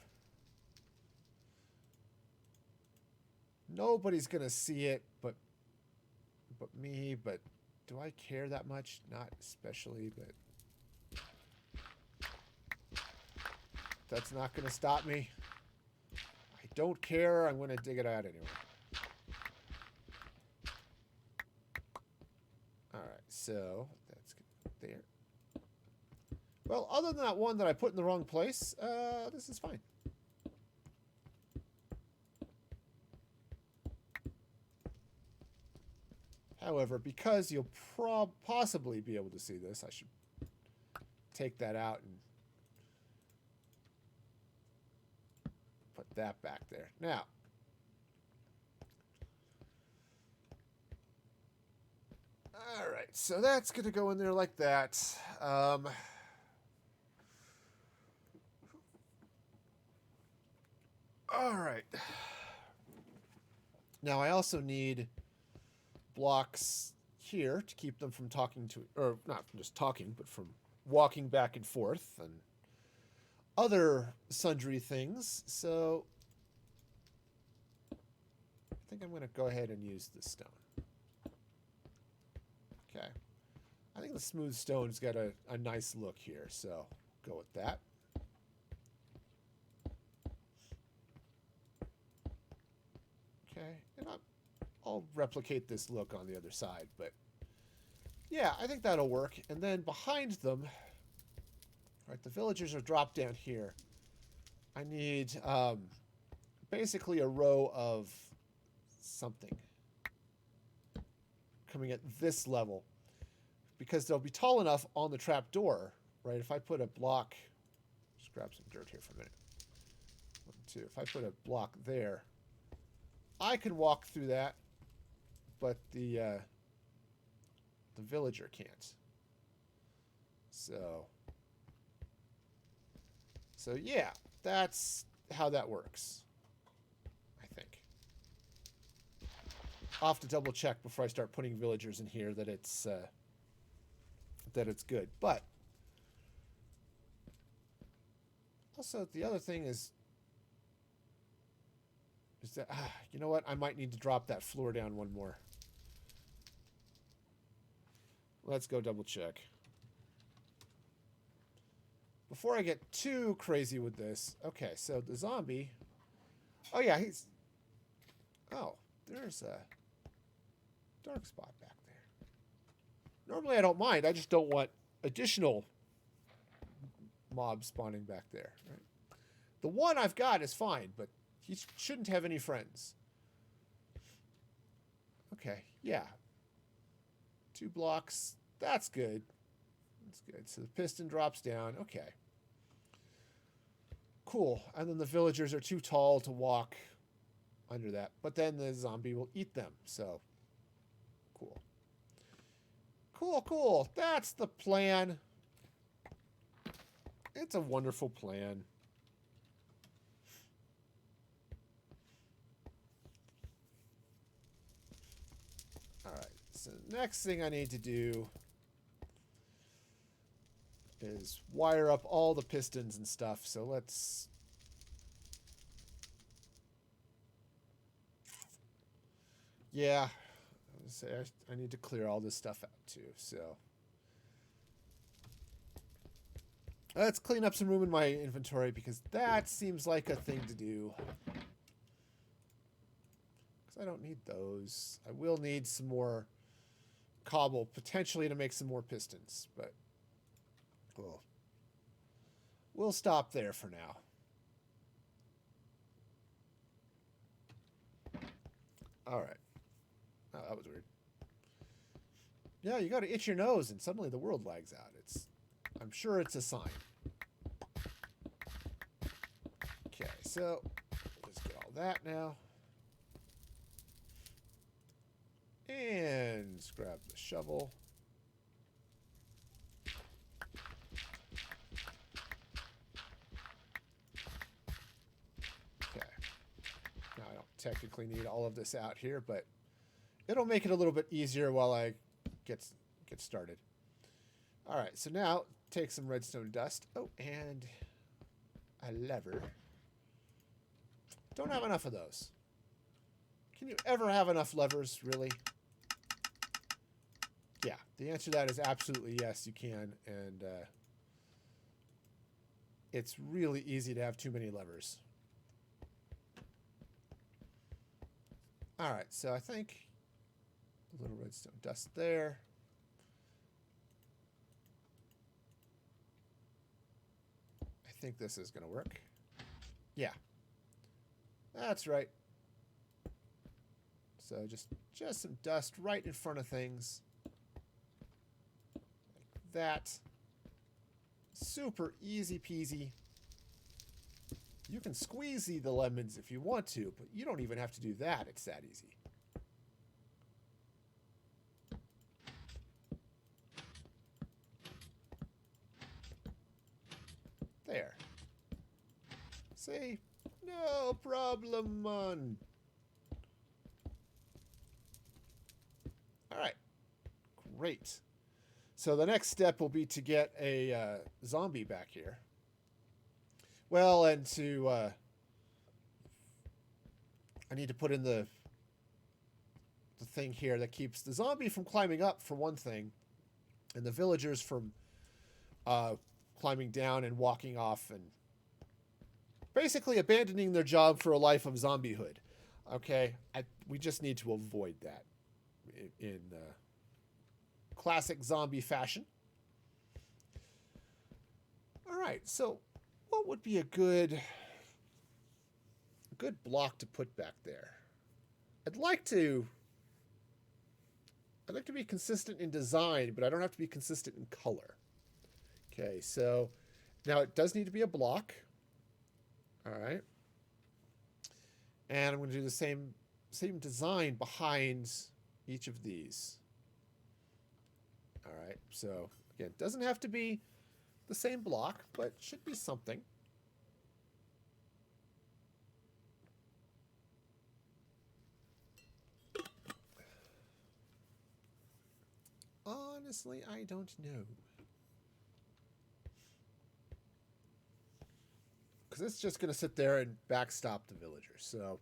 Nobody's going to see it but me, but do I care that much? Not especially, but that's not going to stop me. I don't care. I'm going to dig it out anyway. All right, so that's there. Well, other than that one that I put in the wrong place, this is fine. However, because you'll possibly be able to see this, I should take that out and put that back there. Now, all right, so that's going to go in there like that. Now I also need blocks here to keep them from talking to, or not from just talking, but from walking back and forth and other sundry things. So I think I'm going to go ahead and use the stone. Okay. I think the smooth stone's got a nice look here, so go with that. Okay, and I'll replicate this look on the other side, but yeah, I think that'll work. And then behind them, right, the villagers are dropped down here. I need basically a row of something coming at this level, because they'll be tall enough on the trap door, right? If I put a block, just grab some dirt here for a minute. 1, 2. If I put a block there, I can walk through that, but the villager can't. So yeah, that's how that works, I think. I'll have to double check before I start putting villagers in here that it's good. But also the other thing is that, you know what? I might need to drop that floor down one more. Let's go double check. Before I get too crazy with this. Okay, so the zombie. Oh, yeah, he's... Oh, there's a dark spot back there. Normally I don't mind. I just don't want additional mobs spawning back there. Right? The one I've got is fine, but he shouldn't have any friends. Okay, yeah. 2 blocks. That's good. That's good. So the piston drops down. Okay. Cool. And then the villagers are too tall to walk under that. But then the zombie will eat them. So, cool. Cool, cool. That's the plan. It's a wonderful plan. Alright, so the next thing I need to do is wire up all the pistons and stuff. So let's... Yeah, I was gonna say I need to clear all this stuff out too, so... Let's clean up some room in my inventory, because that seems like a thing to do. Because I don't need those. I will need some more cobble, potentially to make some more pistons, but we'll stop there for now. All right. Oh, that was weird. Yeah, you got to itch your nose, and suddenly the world lags out. I'm sure it's a sign. Okay, so let's get all that now. And let's grab the shovel. Okay. Now I don't technically need all of this out here, but it'll make it a little bit easier while I get started. All right, so now take some redstone dust. Oh, and a lever. Don't have enough of those. Can you ever have enough levers, really? Yeah, the answer to that is absolutely yes, you can. And it's really easy to have too many levers. All right, so I think a little redstone dust there. I think this is going to work. Yeah. That's right. So just some dust right in front of things. Like that. Super easy peasy. You can squeeze the lemons if you want to, but you don't even have to do that. It's that easy. There. See? No problem, man. Great. So the next step will be to get a zombie back here. Well, and to... I need to put in the thing here that keeps the zombie from climbing up, for one thing, and the villagers from climbing down and walking off and basically abandoning their job for a life of zombiehood. Okay? We just need to avoid that in classic zombie fashion. All right, so what would be a good block to put back there? I'd like to be consistent in design, but I don't have to be consistent in color. Okay, so now it does need to be a block. All right. And I'm going to do the same design behind each of these. All right, so again, it doesn't have to be the same block, but should be something. Honestly, I don't know. Because it's just going to sit there and backstop the villagers. So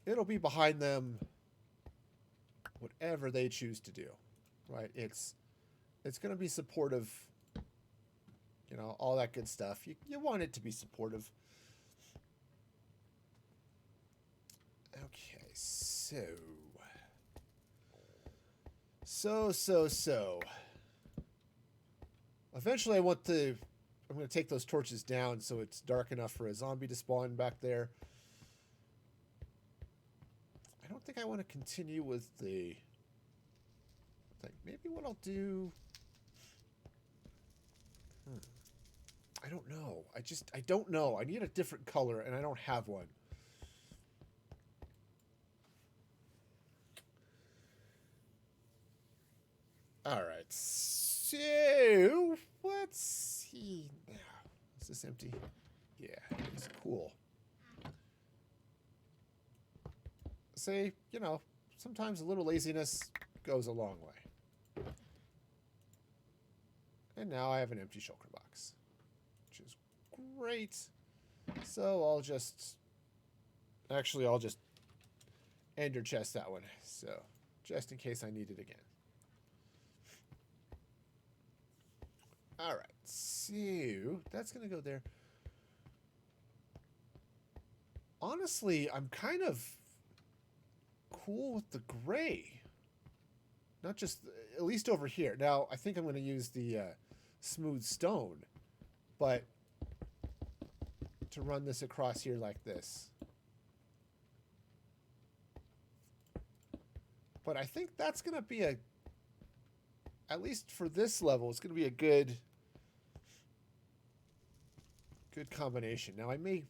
it'll be behind them, whatever they choose to do. Right? It's going to be supportive, you know, all that good stuff. You want it to be supportive. Okay, so. Eventually I'm going to take those torches down so it's dark enough for a zombie to spawn back there. I don't think I want to continue with the thing. Maybe what I'll do... I don't know. I don't know. I need a different color and I don't have one. Alright, so let's see now. Is this empty? Yeah, it's cool. See, you know, sometimes a little laziness goes a long way. And now I have an empty shulker box, which is great. So I'll just ender chest that one. So just in case I need it again. All right, so that's going to go there. Honestly, I'm kind of cool with the gray. Not just, at least over here. Now, I think I'm going to use the smooth stone, but to run this across here like this. But I think that's going to be at least for this level, it's going to be a good combination. Now, I may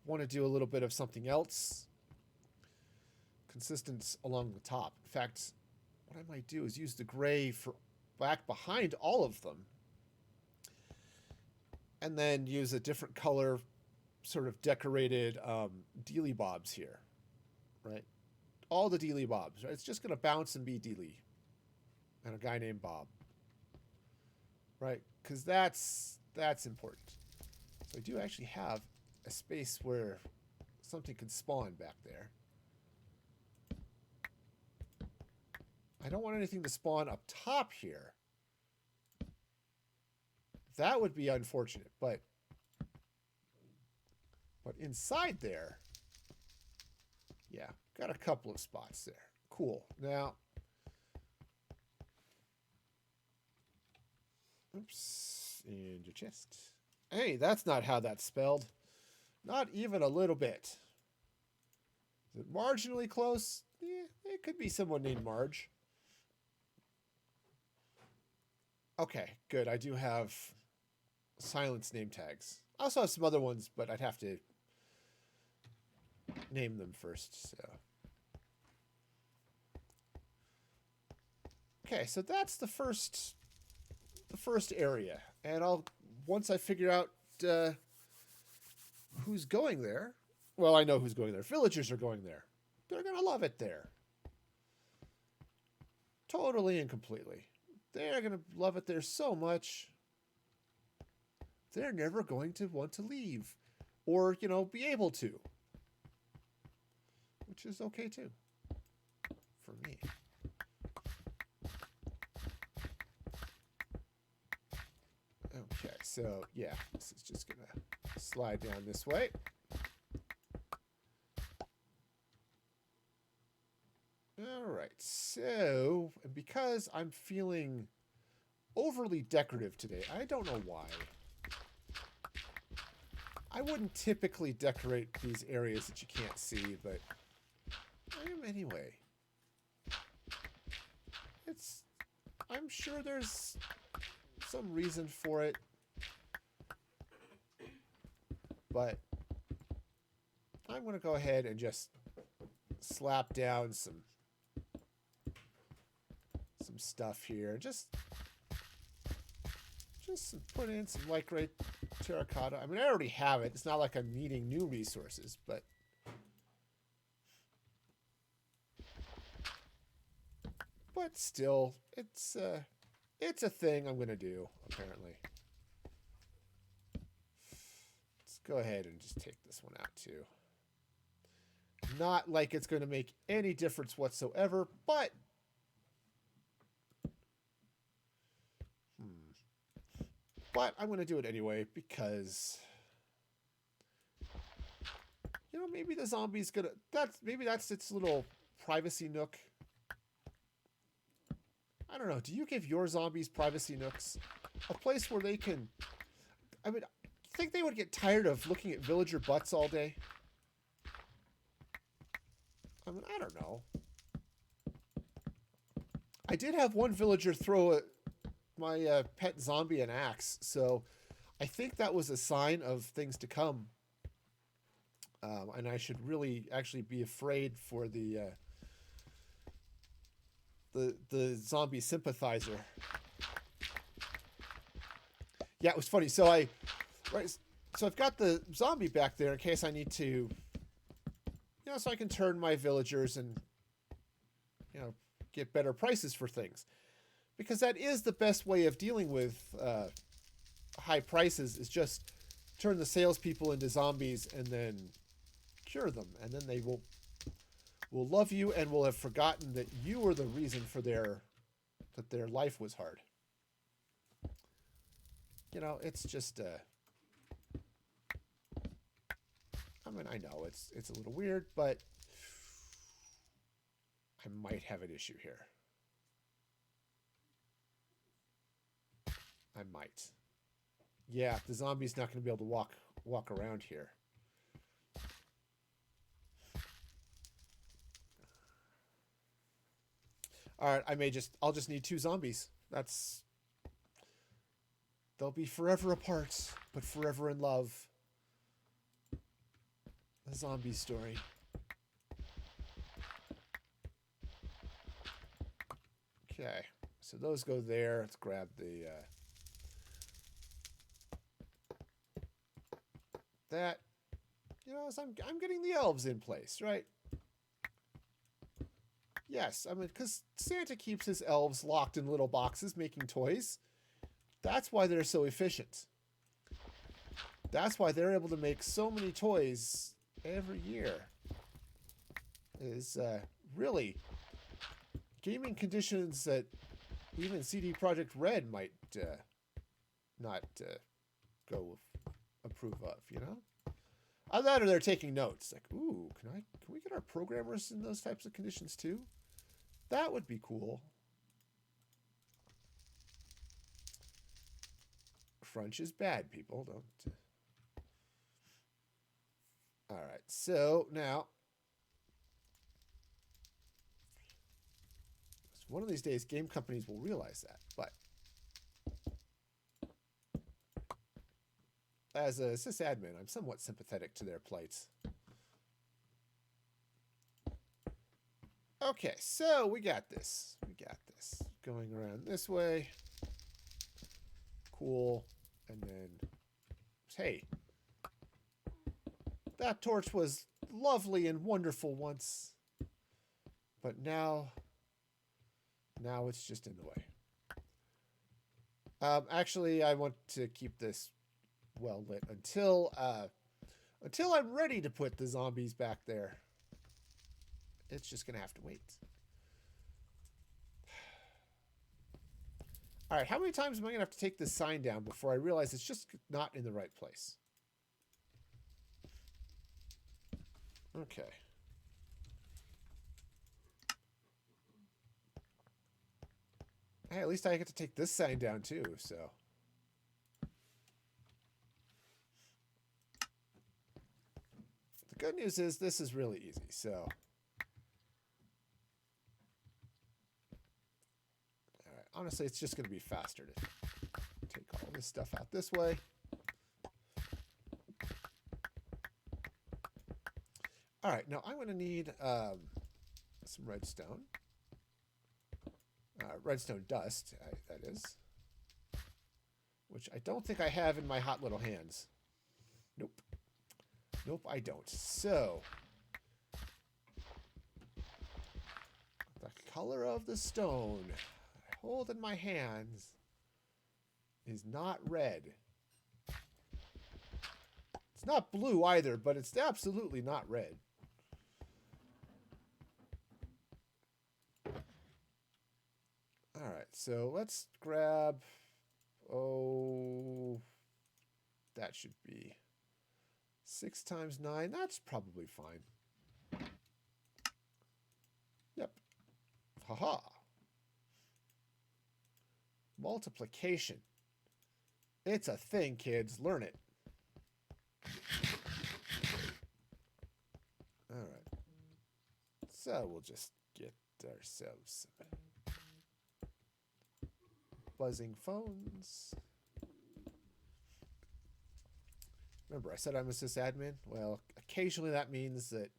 want to do a little bit of something else consistent along the top. In fact, what I might do is use the gray for back behind all of them and then use a different color sort of decorated dealy bobs here, right? All the dealy bobs, right? It's just going to bounce and be dealy. And a guy named Bob, right? Because that's important. So I do actually have a space where something can spawn back there. I don't want anything to spawn up top here. That would be unfortunate, but inside there, yeah, got a couple of spots there. Cool. Now, oops, and your chest. Hey, that's not how that's spelled. Not even a little bit. Is it marginally close? Yeah, it could be someone named Marge. Okay, good. I do have silence name tags. I also have some other ones, but I'd have to name them first. So, okay, so that's the first area, and once I figure out who's going there. Well, I know who's going there. Villagers are going there. They're gonna love it there. Totally and completely. They're going to love it there so much. They're never going to want to leave. Or, you know, be able to. Which is okay too. For me. Okay, so yeah, this is just going to slide down this way. All right, so because I'm feeling overly decorative today, I don't know why. I wouldn't typically decorate these areas that you can't see, but I am anyway. I'm sure there's some reason for it, but I'm going to go ahead and just slap down some stuff here. Just put in some light gray terracotta. I mean, I already have it. It's not like I'm needing new resources, but still, it's a thing I'm going to do, apparently. Let's go ahead and just take this one out, too. Not like it's going to make any difference whatsoever, but I'm going to do it anyway because, you know, maybe the zombie's going to... Maybe that's its little privacy nook. I don't know. Do you give your zombies privacy nooks? A place where they can... I mean, you think they would get tired of looking at villager butts all day? I mean, I don't know. I did have one villager throw my pet zombie an axe, so I think that was a sign of things to come. And I should really actually be afraid for the zombie sympathizer. Yeah, it was funny. So I've got the zombie back there in case I need to, you know, so I can turn my villagers and, you know, get better prices for things. Because that is the best way of dealing with high prices, is just turn the salespeople into zombies and then cure them. And then they will love you and will have forgotten that you were the reason for their life was hard. You know, it's just I mean, I know it's a little weird, but I might have an issue here. I might. Yeah, the zombie's not going to be able to walk around here. All right, I'll just need 2 zombies. They'll be forever apart, but forever in love. A zombie story. Okay, so those go there. Let's grab the that. You know, as I'm getting the elves in place, right? Yes, I mean, because Santa keeps his elves locked in little boxes making toys. That's why they're so efficient. That's why they're able to make so many toys every year. Is really gaming conditions that even CD Projekt Red might not go approve of, you know? Either that or they're taking notes. Like, ooh, can we get our programmers in those types of conditions too? That would be cool. Crunch is bad, people. Don't. All right, so now, one of these days, game companies will realize that. But as a sysadmin, I'm somewhat sympathetic to their plights. Okay, so we got this. Going around this way. Cool. And then, hey, that torch was lovely and wonderful once. But now, Now it's just in the way. Actually, I want to keep this well lit until I'm ready to put the zombies back there. It's just gonna have to wait. All right, how many times am I gonna have to take this sign down before I realize it's just not in the right place? Okay. Hey, at least I get to take this sign down too, so. The good news is this is really easy, so. All right, honestly, it's just going to be faster to take all this stuff out this way. All right, now I'm going to need some redstone. Redstone dust, that is. Which I don't think I have in my hot little hands. Nope. Nope, I don't. So, the color of the stone I hold in my hands is not red. It's not blue either, but it's absolutely not red. All right, so let's grab, that should be 6 times 9. That's probably fine. Yep. Haha. Multiplication. It's a thing, kids. Learn it. All right. So we'll just get ourselves some buzzing phones. Remember, I said I'm a sysadmin? Well, occasionally that means that,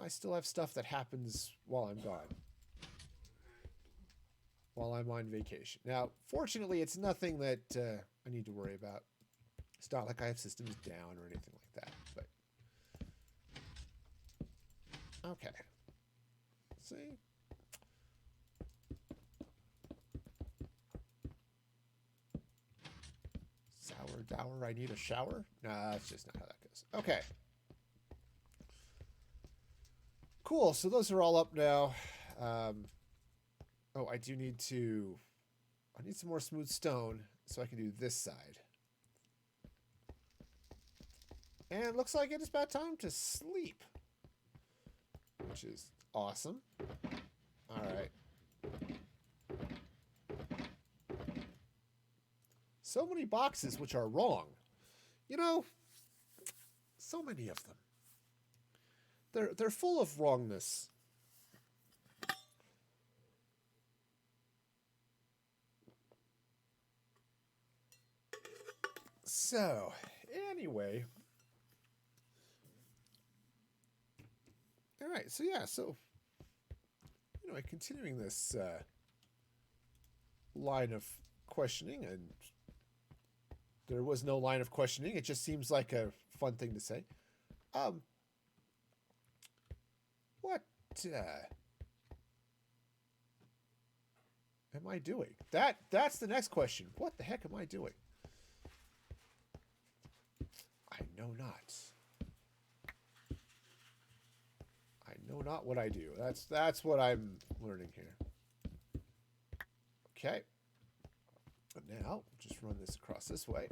I still have stuff that happens while I'm gone. While I'm on vacation. Now, fortunately, it's nothing that I need to worry about. It's not like I have systems down or anything like that, but... Okay. See? Sour dour, I need a shower? Nah, that's just not how that goes. Okay. Cool, so those are all up now. Oh, I do need to... I need some more smooth stone so I can do this side. And looks like it is about time to sleep. Which is awesome. Alright. So many boxes which are wrong. So many of them. They're full of wrongness. So, anyway. All right, so yeah, continuing this line of questioning, and there was no line of questioning. It just seems like a fun thing to say. What am I doing? That's the next question. What the heck am I doing? I know not. I know not what I do. That's what I'm learning here. Okay. Now, just run this across this way.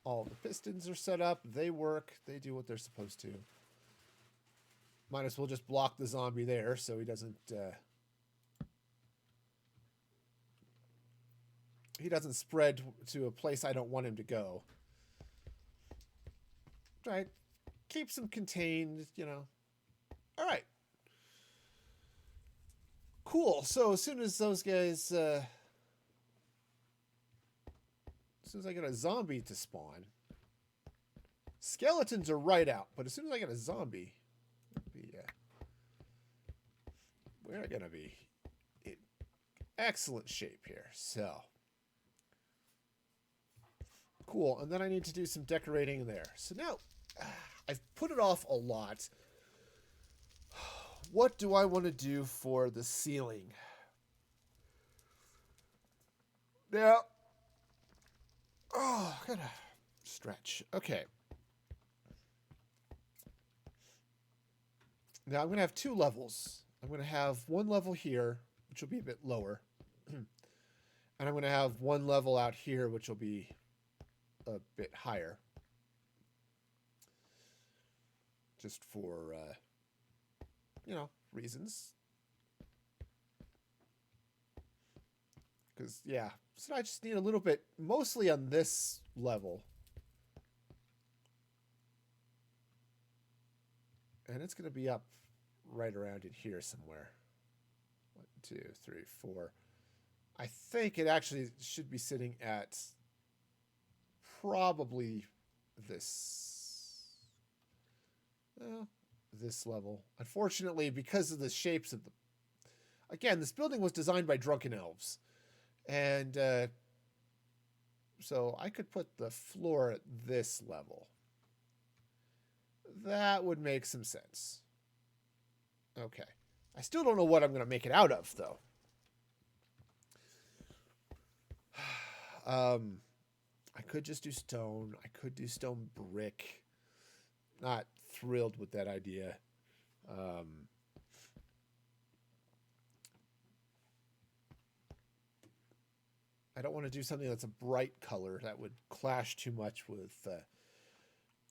All the pistons are set up. They work. They do what they're supposed to. Might as well just block the zombie there so he doesn't spread to a place I don't want him to go. Right. Keeps him contained, All right. Cool. So as soon as those guys... as soon as I get a zombie to spawn... Skeletons are right out, but as soon as I get a zombie... we're going to be in excellent shape here. So... Cool. And then I need to do some decorating there. So now... I've put it off a lot. What do I want to do for the ceiling? Now, oh, I gotta stretch. Okay. Now I'm going to have two levels. I'm going to have one level here, which will be a bit lower. And I'm going to have one level out here, which will be a bit higher. Just for, reasons. Because, yeah. So I just need a little bit, mostly on this level. And it's going to be up right around in here somewhere. 1, 2, 3, 4. I think it actually should be sitting at probably this level. Unfortunately, because of the shapes of the... Again, this building was designed by drunken elves. And so I could put the floor at this level. That would make some sense. Okay. I still don't know what I'm going to make it out of, though. I could just do stone. I could do stone brick. Not thrilled with that idea. I don't want to do something that's a bright color. That would clash too much with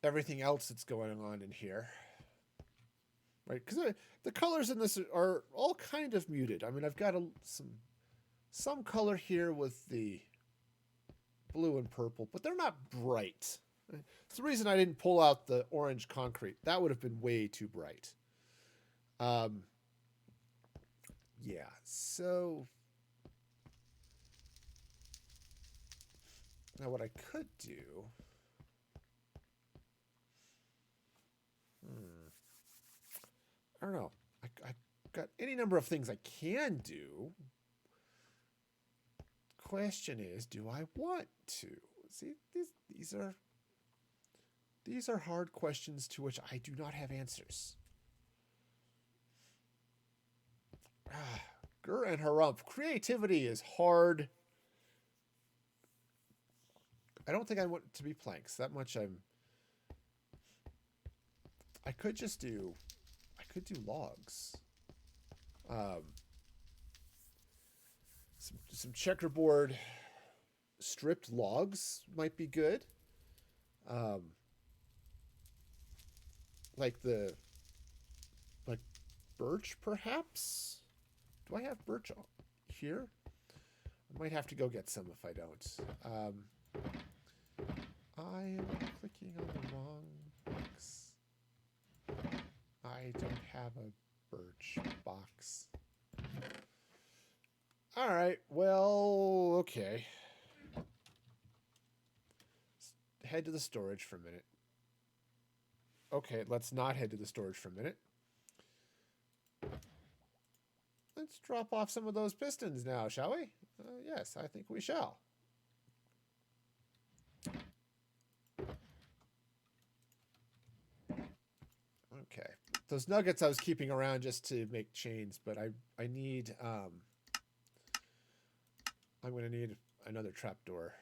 everything else that's going on in here. Right? Because the colors in this are all kind of muted. I mean, I've got some color here with the blue and purple, but they're not bright. It's the reason I didn't pull out the orange concrete. That would have been way too bright. Yeah, so... Now what I could do... I don't know. I got any number of things I can do. Question is, do I want to? See, these are hard questions to which I do not have answers. Gur and Harumph. Creativity is hard. I don't think I want it to be planks. That much I could just do... I could do logs. Some checkerboard stripped logs might be good. Like birch, perhaps? Do I have birch here? I might have to go get some if I don't. I am clicking on the wrong box. I don't have a birch box. All right, well, okay. Let's head to the storage for a minute. Okay, let's not head to the storage for a minute. Let's drop off some of those pistons now, shall we? Yes, I think we shall. Okay. Those nuggets I was keeping around just to make chains, but I need... I'm going to need another trapdoor.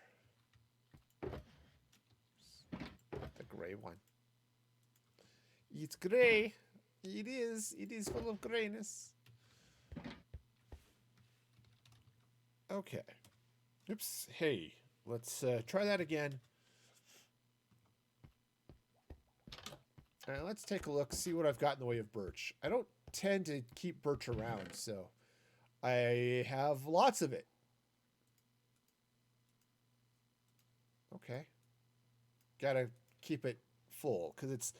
The gray one. It's gray. It is. It is full of grayness. Okay. Oops. Hey, let's try that again. All right, let's take a look, see what I've got in the way of birch. I don't tend to keep birch around, so I have lots of it. Okay. Gotta keep it full, because it's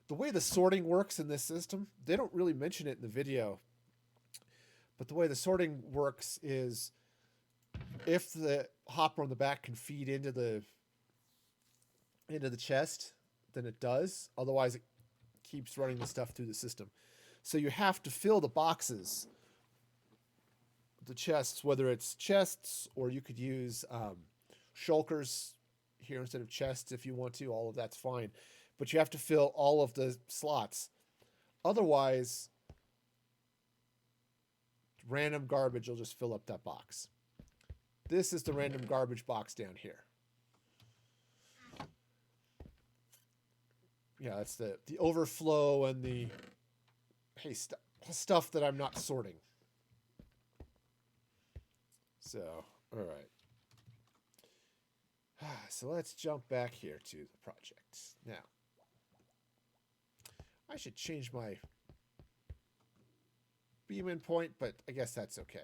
the way the sorting works in this system. They don't really mention it in the video, but the way the sorting works is if the hopper on the back can feed into the chest, then it does. Otherwise, it keeps running the stuff through the system. So you have to fill the boxes, the chests, whether it's chests or you could use shulkers here instead of chests if you want to. All of that's fine. But you have to fill all of the slots. Otherwise, random garbage will just fill up that box. This is the random garbage box down here. Yeah, that's the overflow and the stuff that I'm not sorting. So, all right. So let's jump back here to the project. Now, I should change my beam in point, but I guess that's okay.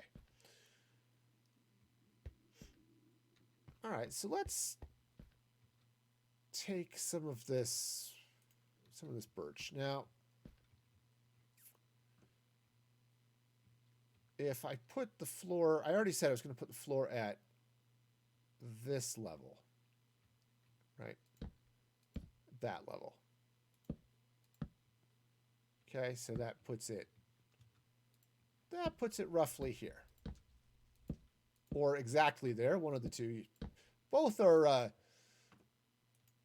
All right, so let's take some of this birch. Now, if I put the floor, I already said I was going to put the floor at this level, right? That level. Okay, so that puts it roughly here. Or exactly there, one of the two. Both are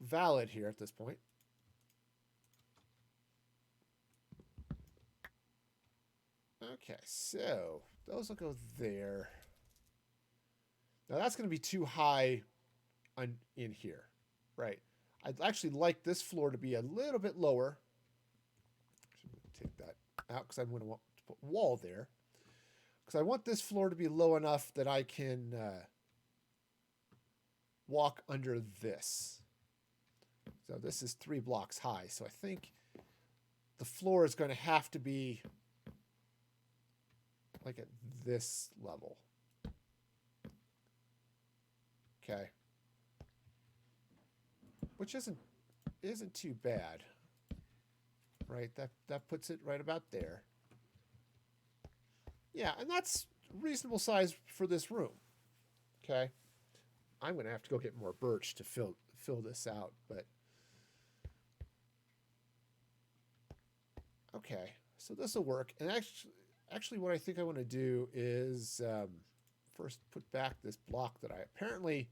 valid here at this point. Okay, so those will go there. Now that's going to be too high in here, right? I'd actually like this floor to be a little bit lower. Take that out because I'm going to want to put wall there. Because I want this floor to be low enough that I can walk under this. So this is 3 blocks high. So I think the floor is going to have to be like at this level. Okay. Which isn't too bad. Right? That puts it right about there. Yeah, and that's reasonable size for this room. Okay. I'm going to have to go get more birch to fill this out, but okay. So this will work. And actually what I think I want to do is first put back this block that I apparently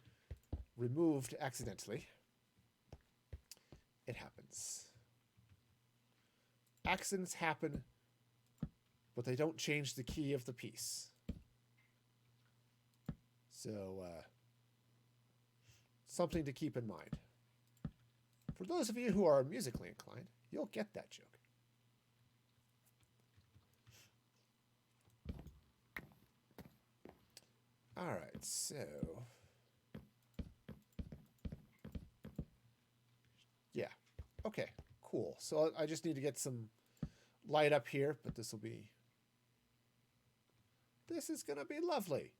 removed accidentally. It happens. Accidents happen, but they don't change the key of the piece. So, something to keep in mind. For those of you who are musically inclined, you'll get that joke. All right, so yeah, okay, cool. So I just need to get some light up here, but this is gonna be lovely.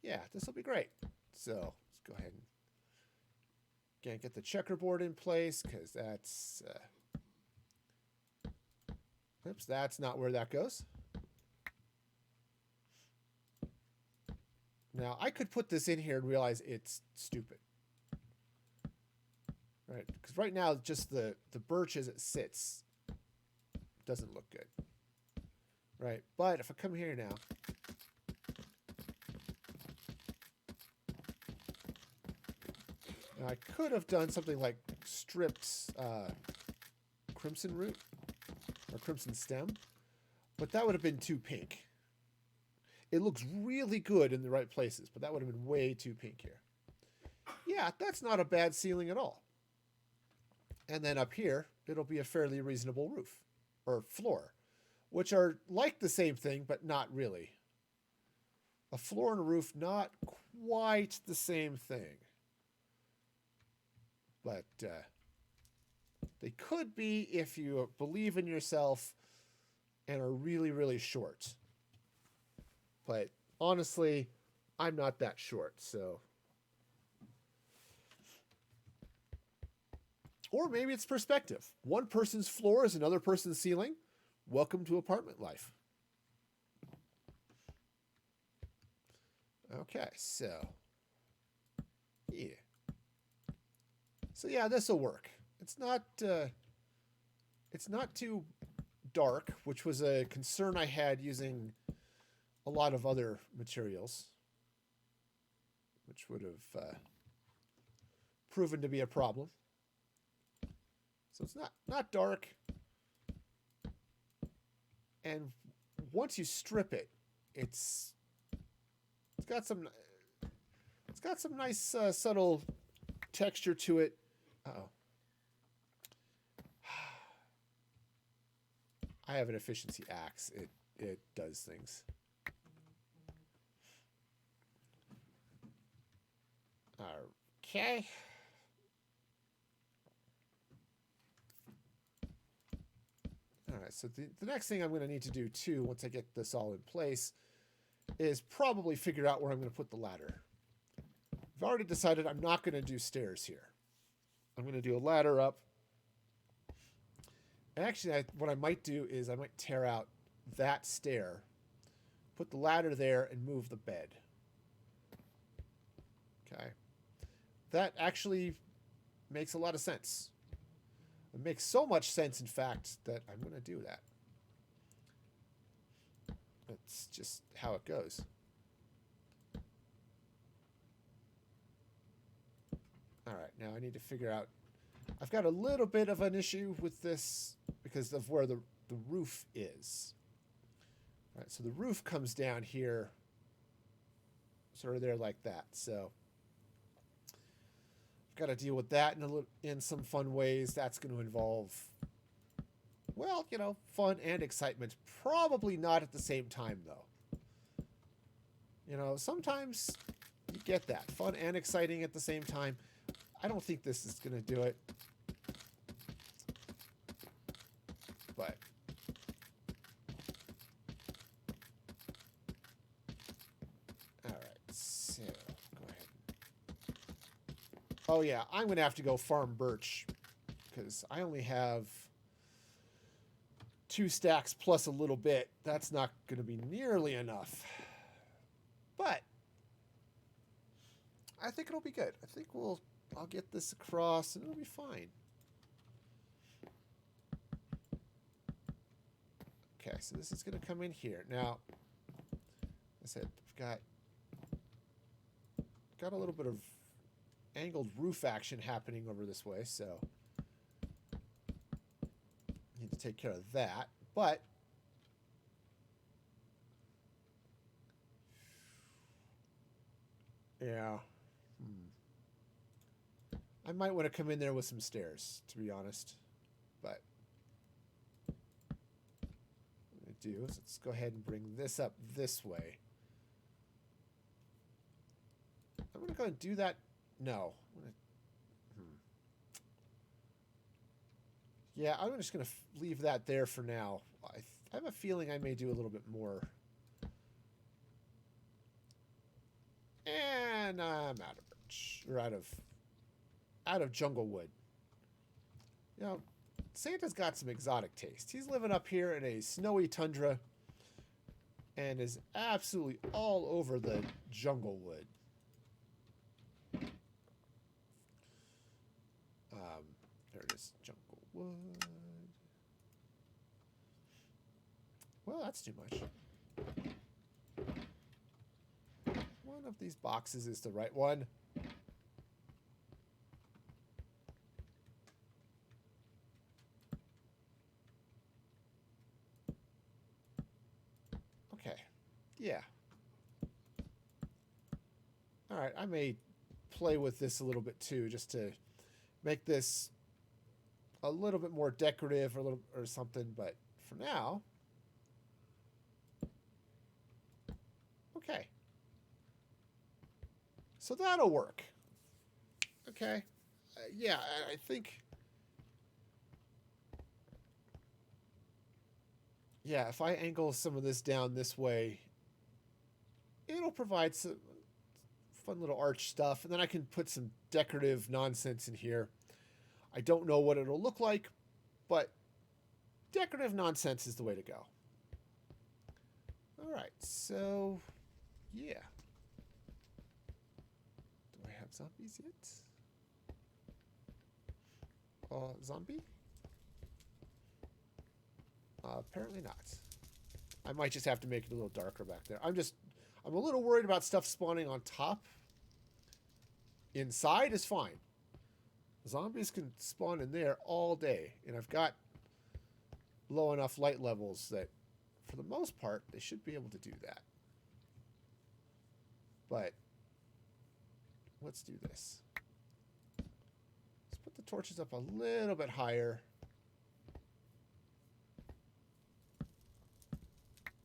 Yeah, this will be great. So let's go ahead and again get the checkerboard in place because that's oops, that's not where that goes. Now, I could put this in here and realize it's stupid. Right? Because right now, just the birch as it sits doesn't look good. Right? But if I come here now, I could have done something like stripped crimson root or crimson stem, but that would have been too pink. It looks really good in the right places, but that would have been way too pink here. Yeah, that's not a bad ceiling at all. And then up here, it'll be a fairly reasonable roof or floor, which are like the same thing, but not really. A floor and a roof, not quite the same thing. But they could be if you believe in yourself and are really, really short. But honestly, I'm not that short, so. Or maybe it's perspective. One person's floor is another person's ceiling. Welcome to apartment life. Okay, so. Yeah. So yeah, this will work. It's not too dark, which was a concern I had using a lot of other materials, which would have proven to be a problem. So it's not dark, and once you strip it, it's got some nice subtle texture to it. Uh-oh. I have an efficiency axe. It does things. Okay. All right, so the next thing I'm going to need to do, too, once I get this all in place, is probably figure out where I'm going to put the ladder. I've already decided I'm not going to do stairs here. I'm going to do a ladder up. And actually, what I might do is I might tear out that stair, put the ladder there, and move the bed. Okay. That actually makes a lot of sense. It makes so much sense, in fact, that I'm going to do that. That's just how it goes. All right, now I need to figure out... I've got a little bit of an issue with this because of where the roof is. All right, so the roof comes down here, sort of there like that. So I've got to deal with that in some fun ways. That's going to involve, well, you know, fun and excitement. Probably not at the same time, though. You know, sometimes you get that. Fun and exciting at the same time. I don't think this is going to do it. But all right, so go ahead. Oh yeah, I'm going to have to go farm birch because I only have 2 stacks plus a little bit. That's not going to be nearly enough. But I think it'll be good. I think I'll get this across and it'll be fine. Okay, so this is going to come in here. Now, I said I've got a little bit of angled roof action happening over this way, so need to take care of that. But yeah, I might want to come in there with some stairs, to be honest. But do is let's go ahead and bring this up this way. I'm going to go and do that. No. Yeah, I'm just going to leave that there for now. I have a feeling I may do a little bit more. And I'm out of birch. Or out of jungle wood. You know, Santa's got some exotic taste. He's living up here in a snowy tundra and is absolutely all over the jungle wood. There it is, jungle wood. Well, that's too much. One of these boxes is the right one. Okay. Yeah. All right, I may play with this a little bit too, just to make this a little bit more decorative or something, but for now, okay. So that'll work. Okay. Yeah, I think. Yeah, if I angle some of this down this way, it'll provide some fun little arch stuff, and then I can put some decorative nonsense in here. I don't know what it'll look like, but decorative nonsense is the way to go. All right, so yeah. Do I have zombies yet? Zombie? Apparently not. I might just have to make it a little darker back there. I'm a little worried about stuff spawning on top. Inside is fine. Zombies can spawn in there all day, and I've got low enough light levels that, for the most part, they should be able to do that. But let's do this. Let's put the torches up a little bit higher.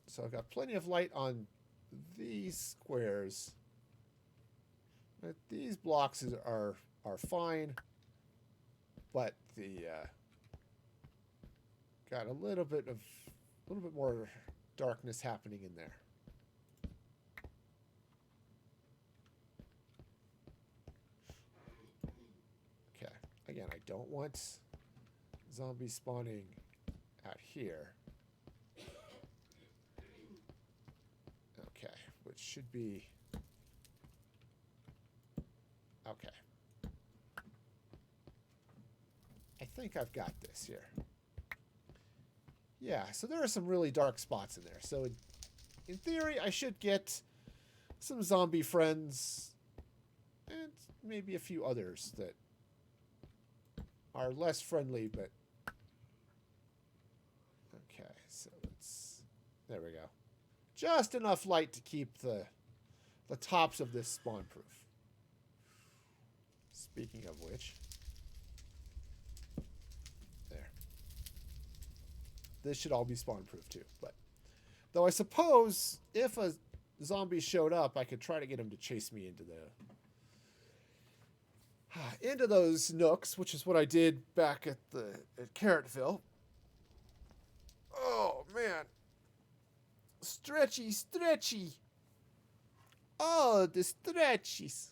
So I've got plenty of light on these squares. But these blocks are fine, but the got a little bit more darkness happening in there. Okay. Again, I don't want zombies spawning out here. Okay, which should be okay. I think I've got this here. Yeah, so there are some really dark spots in there. So in theory, I should get some zombie friends and maybe a few others that are less friendly, but okay, so there we go. Just enough light to keep the tops of this spawn proof. Speaking of which, there. This should all be spawn proof too, but though I suppose if a zombie showed up, I could try to get him to chase me into those nooks, which is what I did back at Carrotville. Oh man. Stretchy, stretchy. Oh, the stretchies.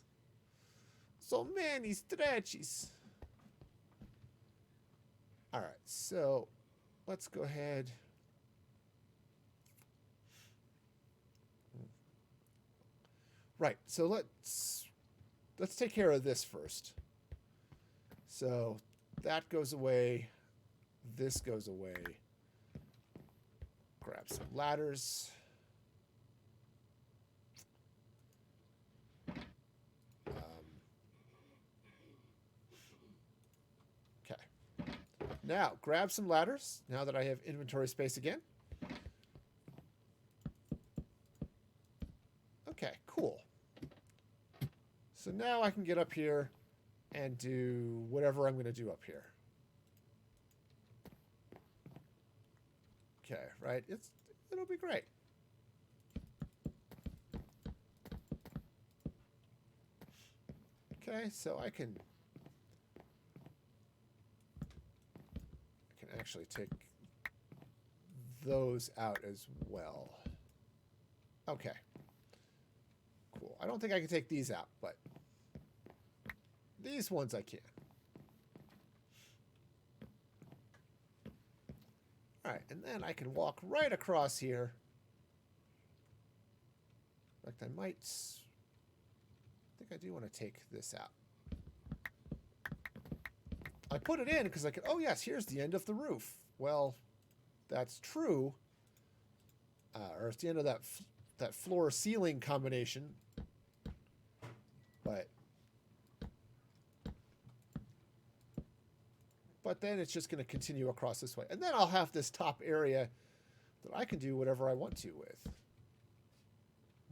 So many stretchies. All right, so let's go ahead. Right, so let's take care of this first. So that goes away. This goes away. Grab some ladders. Okay. Now, grab some ladders, now that I have inventory space again. Okay, cool. So now I can get up here and do whatever I'm going to do up here. Okay, right? It'll be great. Okay, so I can actually take those out as well. Okay. Cool. I don't think I can take these out, but these ones I can. All right, and then I can walk right across here. In fact, I think I do want to take this out. I put it in because I could, oh yes, here's the end of the roof. Well, that's true. Or it's the end of that floor-ceiling combination. But then it's just going to continue across this way. And then I'll have this top area that I can do whatever I want to with.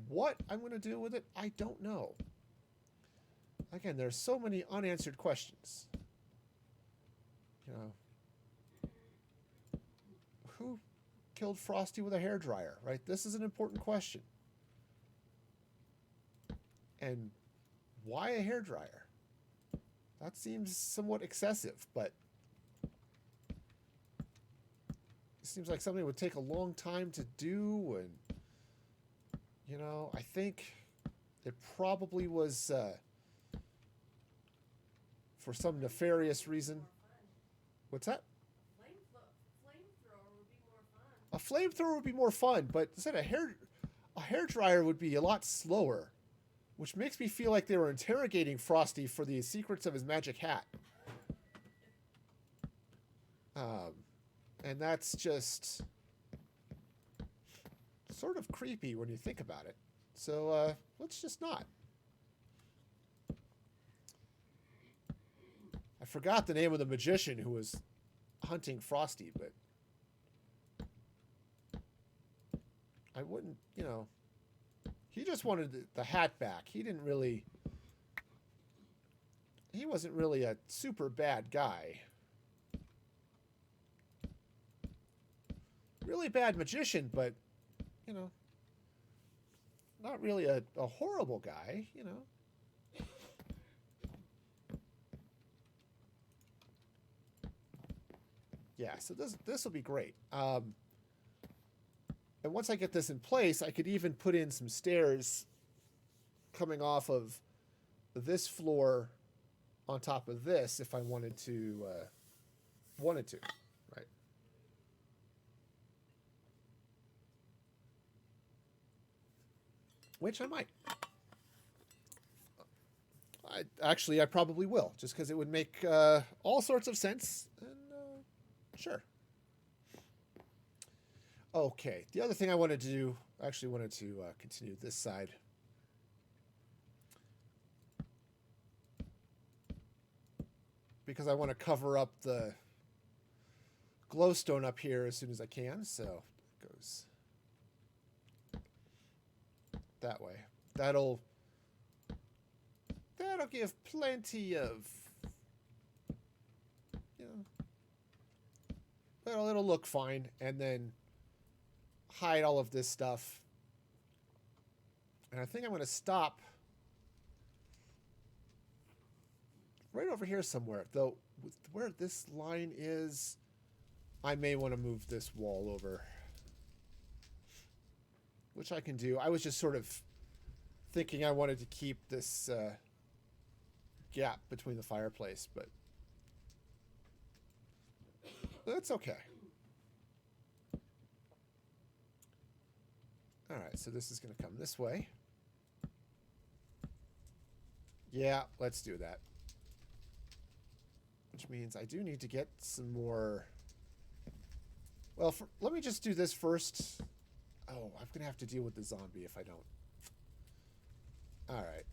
What I'm going to do with it, I don't know. Again, there's so many unanswered questions. You know, who killed Frosty with a hairdryer, right? This is an important question. And why a hairdryer? That seems somewhat excessive, but it seems like something would take a long time to do, and you know, I think it probably was for some nefarious reason. What's that? A flamethrower would be more fun, but instead a hairdryer would be a lot slower, which makes me feel like they were interrogating Frosty for the secrets of his magic hat. And that's just sort of creepy when you think about it. So let's just not. I forgot the name of the magician who was hunting Frosty, but I wouldn't, you know, He just wanted the hat back. He didn't really... He wasn't really a super bad guy. Really bad magician, but, you know, not really a horrible guy, you know. Yeah, so this will be great. And once I get this in place, I could even put in some stairs coming off of this floor on top of this if I wanted to. Right? Which I might. I probably will, just because it would make all sorts of sense. And sure. Okay, the other thing I wanted to do, I actually wanted to continue this side. Because I want to cover up the glowstone up here as soon as I can, so it goes that way. That'll give plenty of, you know, it'll look fine, and then hide all of this stuff. And I think I'm going to stop right over here somewhere, though. With where this line is, I may want to move this wall over, which I can do. I was just sort of thinking I wanted to keep this gap between the fireplace, but that's okay. All right, so this is going to come this way. Yeah, let's do that. Which means I do need to get some more... Well, let me just do this first. Oh, I'm going to have to deal with the zombie if I don't. All right.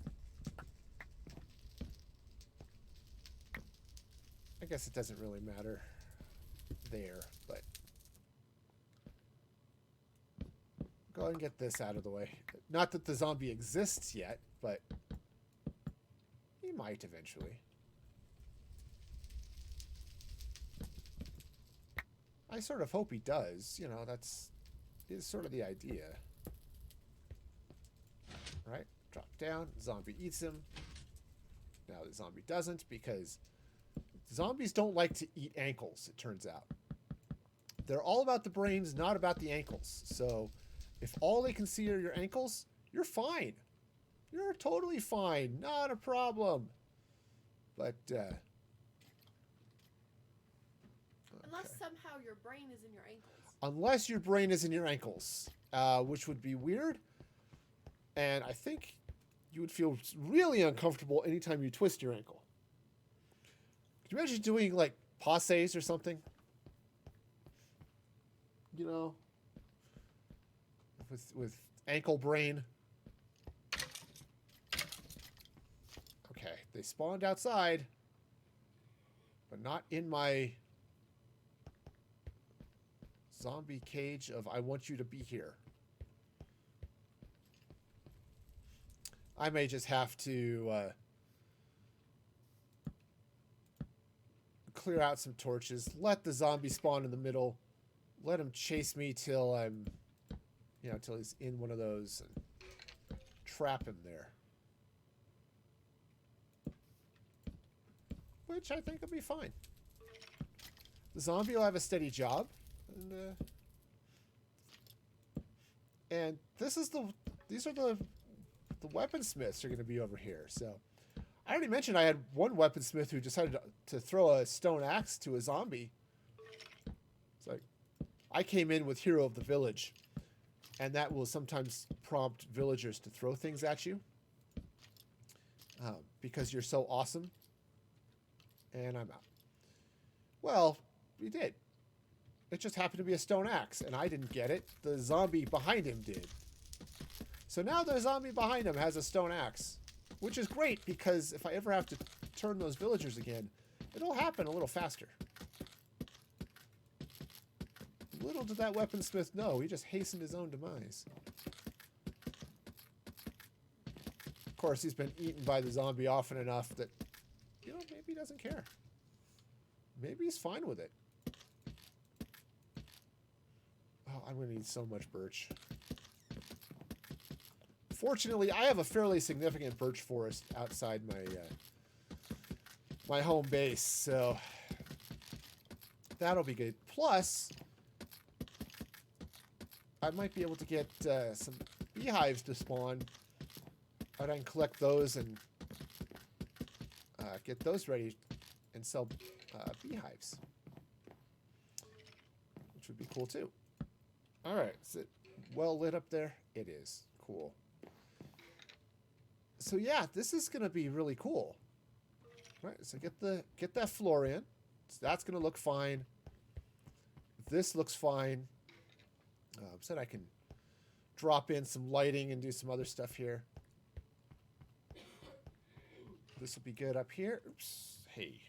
I guess it doesn't really matter there, but... Go ahead and get this out of the way. Not that the zombie exists yet, but he might eventually. I sort of hope he does. You know, is sort of the idea. Right? Drop down. Zombie eats him. Now the zombie doesn't, because zombies don't like to eat ankles, it turns out. They're all about the brains, not about the ankles. So if all they can see are your ankles, you're fine. You're totally fine. Not a problem. But, unless somehow your brain is in your ankles. Unless your brain is in your ankles, which would be weird. And I think you would feel really uncomfortable anytime you twist your ankle. Could you imagine doing, like, passes or something? You know? With ankle brain. Okay, they spawned outside, but not in my zombie cage of I want you to be here. I may just have to clear out some torches, let the zombie spawn in the middle, let him chase me till I'm... You know, until he's in one of those and trap him there. Which I think will be fine. The zombie will have a steady job. And these are the weaponsmiths are going to be over here. So I already mentioned I had one weaponsmith who decided to throw a stone axe to a zombie. It's like, I came in with Hero of the Village. And that will sometimes prompt villagers to throw things at you. Because you're so awesome. And I'm out. Well, we did. It just happened to be a stone axe. And I didn't get it. The zombie behind him did. So now the zombie behind him has a stone axe. Which is great, because if I ever have to turn those villagers again, it'll happen a little faster. Little did that weaponsmith know, he just hastened his own demise. course, he's been eaten by the zombie often enough that, you know, maybe he doesn't care. Maybe he's fine with it. Oh, I'm going to need so much birch. Fortunately, I have a fairly significant birch forest outside my home base, so that'll be good. Plus, I might be able to get some beehives to spawn. And I can collect those and get those ready and sell beehives, which would be cool too. All right, is it well lit up there? It is. Cool. So yeah, this is going to be really cool. All right, so get that floor in. So that's going to look fine. This looks fine. Said I can drop in some lighting and do some other stuff here. This will be good up here. Oops. Hey.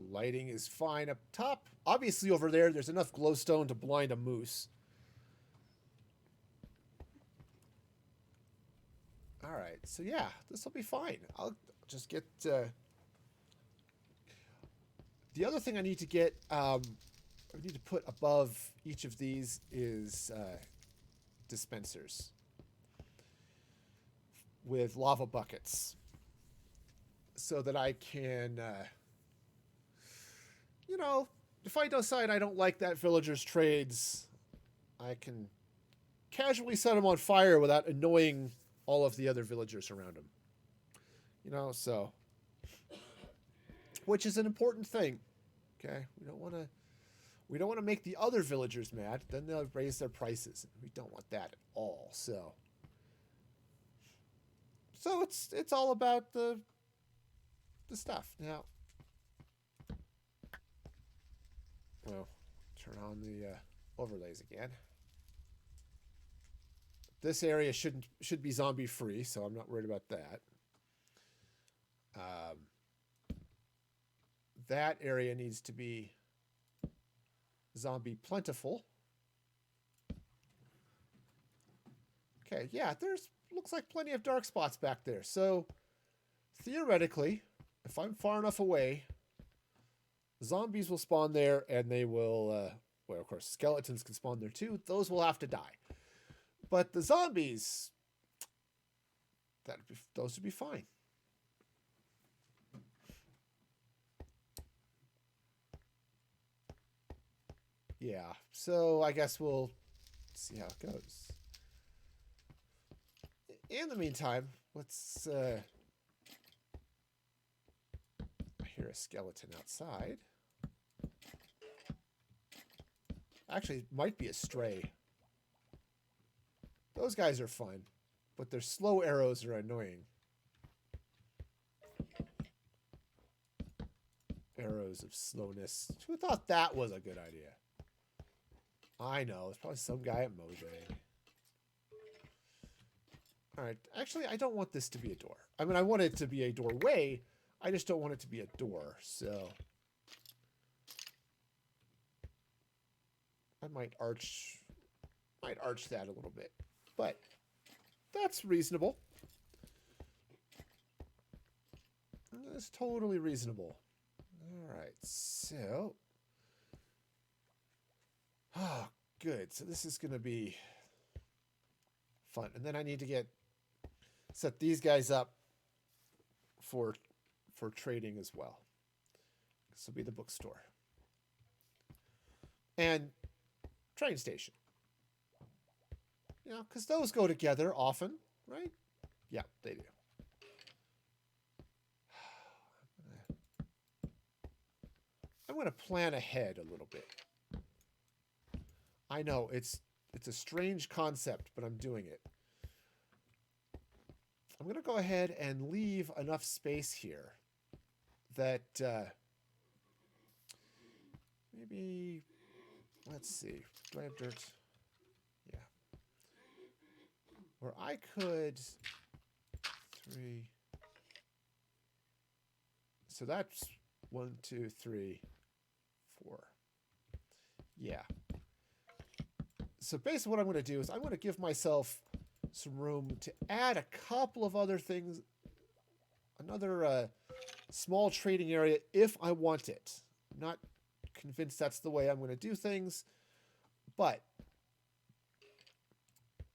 Lighting is fine up top. Obviously over there's enough glowstone to blind a moose. All right, so yeah, this will be fine. I'll just get... the other thing I need to get... I need to put above each of these is dispensers with lava buckets so that I can, you know, if I decide I don't like that villager's trades, I can casually set him on fire without annoying all of the other villagers around him. You know, so, which is an important thing. Okay, we don't want to make the other villagers mad. Then they'll raise their prices. We don't want that at all. So it's all about the stuff. Now, well, turn on the overlays again. This area should be zombie free, so I'm not worried about that. That area needs to be zombie plentiful. Okay, yeah, looks like plenty of dark spots back there. So theoretically, if I'm far enough away, zombies will spawn there, and they will, well, of course, skeletons can spawn there too. Those will have to die. But the zombies, those would be fine. Yeah, so I guess we'll see how it goes. In the meantime, let's... I hear a skeleton outside. Actually, it might be a stray. Those guys are fun, but their slow arrows are annoying. Arrows of slowness. Who thought that was a good idea? I know. It's probably some guy at Mojang. Alright. Actually, I don't want this to be a door. I mean, I want it to be a doorway. I just don't want it to be a door. So I might arch that a little bit. But that's reasonable. That's totally reasonable. Alright, so... Oh, good. So this is going to be fun. And then I need to set these guys up for trading as well. This will be the bookstore. And train station. You know, because those go together often, right? Yeah, they do. I'm going to plan ahead a little bit. I know, it's a strange concept, but I'm doing it. I'm going to go ahead and leave enough space here that maybe, let's see, do I have dirt? Yeah. Where I could, 3. So that's 1, 2, 3, 4. Yeah. So basically what I'm going to do is I'm going to give myself some room to add a couple of other things. Another small trading area if I want it. I'm not convinced that's the way I'm going to do things, but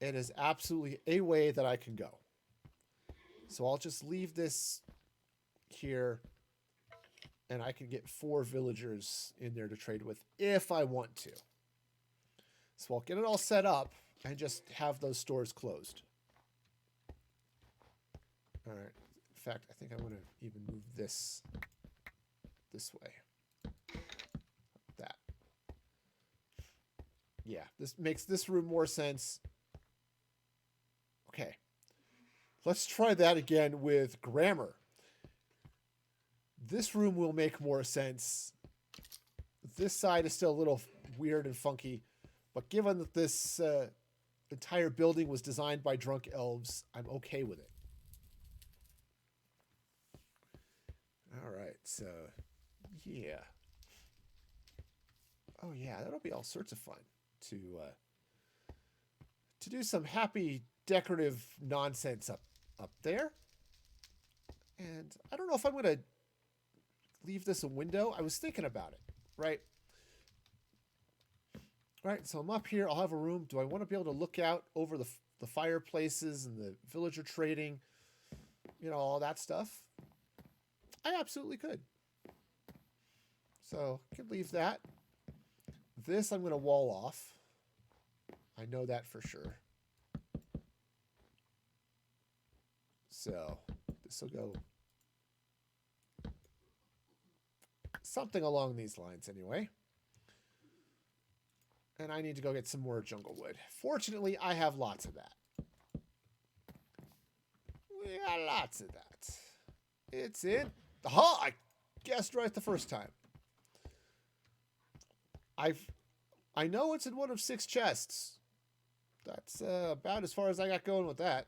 it is absolutely a way that I can go. So I'll just leave this here, and I can get 4 villagers in there to trade with if I want to. So I'll get it all set up and just have those stores closed. All right. In fact, I think I want to even move this way. That. Yeah, this makes this room more sense. Okay. Let's try that again with grammar. This room will make more sense. This side is still a little weird and funky, but given that this entire building was designed by drunk elves, I'm okay with it. All right, so yeah. Oh yeah, that'll be all sorts of fun to do some happy decorative nonsense up there. And I don't know if I'm going to leave this a window. I was thinking about it, right? Right, so I'm up here. I'll have a room. Do I want to be able to look out over the fireplaces and the villager trading, you know, all that stuff? I absolutely could. So I could leave that. This I'm going to wall off. I know that for sure. So this will go something along these lines anyway. And I need to go get some more jungle wood. Fortunately, I have lots of that. We got lots of that. It's in. Aha! I guessed right the first time. I know it's in one of 6 chests. That's about as far as I got going with that.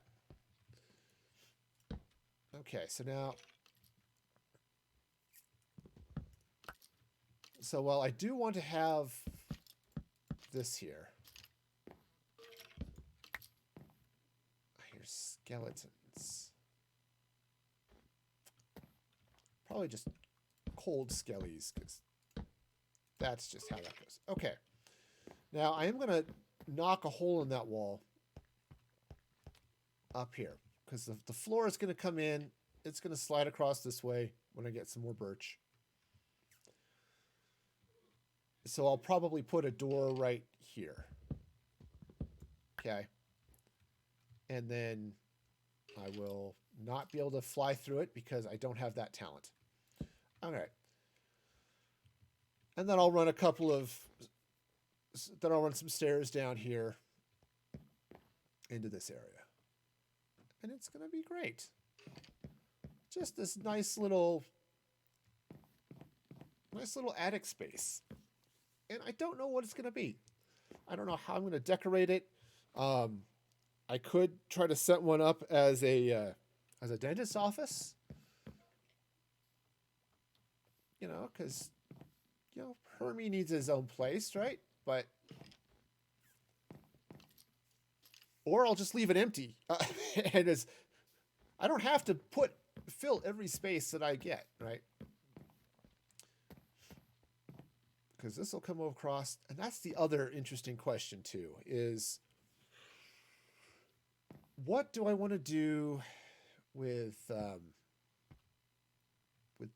Okay, so now... So, well, I do want to have this here. I hear skeletons. Probably just cold skellies, because that's just how that goes. Okay. Now, I am going to knock a hole in that wall up here, because the floor is going to come in. It's going to slide across this way when I get some more birch. So I'll probably put a door right here. Okay. And then I will not be able to fly through it because I don't have that talent. All right. And then I'll run some stairs down here into this area. And it's going to be great. Just this nice little attic space. And I don't know what it's going to be. I don't know how I'm going to decorate it. I could try to set one up as a dentist's office. You know, because, you know, Hermie needs his own place, right? But, or I'll just leave it empty. And I don't have to fill every space that I get, right? Because this will come across, and that's the other interesting question too, is what do I want to do with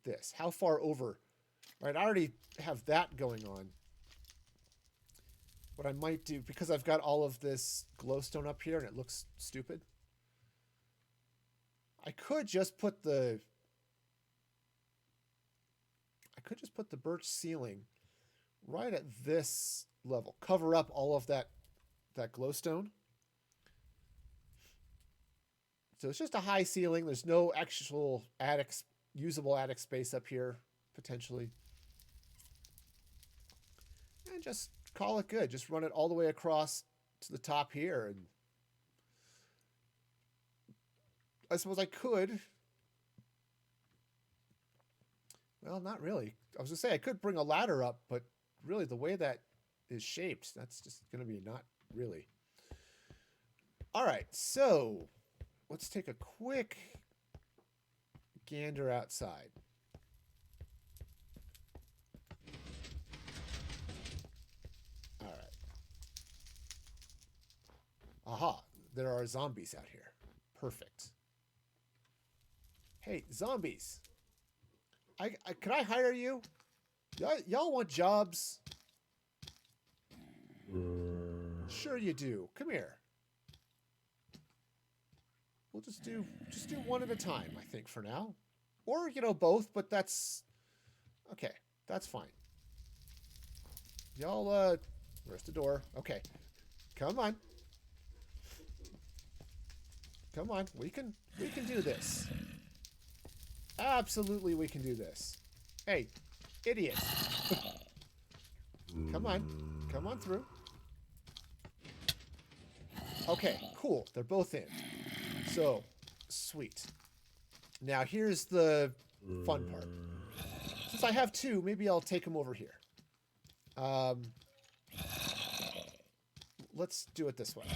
this? How far over? Right, I already have that going on. What I might do, because I've got all of this glowstone up here and it looks stupid, I could just put the birch ceiling right at this level. Cover up all of that glowstone. So it's just a high ceiling. There's no actual usable attic space up here, potentially. And just call it good. Just run it all the way across to the top here. And I suppose I could. Well, not really. I was going to say I could bring a ladder up, but really the way that is shaped, that's just going to be not really. All right, so let's take a quick gander outside. All right. Aha, there are zombies out here. Perfect. Hey, zombies. Can I hire you? Y'all want jobs? Sure you do. Come here. We'll just do one at a time, I think, for now. Or, you know, both, but that's okay. That's fine. Y'all where's the door? Okay. Come on. Come on. We can do this. Absolutely we can do this. Hey, idiot. Come on. Come on through. Okay, cool. They're both in. So, sweet. Now, here's the fun part. Since I have two, maybe I'll take them over here. Let's do it this way.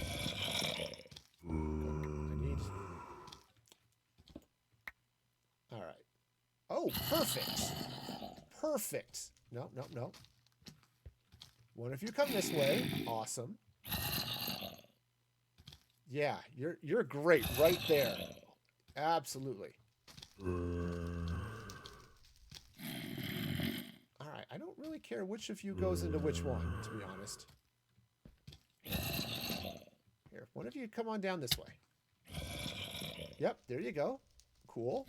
I need... All right. Oh, perfect. Perfect. No, no, no. One of you come this way. Awesome. Yeah, you're great right there. Absolutely. All right, I don't really care which of you goes into which one, to be honest. Here, one of you come on down this way. Yep, there you go. Cool.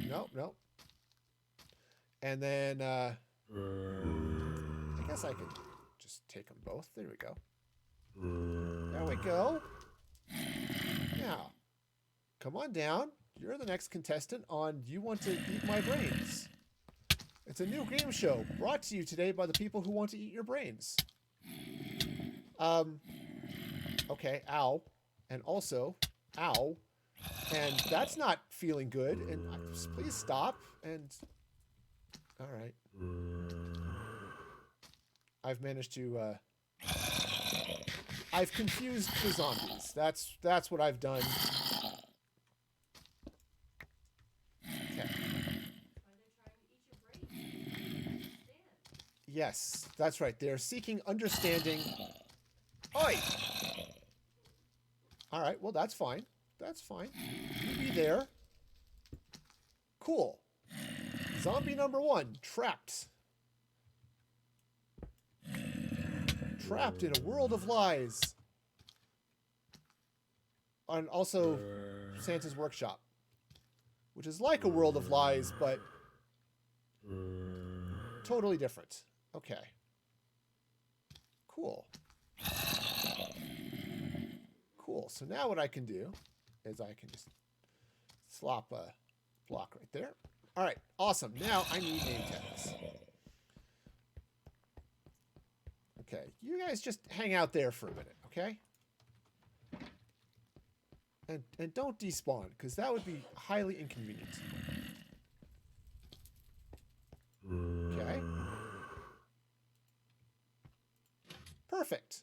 Nope, nope. And then, I guess I could just take them both. There we go. There we go. Now, come on down. You're the next contestant on You Want to Eat My Brains. It's a new game show brought to you today by the people who want to eat your brains. Okay, ow. And also, ow. And that's not feeling good. And please stop. And, all right. I've managed to, I've confused the zombies. That's what I've done. Okay. Yes, that's right. They're seeking understanding. Oi! All right, well, that's fine. That's fine. You be there. Cool. Zombie number one, trapped. Trapped in a world of lies. And also Santa's workshop, which is like a world of lies, but totally different. Okay. Cool. Cool. So now what I can do is I can just slop a block right there. All right. Awesome. Now I need name tags. Okay, you guys just hang out there for a minute, okay? And don't despawn, because that would be highly inconvenient. Okay. Perfect.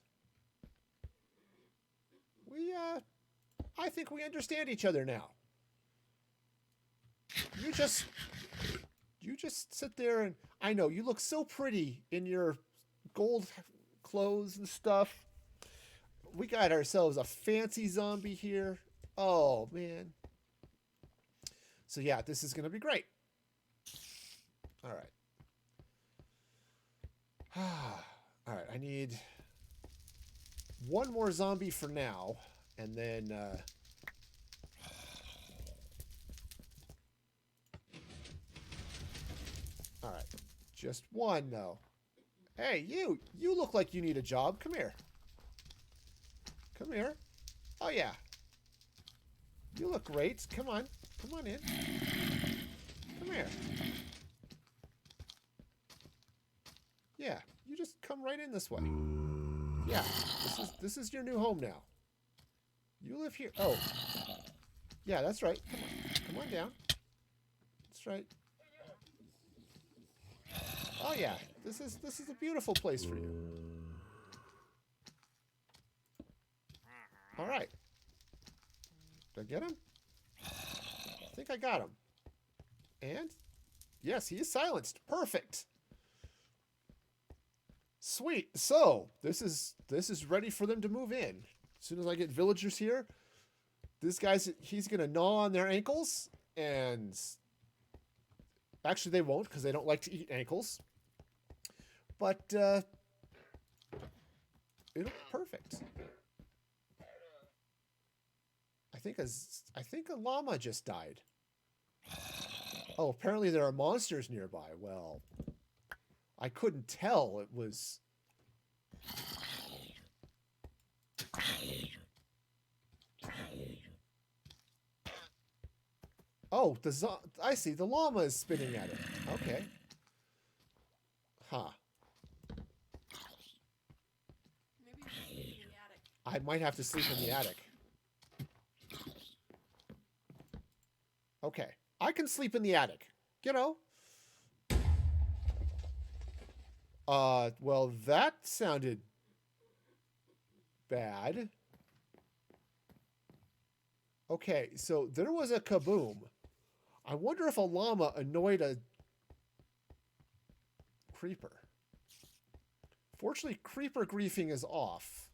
I think we understand each other now. You just sit there and, I know, you look so pretty in your gold clothes and stuff. We got ourselves a fancy zombie here. Oh, man. So, yeah, this is going to be great. All right. All right, I need one more zombie for now, and then... all right, just one, though. Hey, you look like you need a job. Come here. Come here. Oh, yeah. You look great. Come on. Come on in. Come here. Yeah, you just come right in this way. Yeah, this is your new home now. You live here. Oh. Yeah, that's right. Come on. Come on down. That's right. Oh yeah, this is a beautiful place for you. All right. Did I get him? I think I got him. And yes, he is silenced. Perfect. Sweet. So this is ready for them to move in. As soon as I get villagers here, he's gonna gnaw on their ankles, and actually they won't because they don't like to eat ankles. But it'll be perfect. I think a llama just died. Oh, apparently there are monsters nearby. Well, I couldn't tell. It was. Oh, I see. The llama is spinning at it. Okay. Huh. Maybe you should sleep in the attic. I might have to sleep in the attic. Okay. I can sleep in the attic. You know. Well, that sounded bad. Okay, so there was a kaboom. I wonder if a llama annoyed a creeper. Fortunately, creeper griefing is off.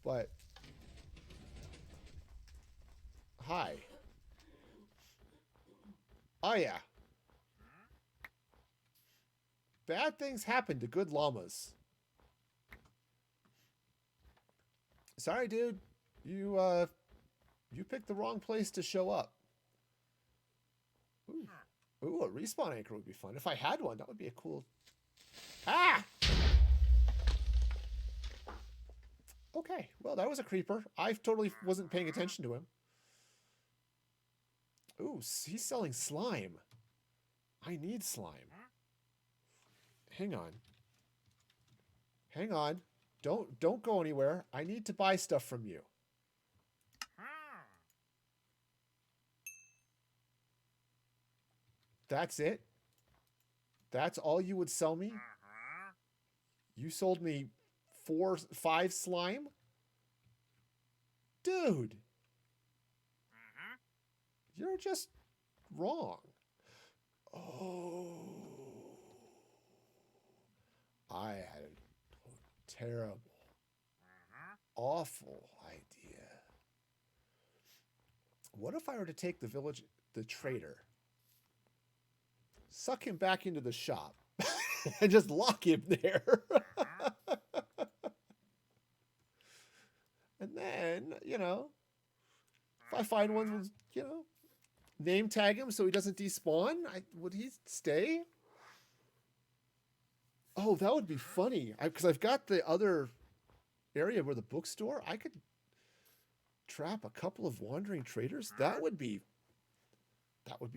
But hi. Oh yeah. Bad things happen to good llamas. Sorry, dude. You picked the wrong place to show up. Ooh, a respawn anchor would be fun. If I had one, that would be a cool... Ah! Okay, well, that was a creeper. I totally wasn't paying attention to him. Ooh, he's selling slime. I need slime. Hang on. Hang on. Don't go anywhere. I need to buy stuff from you. That's it? That's all you would sell me? You sold me 5 slime? Dude. You're just wrong. Oh. I had a terrible, awful idea. What if I were to take the trader, suck him back into the shop, and just lock him there? And then, you know, if I find one, you know, name tag him so he doesn't despawn, would he stay? Oh, that would be funny. Because I've got the other area where the bookstore. I could trap a couple of wandering traders. That would be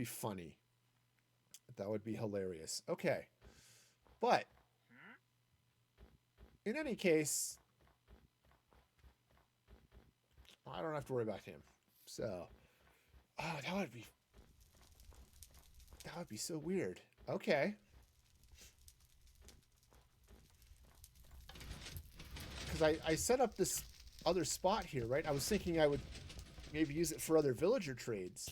funny. That would be hilarious. Okay. But in any case, I don't have to worry about him. So, oh, that would be so weird. Okay. Because I set up this other spot here, right? I was thinking I would maybe use it for other villager trades.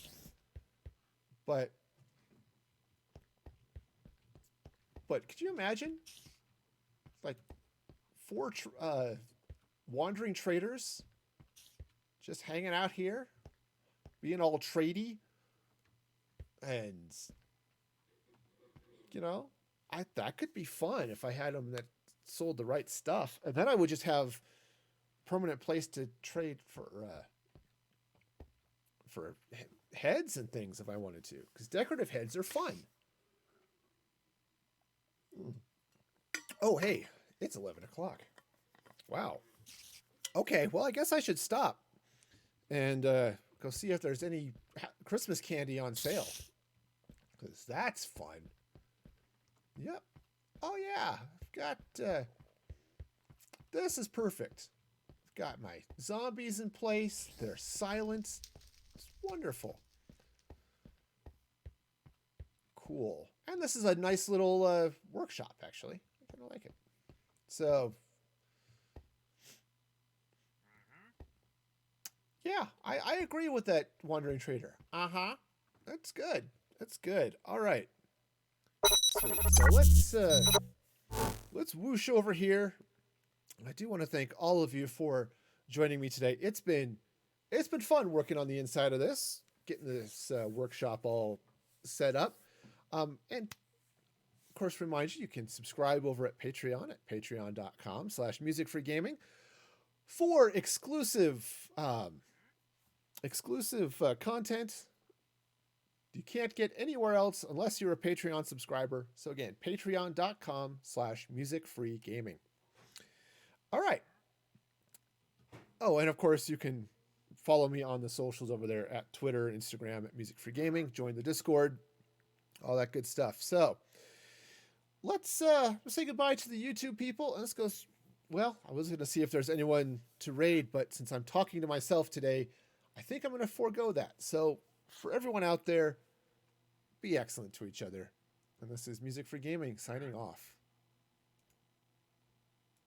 But could you imagine? Like 4 wandering traders just hanging out here, being all tradey. And, you know, that could be fun if I had them that sold the right stuff. And then I would just have permanent place to trade for heads and things if I wanted to, because decorative heads are fun. Oh, hey, it's 11 o'clock. Wow. Okay, well, I guess I should stop and go see if there's any Christmas candy on sale, because that's fun. Yep. Oh, yeah. I've got... this is perfect. I've got my zombies in place. They're silent. It's wonderful. Cool. And this is a nice little workshop, actually. I kind of like it. So... Yeah, I agree with that wandering trader. Uh-huh. That's good. That's good. All right. Sweet. So let's whoosh over here. I do want to thank all of you for joining me today. It's been fun working on the inside of this, getting this workshop all set up. And of course, remind you can subscribe over at Patreon at patreon.com/musicfreegaming for exclusive content you can't get anywhere else unless you're a Patreon subscriber. So again, patreon.com/musicfreegaming. All right. Oh, and of course you can follow me on the socials over there at Twitter, Instagram at Music Free Gaming. Join the Discord, all that good stuff. So let's say goodbye to the YouTube people. And let's go. Well, I was going to see if there's anyone to raid, but since I'm talking to myself today, I think I'm going to forego that. So for everyone out there, be excellent to each other. And this is Music Free Gaming signing off.